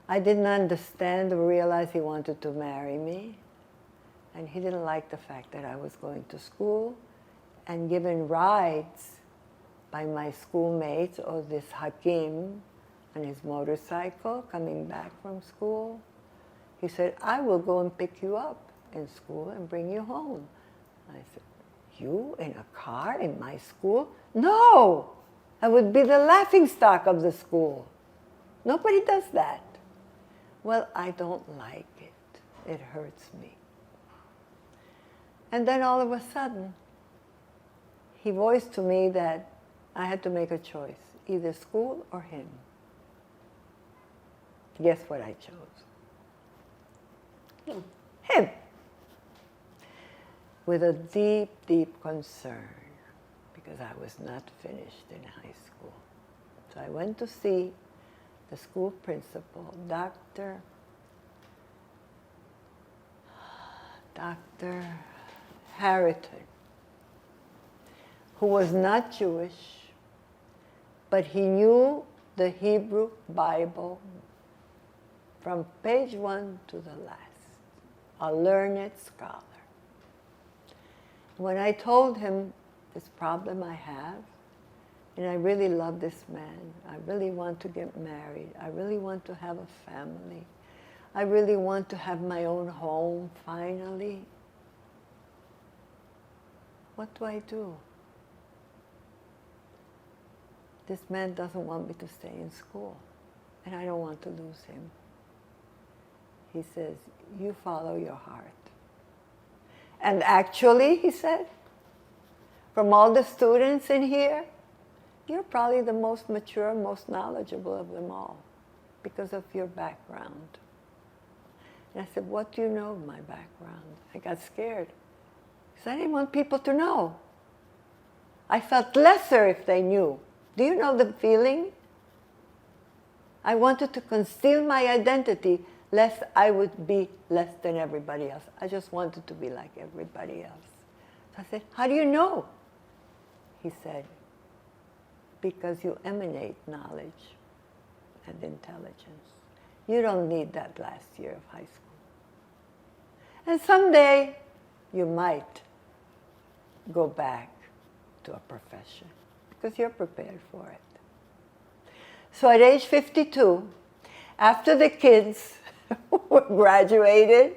I didn't understand or realize he wanted to marry me. And he didn't like the fact that I was going to school and given rides by my schoolmates or this Hakim on his motorcycle coming back from school. He said, I will go and pick you up in school and bring you home. I said, you in a car in my school? No! I would be the laughingstock of the school. Nobody does that. Well, I don't like it. It hurts me. And then all of a sudden, he voiced to me that I had to make a choice, either school or him. Guess what I chose? Him. With a deep, deep concern, because I was not finished in high school. So I went to see the school principal, Dr. Harrington, who was not Jewish, but he knew the Hebrew Bible from page 1 to the last, a learned scholar. When I told him this problem I have, and I really love this man, I really want to get married, I really want to have a family, I really want to have my own home finally, what do I do? This man doesn't want me to stay in school, and I don't want to lose him. He says, you follow your heart. And actually, he said, from all the students in here, you're probably the most mature, most knowledgeable of them all because of your background. And I said, what do you know of my background? I got scared because I didn't want people to know. I felt lesser if they knew. Do you know the feeling? I wanted to conceal my identity lest I would be less than everybody else. I just wanted to be like everybody else. So I said, how do you know? He said, because you emanate knowledge and intelligence. You don't need that last year of high school. And someday you might go back to a profession because you're prepared for it. So at age 52, after the kids were graduated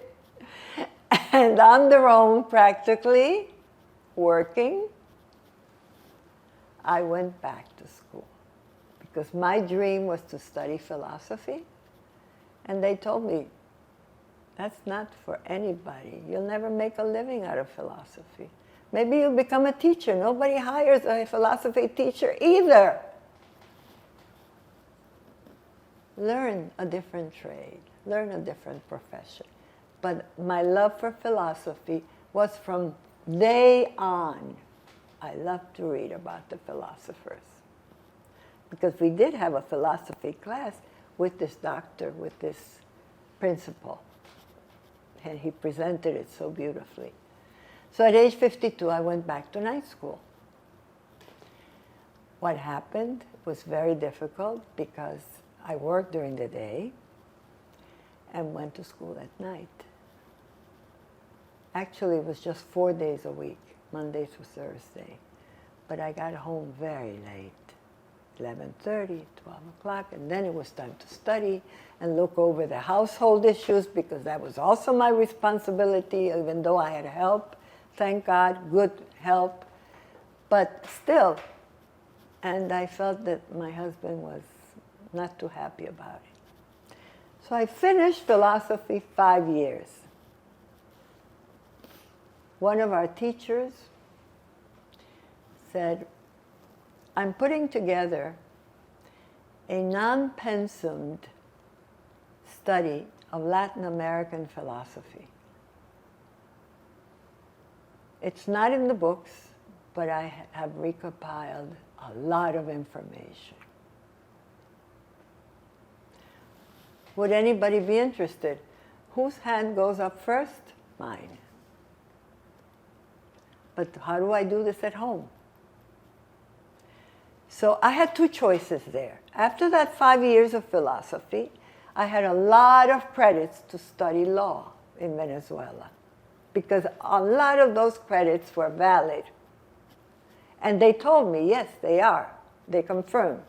and on their own practically working, I went back to school because my dream was to study philosophy. And they told me, that's not for anybody. You'll never make a living out of philosophy. Maybe you'll become a teacher. Nobody hires a philosophy teacher either. Learn a different trade, learn a different profession. But my love for philosophy was from day on. I loved to read about the philosophers. Because we did have a philosophy class with this doctor, with this principal. And he presented it so beautifully. So at age 52, I went back to night school. What happened was very difficult because I worked during the day and went to school at night. Actually, it was just 4 days a week, Monday through Thursday. But I got home very late, 11:30, 12 o'clock, and then it was time to study and look over the household issues because that was also my responsibility, even though I had help. Thank God, good help. But still, and I felt that my husband was not too happy about it. So I finished philosophy 5 years. One of our teachers said, I'm putting together a non-pensumed study of Latin American philosophy. It's not in the books, but I have recompiled a lot of information. Would anybody be interested? Whose hand goes up first? Mine. But how do I do this at home? So I had two choices there. After that 5 years of philosophy, I had a lot of credits to study law in Venezuela because a lot of those credits were valid. And they told me, yes, they are. They confirmed.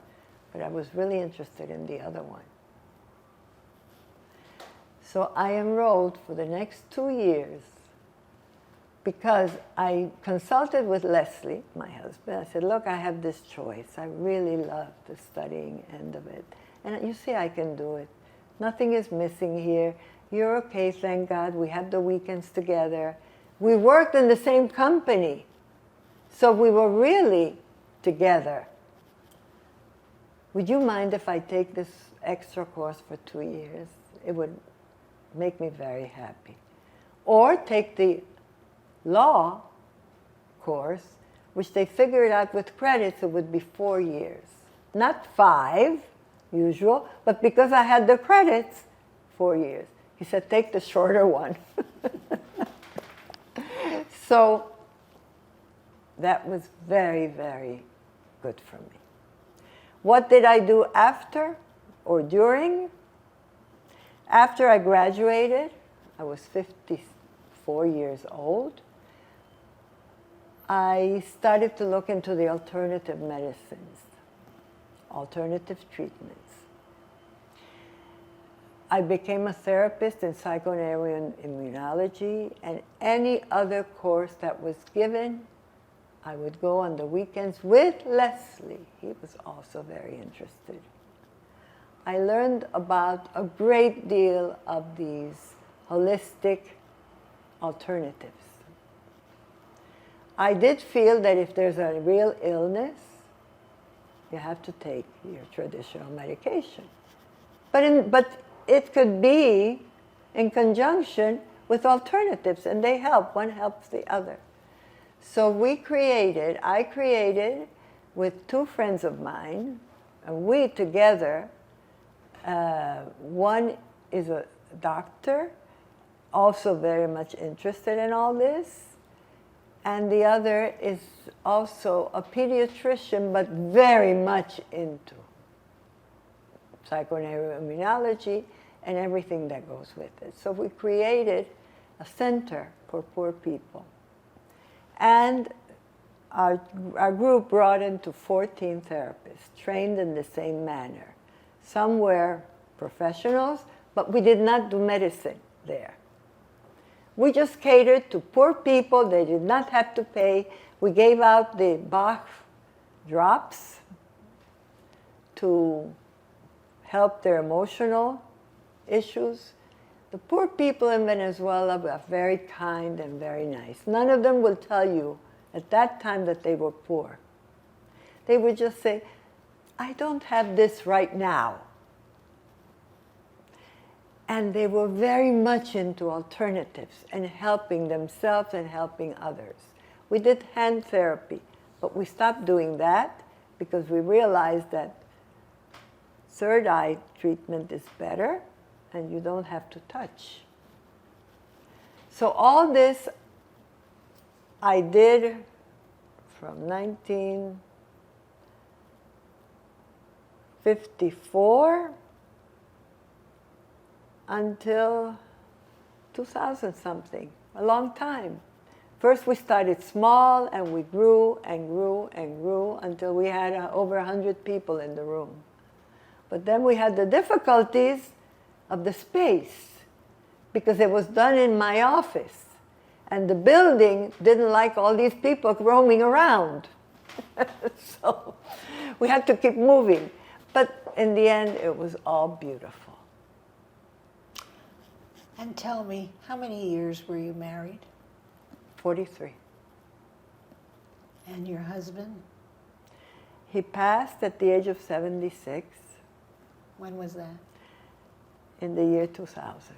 But I was really interested in the other one. So I enrolled for the next 2 years because I consulted with Leslie, my husband. I said, look, I have this choice. I really love the studying end of it. And you see, I can do it. Nothing is missing here. You're okay, thank God. We have the weekends together. We worked in the same company. So we were really together. Would you mind if I take this extra course for 2 years? It would make me very happy. Or take the law course, which they figured out with credits, it would be 4 years. Not 5, usual, but because I had the credits, 4 years. He said, take the shorter one. So that was very, very good for me. What did I do after or during? After I graduated, I was 54 years old. I started to look into the alternative medicines, alternative treatments. I became a therapist in psychoanalytic immunology, and any other course that was given, I would go on the weekends with Leslie. He was also very interested. I learned about a great deal of these holistic alternatives. I did feel that if there's a real illness, you have to take your traditional medication. But it could be in conjunction with alternatives, and they help. One helps the other. So I created with two friends of mine, and we together, one is a doctor, also very much interested in all this, and the other is also a pediatrician, but very much into psychoneuroimmunology and everything that goes with it. So we created a center for poor people. And our group brought into 14 therapists, trained in the same manner. Some were professionals, but we did not do medicine there. We just catered to poor people. They did not have to pay. We gave out the Bach drops to help their emotional issues. The poor people in Venezuela were very kind and very nice. None of them will tell you at that time that they were poor. They would just say, I don't have this right now. And they were very much into alternatives and helping themselves and helping others. We did hand therapy, but we stopped doing that because we realized that third eye treatment is better and you don't have to touch. So all this I did from 1954 until 2000 something, a long time. First we started small and we grew and grew and grew until we had over 100 people in the room. But then we had the difficulties of the space because it was done in my office and the building didn't like all these people roaming around. So we had to keep moving. But in the end, it was all beautiful. And tell me, how many years were you married? 43. And your husband? He passed at the age of 76. When was that? In the year 2000.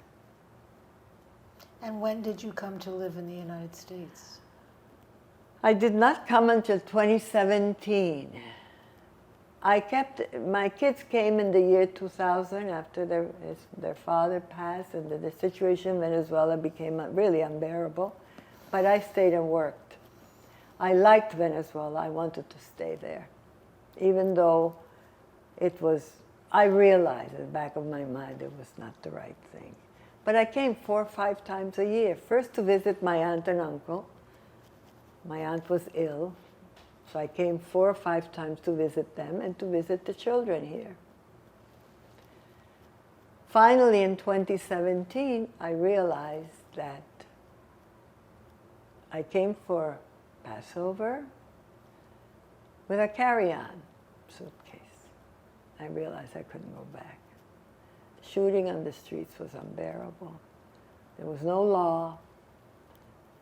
And when did you come to live in the United States? I did not come until 2017. My kids came in the year 2000 after their father passed and the situation in Venezuela became really unbearable. But I stayed and worked. I liked Venezuela. I wanted to stay there. Even though I realized in the back of my mind it was not the right thing. But I came 4 or 5 times a year. First to visit my aunt and uncle. My aunt was ill. So I came 4 or 5 times to visit them and to visit the children here. Finally, in 2017, I realized that I came for Passover with a carry-on suitcase. I realized I couldn't go back. The shooting on the streets was unbearable. There was no law,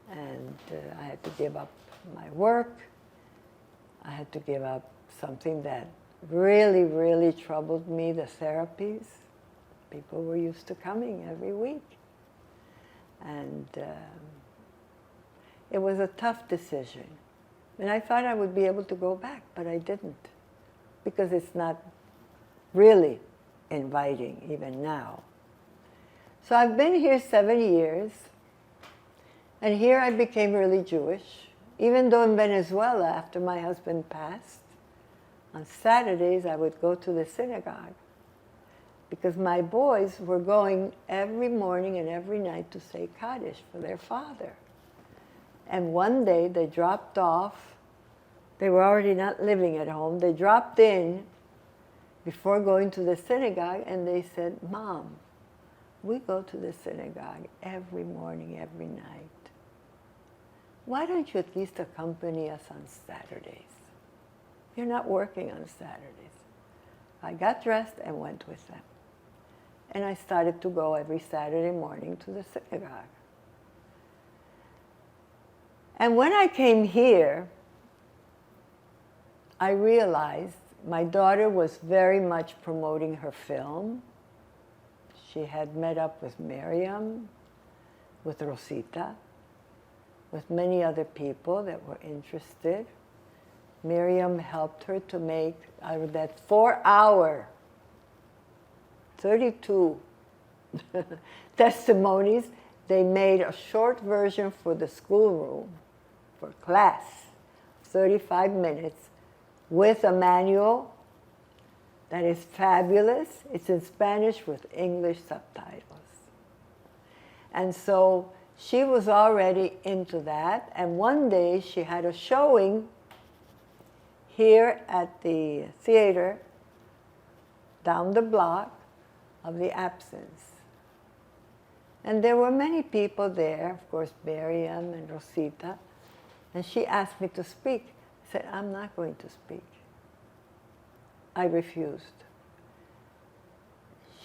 and I had to give up my work. I had to give up something that really, really troubled me, the therapies. People were used to coming every week. And it was a tough decision. And I thought I would be able to go back, but I didn't. Because it's not really inviting, even now. So I've been here 7 years. And here I became really Jewish. Even though in Venezuela, after my husband passed, on Saturdays I would go to the synagogue because my boys were going every morning and every night to say Kaddish for their father. And one day they dropped off. They were already not living at home. They dropped in before going to the synagogue and they said, Mom, we go to the synagogue every morning, every night. Why don't you at least accompany us on Saturdays? You're not working on Saturdays. I got dressed and went with them. And I started to go every Saturday morning to the synagogue. And when I came here, I realized my daughter was very much promoting her film. She had met up with Miriam, with Rosita, with many other people that were interested. Miriam helped her to make, out of that 4-hour, 32 testimonies, they made a short version for the schoolroom, for class, 35 minutes, with a manual that is fabulous. It's in Spanish with English subtitles. And so she was already into that. And one day she had a showing here at the theater down the block of The Absence. And there were many people there, of course, Miriam and Rosita. And she asked me to speak. I said, I'm not going to speak. I refused.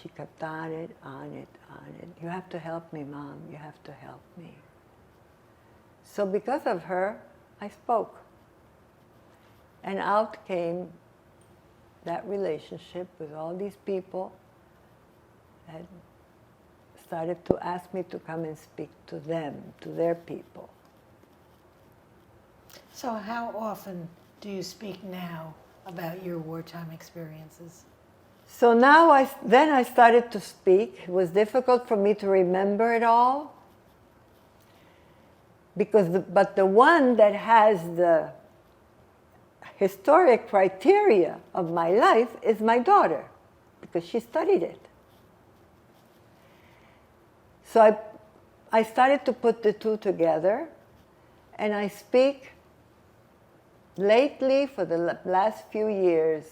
She kept on it, on it, on it. You have to help me, Mom. You have to help me. So because of her, I spoke. And out came that relationship with all these people that started to ask me to come and speak to them, to their people. So how often do you speak now about your wartime experiences? So now then I started to speak. It was difficult for me to remember it all, because but the one that has the historic criteria of my life is my daughter, because she studied it. So I started to put the two together, and I speak lately, for the last few years,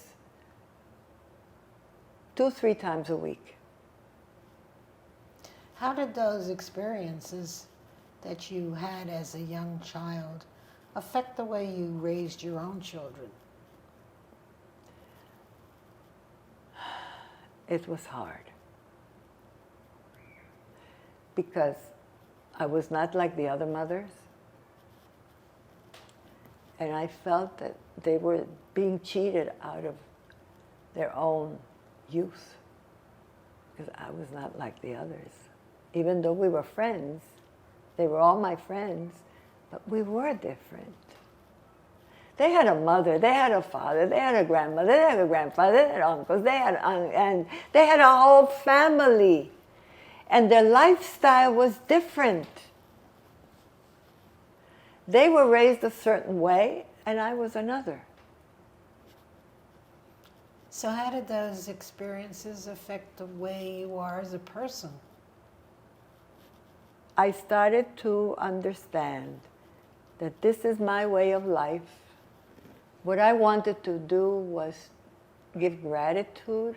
2-3 times a week. How did those experiences that you had as a young child affect the way you raised your own children? It was hard, because I was not like the other mothers, and I felt that they were being cheated out of their own youth, because I was not like the others. Even though we were friends, they were all my friends, but we were different. They had a mother, they had a father, they had a grandmother, they had a grandfather, they had uncles, and they had a whole family. And their lifestyle was different. They were raised a certain way, and I was another. So how did those experiences affect the way you are as a person? I started to understand that this is my way of life. What I wanted to do was give gratitude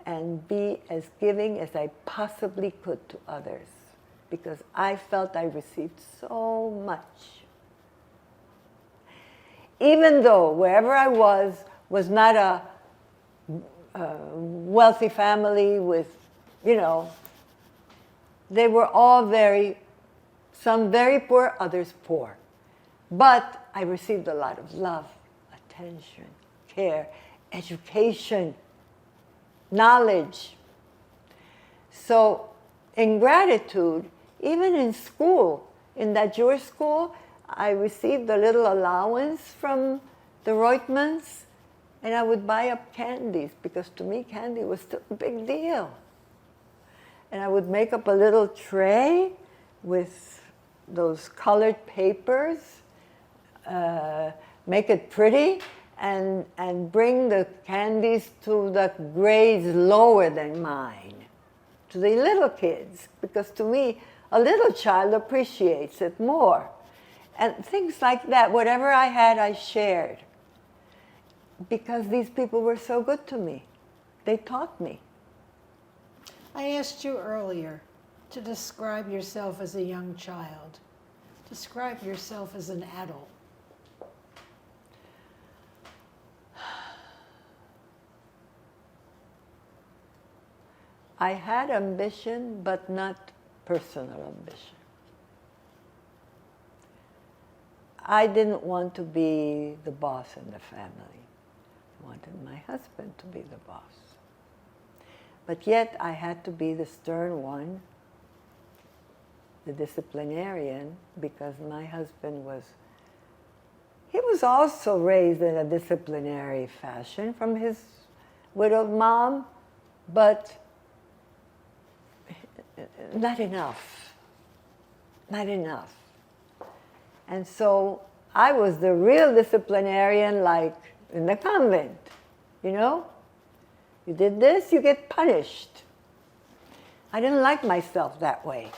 and be as giving as I possibly could to others, because I felt I received so much. Even though wherever I was not a wealthy family with, they were all some very poor, others poor. But I received a lot of love, attention, care, education, knowledge. So in gratitude, even in school, in that Jewish school, I received a little allowance from the Reutmans, and I would buy up candies, because to me candy was still a big deal. And I would make up a little tray with those colored papers, make it pretty, and bring the candies to the grades lower than mine, to the little kids, because to me, a little child appreciates it more. And things like that, whatever I had, I shared. Because these people were so good to me. They taught me. I asked you earlier to describe yourself as a young child. Describe yourself as an adult. I had ambition, but not personal ambition. I didn't want to be the boss in the family. I wanted my husband to be the boss. But yet I had to be the stern one, the disciplinarian, because my husband he was also raised in a disciplinary fashion from his widowed mom, but not enough. Not enough. And so I was the real disciplinarian, like in the convent, you know? You did this, you get punished. I didn't like myself that way,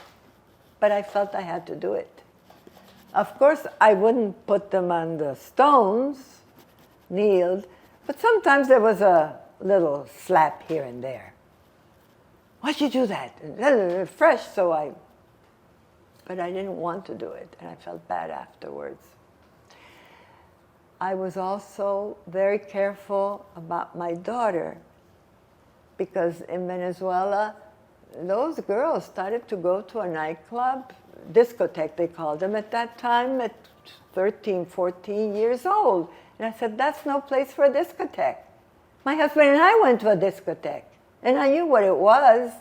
but I felt I had to do it. Of course, I wouldn't put them on the stones, kneeled, but sometimes there was a little slap here and there. Why'd you do that? Fresh, but I didn't want to do it, and I felt bad afterwards. I was also very careful about my daughter, because in Venezuela, those girls started to go to a nightclub, discotheque they called them at that time, at 13, 14 years old. And I said, that's no place for a discotheque. My husband and I went to a discotheque, and I knew what it was.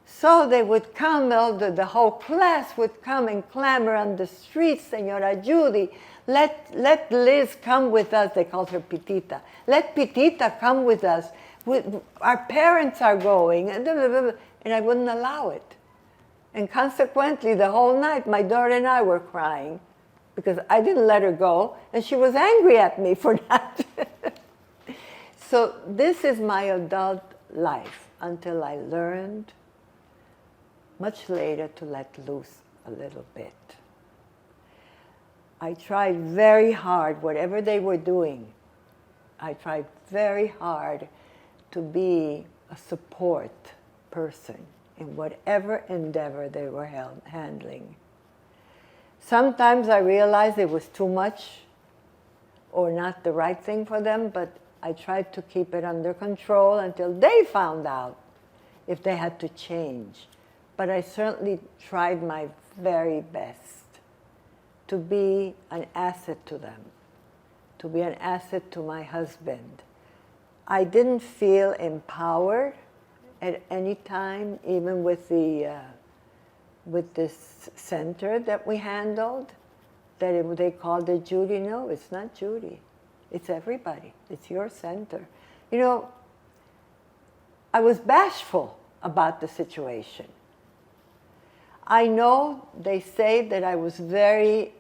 So they would come, the whole class would come and clamor on the streets, Senora Judy, let Liz come with us. They called her Pitita. Let Pitita come with us. Our parents are going. And I wouldn't allow it. And consequently, the whole night, my daughter and I were crying because I didn't let her go, and she was angry at me for that. So this is my adult life until I learned much later to let loose a little bit. I tried very hard, whatever they were doing, I tried very hard to be a support person in whatever endeavor they were handling. Sometimes I realized it was too much or not the right thing for them, but I tried to keep it under control until they found out if they had to change. But I certainly tried my very best to be an asset to them, to be an asset to my husband. I didn't feel empowered at any time, even with this center that we handled, they called it Judy. No, it's not Judy. It's everybody. It's your center. You know, I was bashful about the situation. I know they say that I was very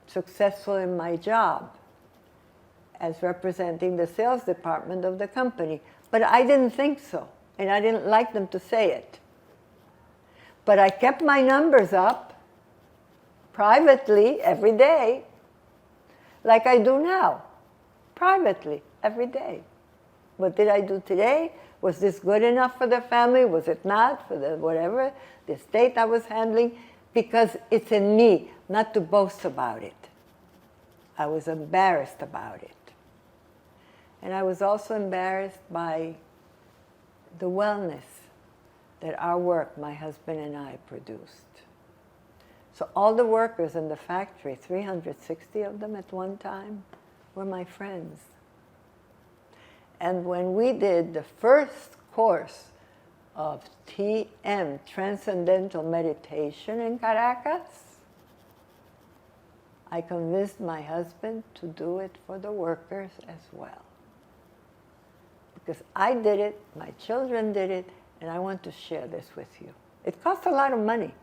successful in my job as representing the sales department of the company, but I didn't think so, and I didn't like them to say it. But I kept my numbers up privately every day, like I do now, privately every day. What did I do today? Was this good enough for the family? Was it not for the whatever, the estate I was handling? Because it's in me not to boast about it. I was embarrassed about it. And I was also embarrassed by the wellness that our work, my husband and I, produced. So all the workers in the factory, 360 of them at one time, were my friends. And when we did the first course of TM, Transcendental Meditation in Caracas, I convinced my husband to do it for the workers as well. Because I did it, my children did it, and I want to share this with you. It cost a lot of money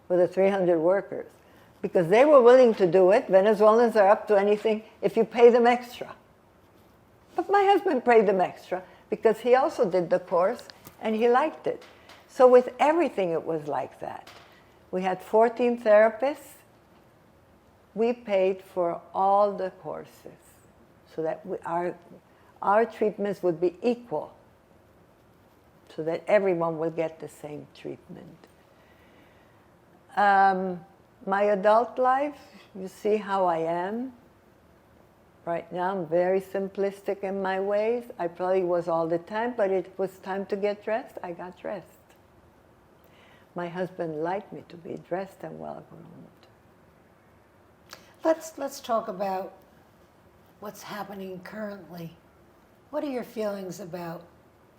for the 300 workers, because they were willing to do it. Venezuelans are up to anything if you pay them extra. But my husband paid them extra because he also did the course and he liked it. So with everything it was like that. We had 14 therapists. We paid for all the courses so that our treatments would be equal, so that everyone would get the same treatment. My adult life, you see how I am. Right now, I'm very simplistic in my ways. I probably was all the time, but it was time to get dressed. I got dressed. My husband liked me to be dressed and well-groomed. Let's talk about what's happening currently. What are your feelings about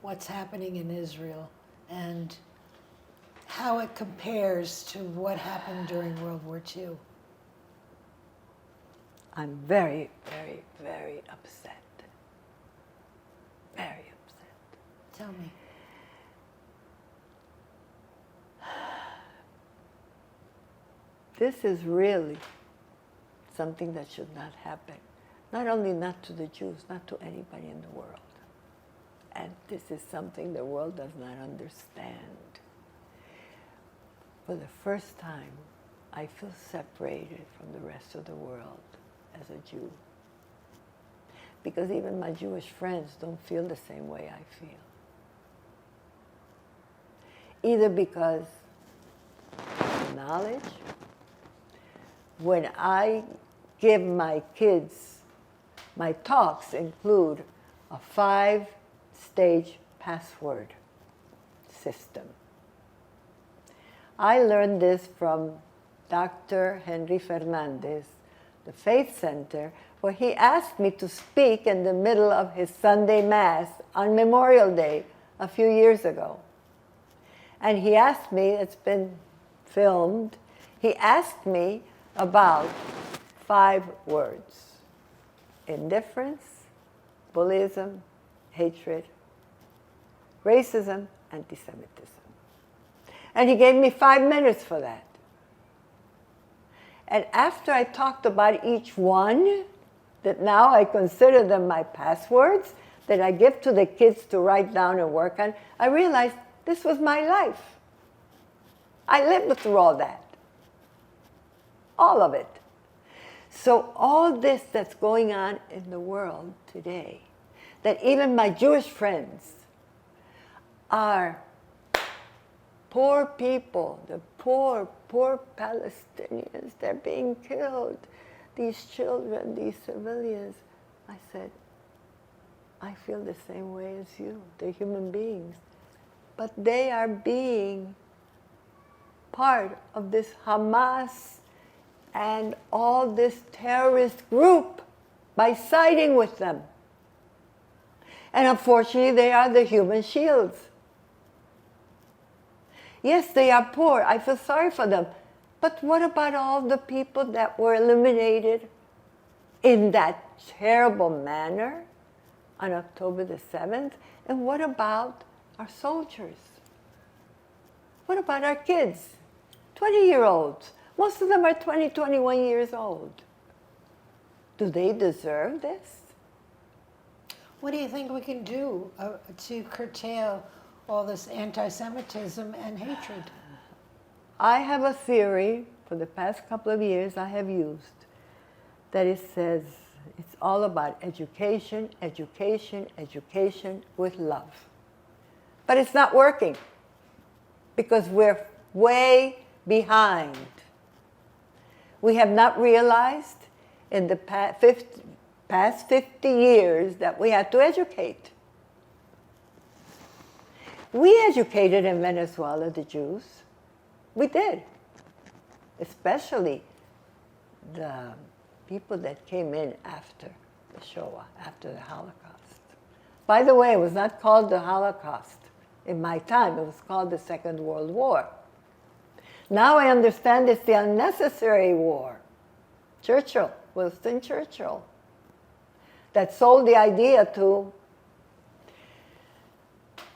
what's happening in Israel and how it compares to what happened during World War II? I'm very, very, very upset. Very upset. Tell me. This is really something that should not happen. Not only not to the Jews, not to anybody in the world. And this is something the world does not understand. For the first time, I feel separated from the rest of the world as a Jew. Because even my Jewish friends don't feel the same way I feel. Either because of knowledge, when I give my kids, my talks include a 5-stage password system. I learned this from Dr. Henry Fernandez, the Faith Center, where he asked me to speak in the middle of his Sunday Mass on Memorial Day a few years ago. And he asked me, it's been filmed, he asked me about 5 words: indifference, bullyism, hatred, racism, anti-Semitism. And he gave me 5 minutes for that. And after I talked about each one, that now I consider them my passwords, that I give to the kids to write down and work on, I realized this was my life. I lived through all that. All of it. So all this that's going on in the world today, that even my Jewish friends are poor people, the poor Palestinians, they're being killed, these children, these civilians. I said, I feel the same way as you. They're human beings. But they are being part of this Hamas and all this terrorist group by siding with them. And unfortunately, they are the human shields. Yes, they are poor. I feel sorry for them. But what about all the people that were eliminated in that terrible manner on October the 7th? And what about our soldiers? What about our kids? 20-year-olds. Most of them are 20, 21 years old. Do they deserve this? What do you think we can do to curtail all this anti-Semitism and hatred? I have a theory for the past couple of years I have used that it says it's all about education, education, education with love. But it's not working because we're way behind. We have not realized in the past 50 years that we had to educate. We educated in Venezuela the Jews. We did. Especially the people that came in after the Shoah, after the Holocaust. By the way, it was not called the Holocaust. In my time, it was called the Second World War. Now I understand it's the unnecessary war. Churchill, Winston Churchill, that sold the idea to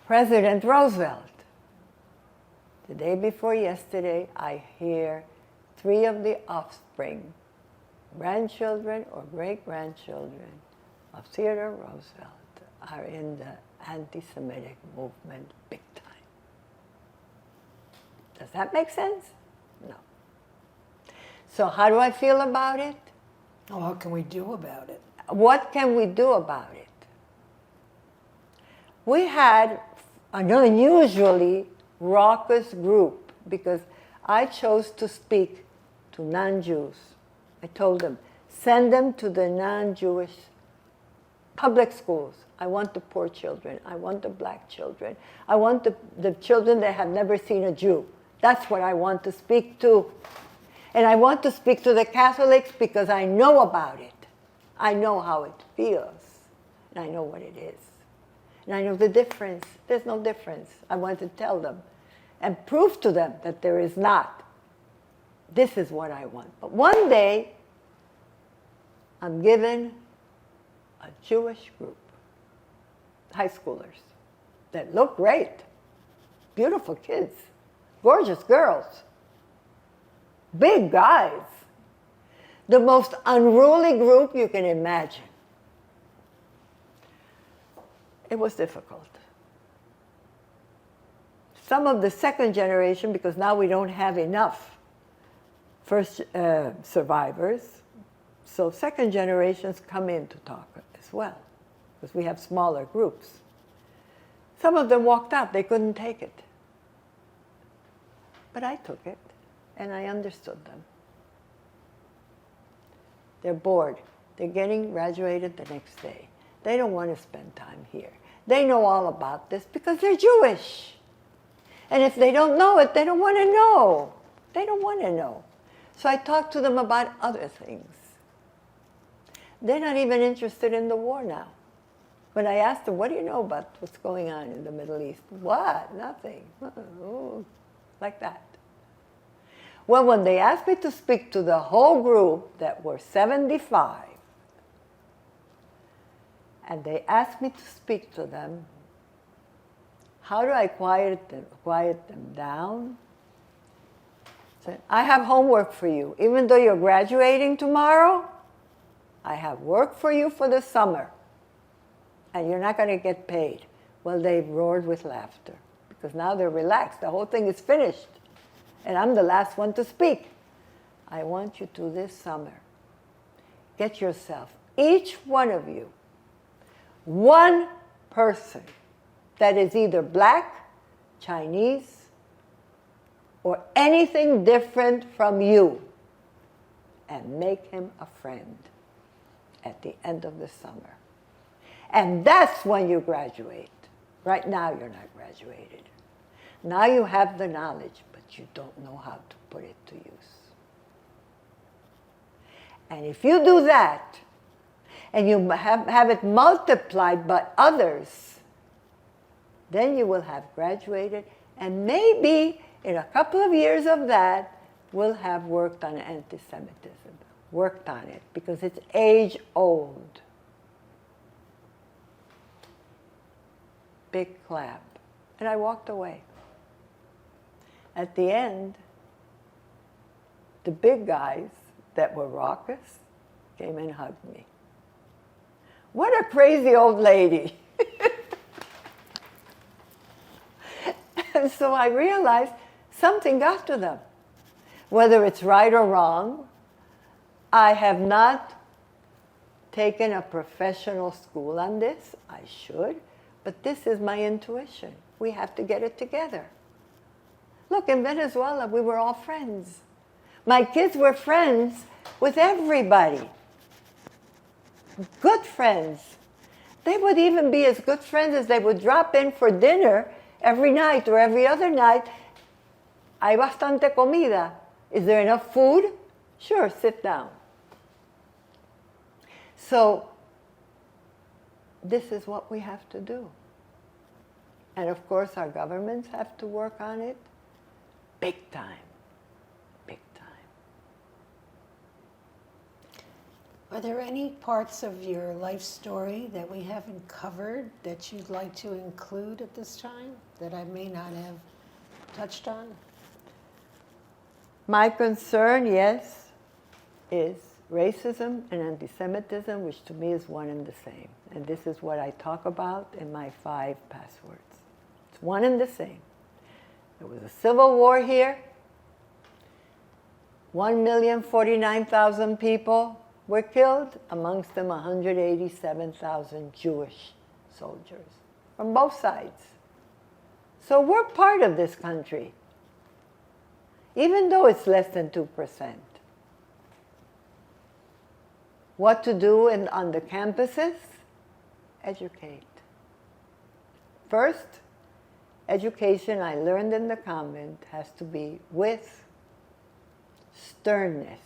President Roosevelt. The day before yesterday, I hear 3 of the offspring, grandchildren or great-grandchildren of Theodore Roosevelt are in the anti-Semitic movement big time. Does that make sense? No. So how do I feel about it? Oh, what can we do about it? What can we do about it? We had an unusually raucous group because I chose to speak to non-Jews. I told them, send them to the non-Jewish public schools. I want the poor children. I want the black children. I want the children that have never seen a Jew. That's what I want to speak to. And I want to speak to the Catholics because I know about it. I know how it feels, and I know what it is. And I know the difference. There's no difference. I want to tell them and prove to them that there is not. This is what I want. But one day, I'm given a Jewish group, high schoolers, that look great, beautiful kids, gorgeous girls, big guys, the most unruly group you can imagine. It was difficult. Some of the second generation, because now we don't have enough first survivors, so second generations come in to talk as well, because we have smaller groups. Some of them walked out, they couldn't take it. But I took it, and I understood them. They're bored. They're getting graduated the next day. They don't want to spend time here. They know all about this because they're Jewish. And if they don't know it, they don't want to know. They don't want to know. So I talk to them about other things. They're not even interested in the war now. When I ask them, what do you know about what's going on in the Middle East? What? Nothing. Like that. Well, when they asked me to speak to the whole group that were 75, and they asked me to speak to them, how do I quiet them down? So, I have homework for you. Even though you're graduating tomorrow, I have work for you for the summer. And you're not going to get paid. Well, they roared with laughter because now they're relaxed. The whole thing is finished. And I'm the last one to speak. I want you to this summer, get yourself, each one of you, one person that is either black, Chinese, or anything different from you, and make him a friend at the end of the summer. And that's when you graduate. Right now you're not graduated. Now you have the knowledge, but you don't know how to put it to use. And if you do that, and you have it multiplied by others, then you will have graduated, and maybe in a couple of years of that, we'll have worked on anti-Semitism, worked on it, because it's age old. Big clap. And I walked away. At the end, the big guys that were raucous came and hugged me. What a crazy old lady. And so I realized something got to them. Whether it's right or wrong, I have not taken a professional school on this. I should, but this is my intuition. We have to get it together. Look, in Venezuela, we were all friends. My kids were friends with everybody. Good friends. They would even be as good friends as they would drop in for dinner every night or every other night. Hay bastante comida. Is there enough food? Sure, sit down. So this is what we have to do. And of course, our governments have to work on it big time. Big time. Are there any parts of your life story that we haven't covered that you'd like to include at this time that I may not have touched on? My concern, yes, is racism and anti-Semitism, which to me is one and the same. And this is what I talk about in my 5 passwords. It's one and the same. There was a civil war here. 1,049,000 people were killed, amongst them 187,000 Jewish soldiers from both sides. So we're part of this country, even though it's less than 2%. What to do on the campuses? Educate. First, education I learned in the convent has to be with sternness.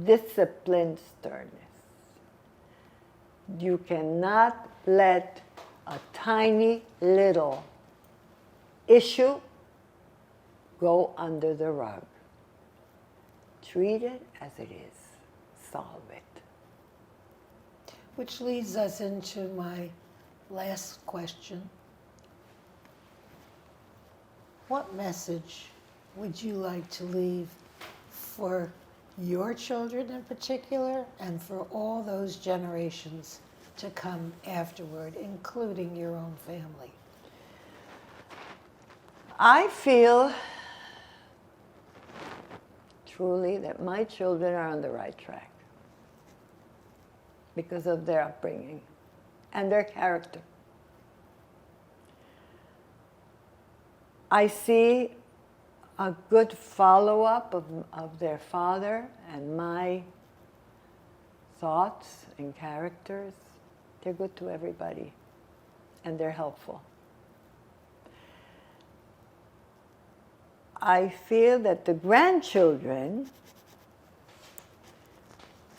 disciplined sternness. You cannot let a tiny little issue go under the rug. Treat it as it is. Solve it. Which leads us into my last question. What message would you like to leave for your children in particular and for all those generations to come afterward, including your own family? I feel truly that my children are on the right track because of their upbringing and their character. I see a good follow-up of their father and my thoughts and characters. They're good to everybody, and they're helpful. I feel that the grandchildren,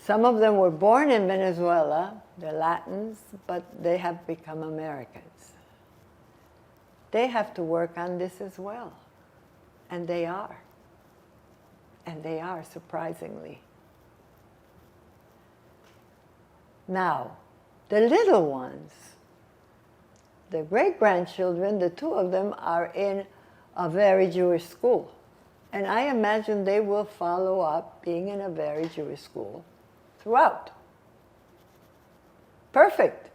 some of them were born in Venezuela, they're Latins, but they have become Americans. They have to work on this as well. And they are. And they are, surprisingly. Now, the little ones, the great-grandchildren, the two of them are in a very Jewish school. And I imagine they will follow up being in a very Jewish school throughout. Perfect.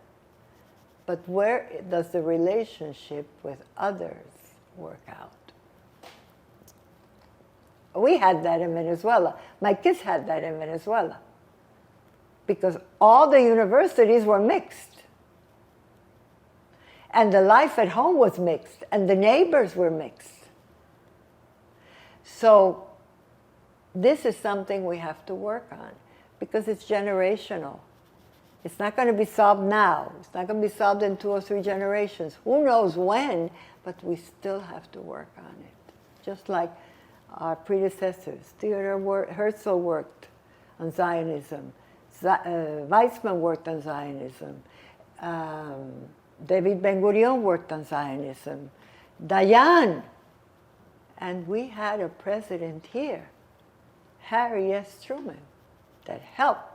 But where does the relationship with others work out? We had that in Venezuela. My kids had that in Venezuela. Because all the universities were mixed. And the life at home was mixed. And the neighbors were mixed. So this is something we have to work on. Because it's generational. It's not going to be solved now. It's not going to be solved in 2 or 3 generations. Who knows when, but we still have to work on it. Just like our predecessors. Theodor Herzl worked on Zionism. Weizmann worked on Zionism. David Ben-Gurion worked on Zionism. Dayan. And we had a president here, Harry S. Truman, that helped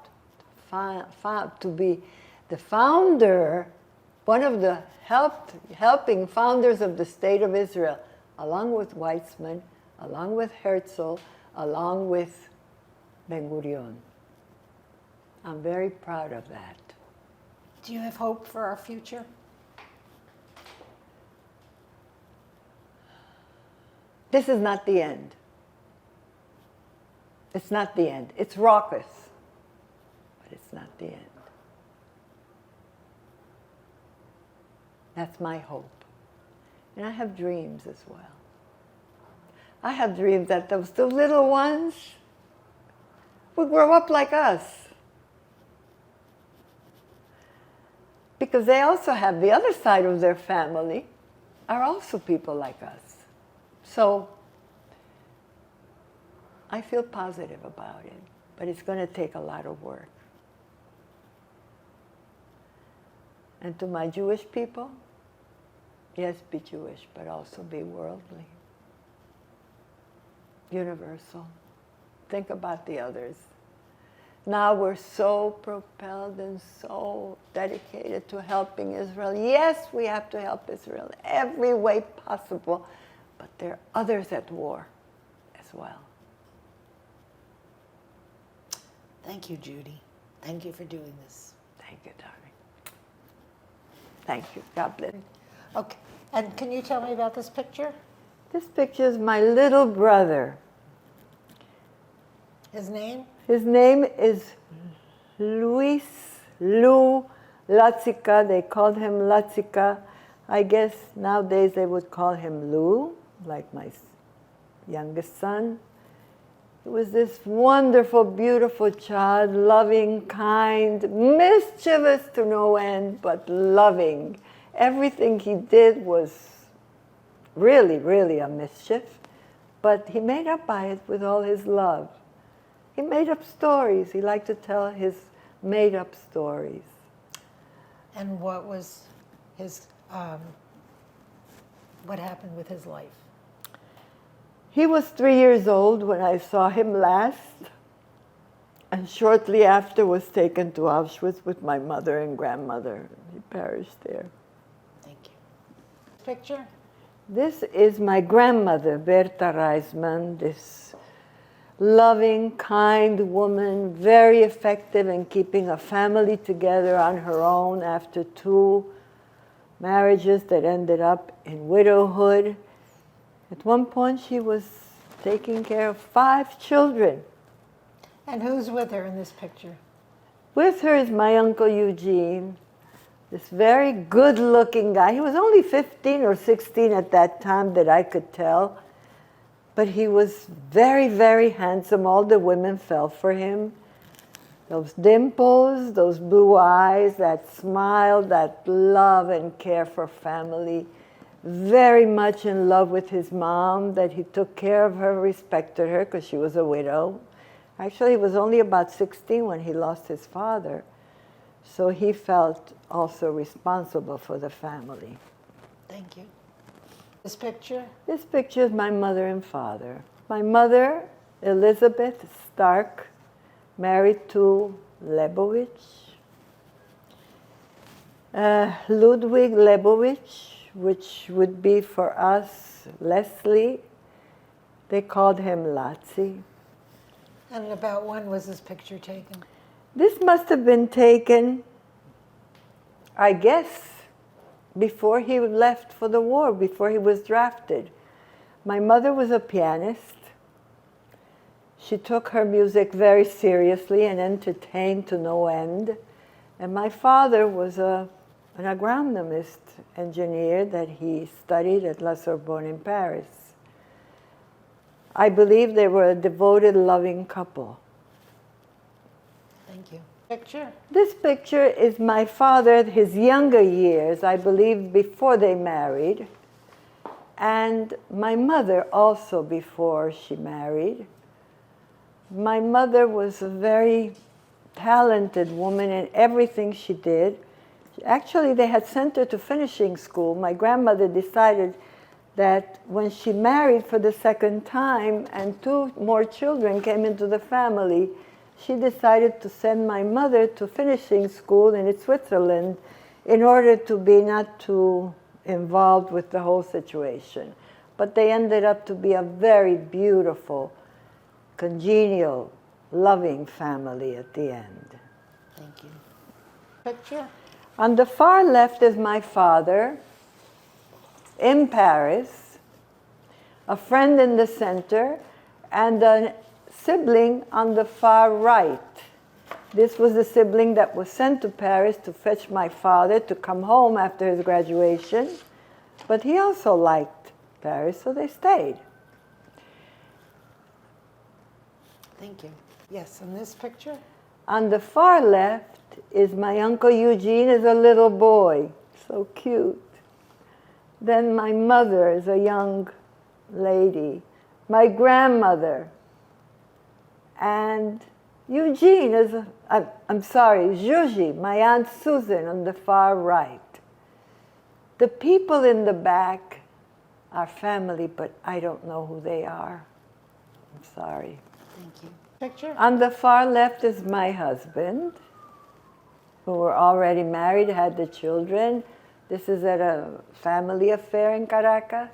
to be the founder, one of the helping founders of the State of Israel, along with Weizmann, along with Herzl, along with Ben-Gurion. I'm very proud of that. Do you have hope for our future? This is not the end. It's not the end. It's raucous, but it's not the end. That's my hope. And I have dreams as well. I have dreams that those little ones will grow up like us. Because they also have the other side of their family, are also people like us. So I feel positive about it, but it's going to take a lot of work. And to my Jewish people, yes, be Jewish, but also be worldly. Universal. Think about the others. Now we're so propelled and so dedicated to helping Israel. Yes, we have to help Israel every way possible, but there are others at war as well. Thank you, Judy. Thank you for doing this. Thank you, darling. Thank you. God bless. Okay, and can you tell me about this picture? This picture is my little brother. His name? His name is Luis Lou Latzica. They called him Latzica. I guess nowadays they would call him Lou, like my youngest son. He was this wonderful, beautiful child, loving, kind, mischievous to no end, but loving. Everything he did was really, really a mischief, but he made up by it with all his love. He made up stories. He liked to tell his made-up stories. And what was his, what happened with his life? He was 3 years old when I saw him last, and shortly after was taken to Auschwitz with my mother and grandmother. He perished there. Thank you. Picture? This is my grandmother, Berta Reisman, this loving, kind woman, very effective in keeping a family together on her own after 2 marriages that ended up in widowhood. At one point, she was taking care of 5 children. And who's with her in this picture? With her is my Uncle Eugene, this very good-looking guy. He was only 15 or 16 at that time that I could tell, but he was very, very handsome. All the women fell for him. Those dimples, those blue eyes, that smile, that love and care for family. Very much in love with his mom, that he took care of her, respected her, because she was a widow. Actually, he was only about 16 when he lost his father. So he felt also responsible for the family. Thank you. This picture? This picture is my mother and father. My mother, Elizabeth Stark, married to Lebowitz. Ludwig Lebowitz, which would be for us Leslie. They called him Latzi. And about when was this picture taken? This must have been taken, I guess, before he left for the war, before he was drafted. My mother was a pianist. She took her music very seriously and entertained to no end. And my father was an agronomist engineer that he studied at La Sorbonne in Paris. I believe they were a devoted, loving couple. Thank you. Picture? This picture is my father, his younger years, I believe before they married, and my mother also before she married. My mother was a very talented woman in everything she did. Actually, they had sent her to finishing school. My grandmother decided that when she married for the second time and 2 more children came into the family, she decided to send my mother to finishing school in Switzerland in order to be not too involved with the whole situation. But they ended up to be a very beautiful, congenial, loving family at the end. Thank you. Picture? On the far left is my father in Paris, a friend in the center, and a sibling on the far right. This was the sibling that was sent to Paris to fetch my father to come home after his graduation, but he also liked Paris, so they stayed. Thank you. Yes, and this picture? On the far left is my Uncle Eugene as a little boy, so cute. Then my mother is a young lady, my grandmother, and Eugene is, Juji, my Aunt Susan on the far right. The people in the back are family, but I don't know who they are. I'm sorry. Thank you. Picture? On the far left is my husband, who were already married, had the children. This is at a family affair in Caracas.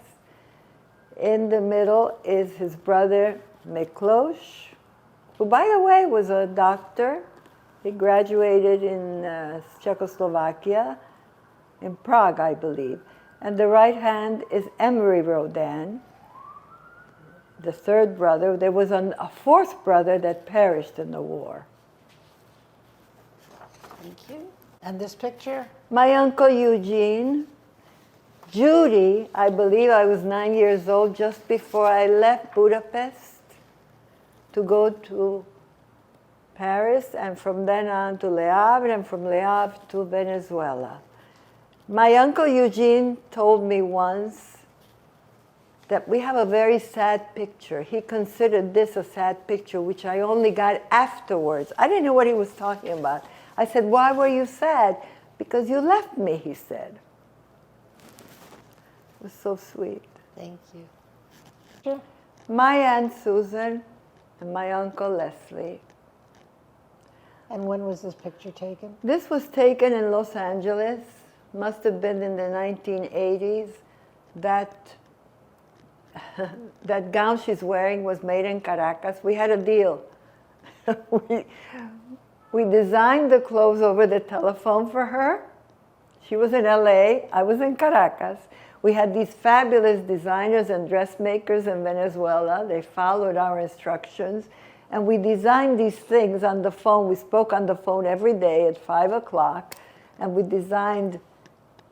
In the middle is his brother, Miklos, who, by the way, was a doctor. He graduated in Czechoslovakia, in Prague, I believe. And the right hand is Emery Rodin, the 3rd brother. There was a 4th brother that perished in the war. Thank you. And this picture? My Uncle Eugene. Judy, I believe I was 9 years old just before I left Budapest to go to Paris, and from then on to Le Havre, and from Le Havre to Venezuela. My Uncle Eugene told me once that we have a very sad picture. He considered this a sad picture, which I only got afterwards. I didn't know what he was talking about. I said, why were you sad? Because you left me, he said. It was so sweet. Thank you. Sure. My Aunt Susan and my Uncle Leslie. And when was this picture taken? This was taken in Los Angeles, must have been in the 1980s. That gown she's wearing was made in Caracas. We had a deal. we designed the clothes over the telephone for her. She was in LA, I was in Caracas. We had these fabulous designers and dressmakers in Venezuela. They followed our instructions. And we designed these things on the phone. We spoke on the phone every day at 5 o'clock. And we designed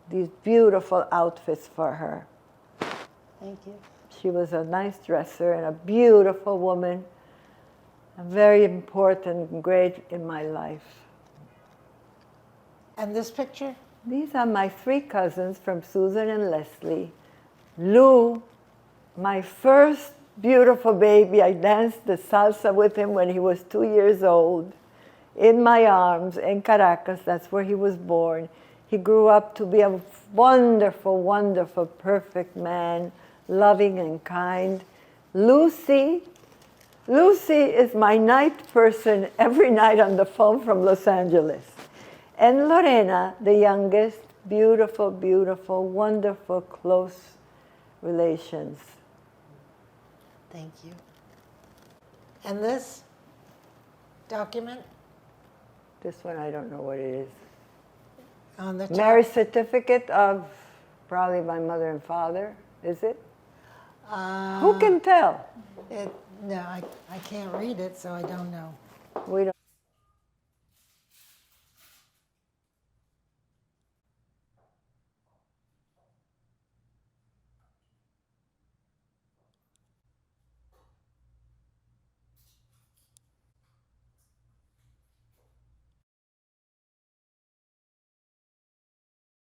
these beautiful outfits for her. Thank you. She was a nice dresser and a beautiful woman, and very important and great in my life. And this picture? These are my 3 cousins from Susan and Leslie. Lou, my first beautiful baby, I danced the salsa with him when he was 2 years old, in my arms in Caracas. That's where he was born. He grew up to be a wonderful, wonderful, perfect man, loving and kind. Lucy is my night person every night on the phone from Los Angeles. And Lorena, the youngest, beautiful, beautiful, wonderful, close relations. Thank you. And this document? This one, I don't know what it is. On the top? Marriage certificate of probably my mother and father, is it? Who can tell? No, I can't read it, so I don't know. We don't.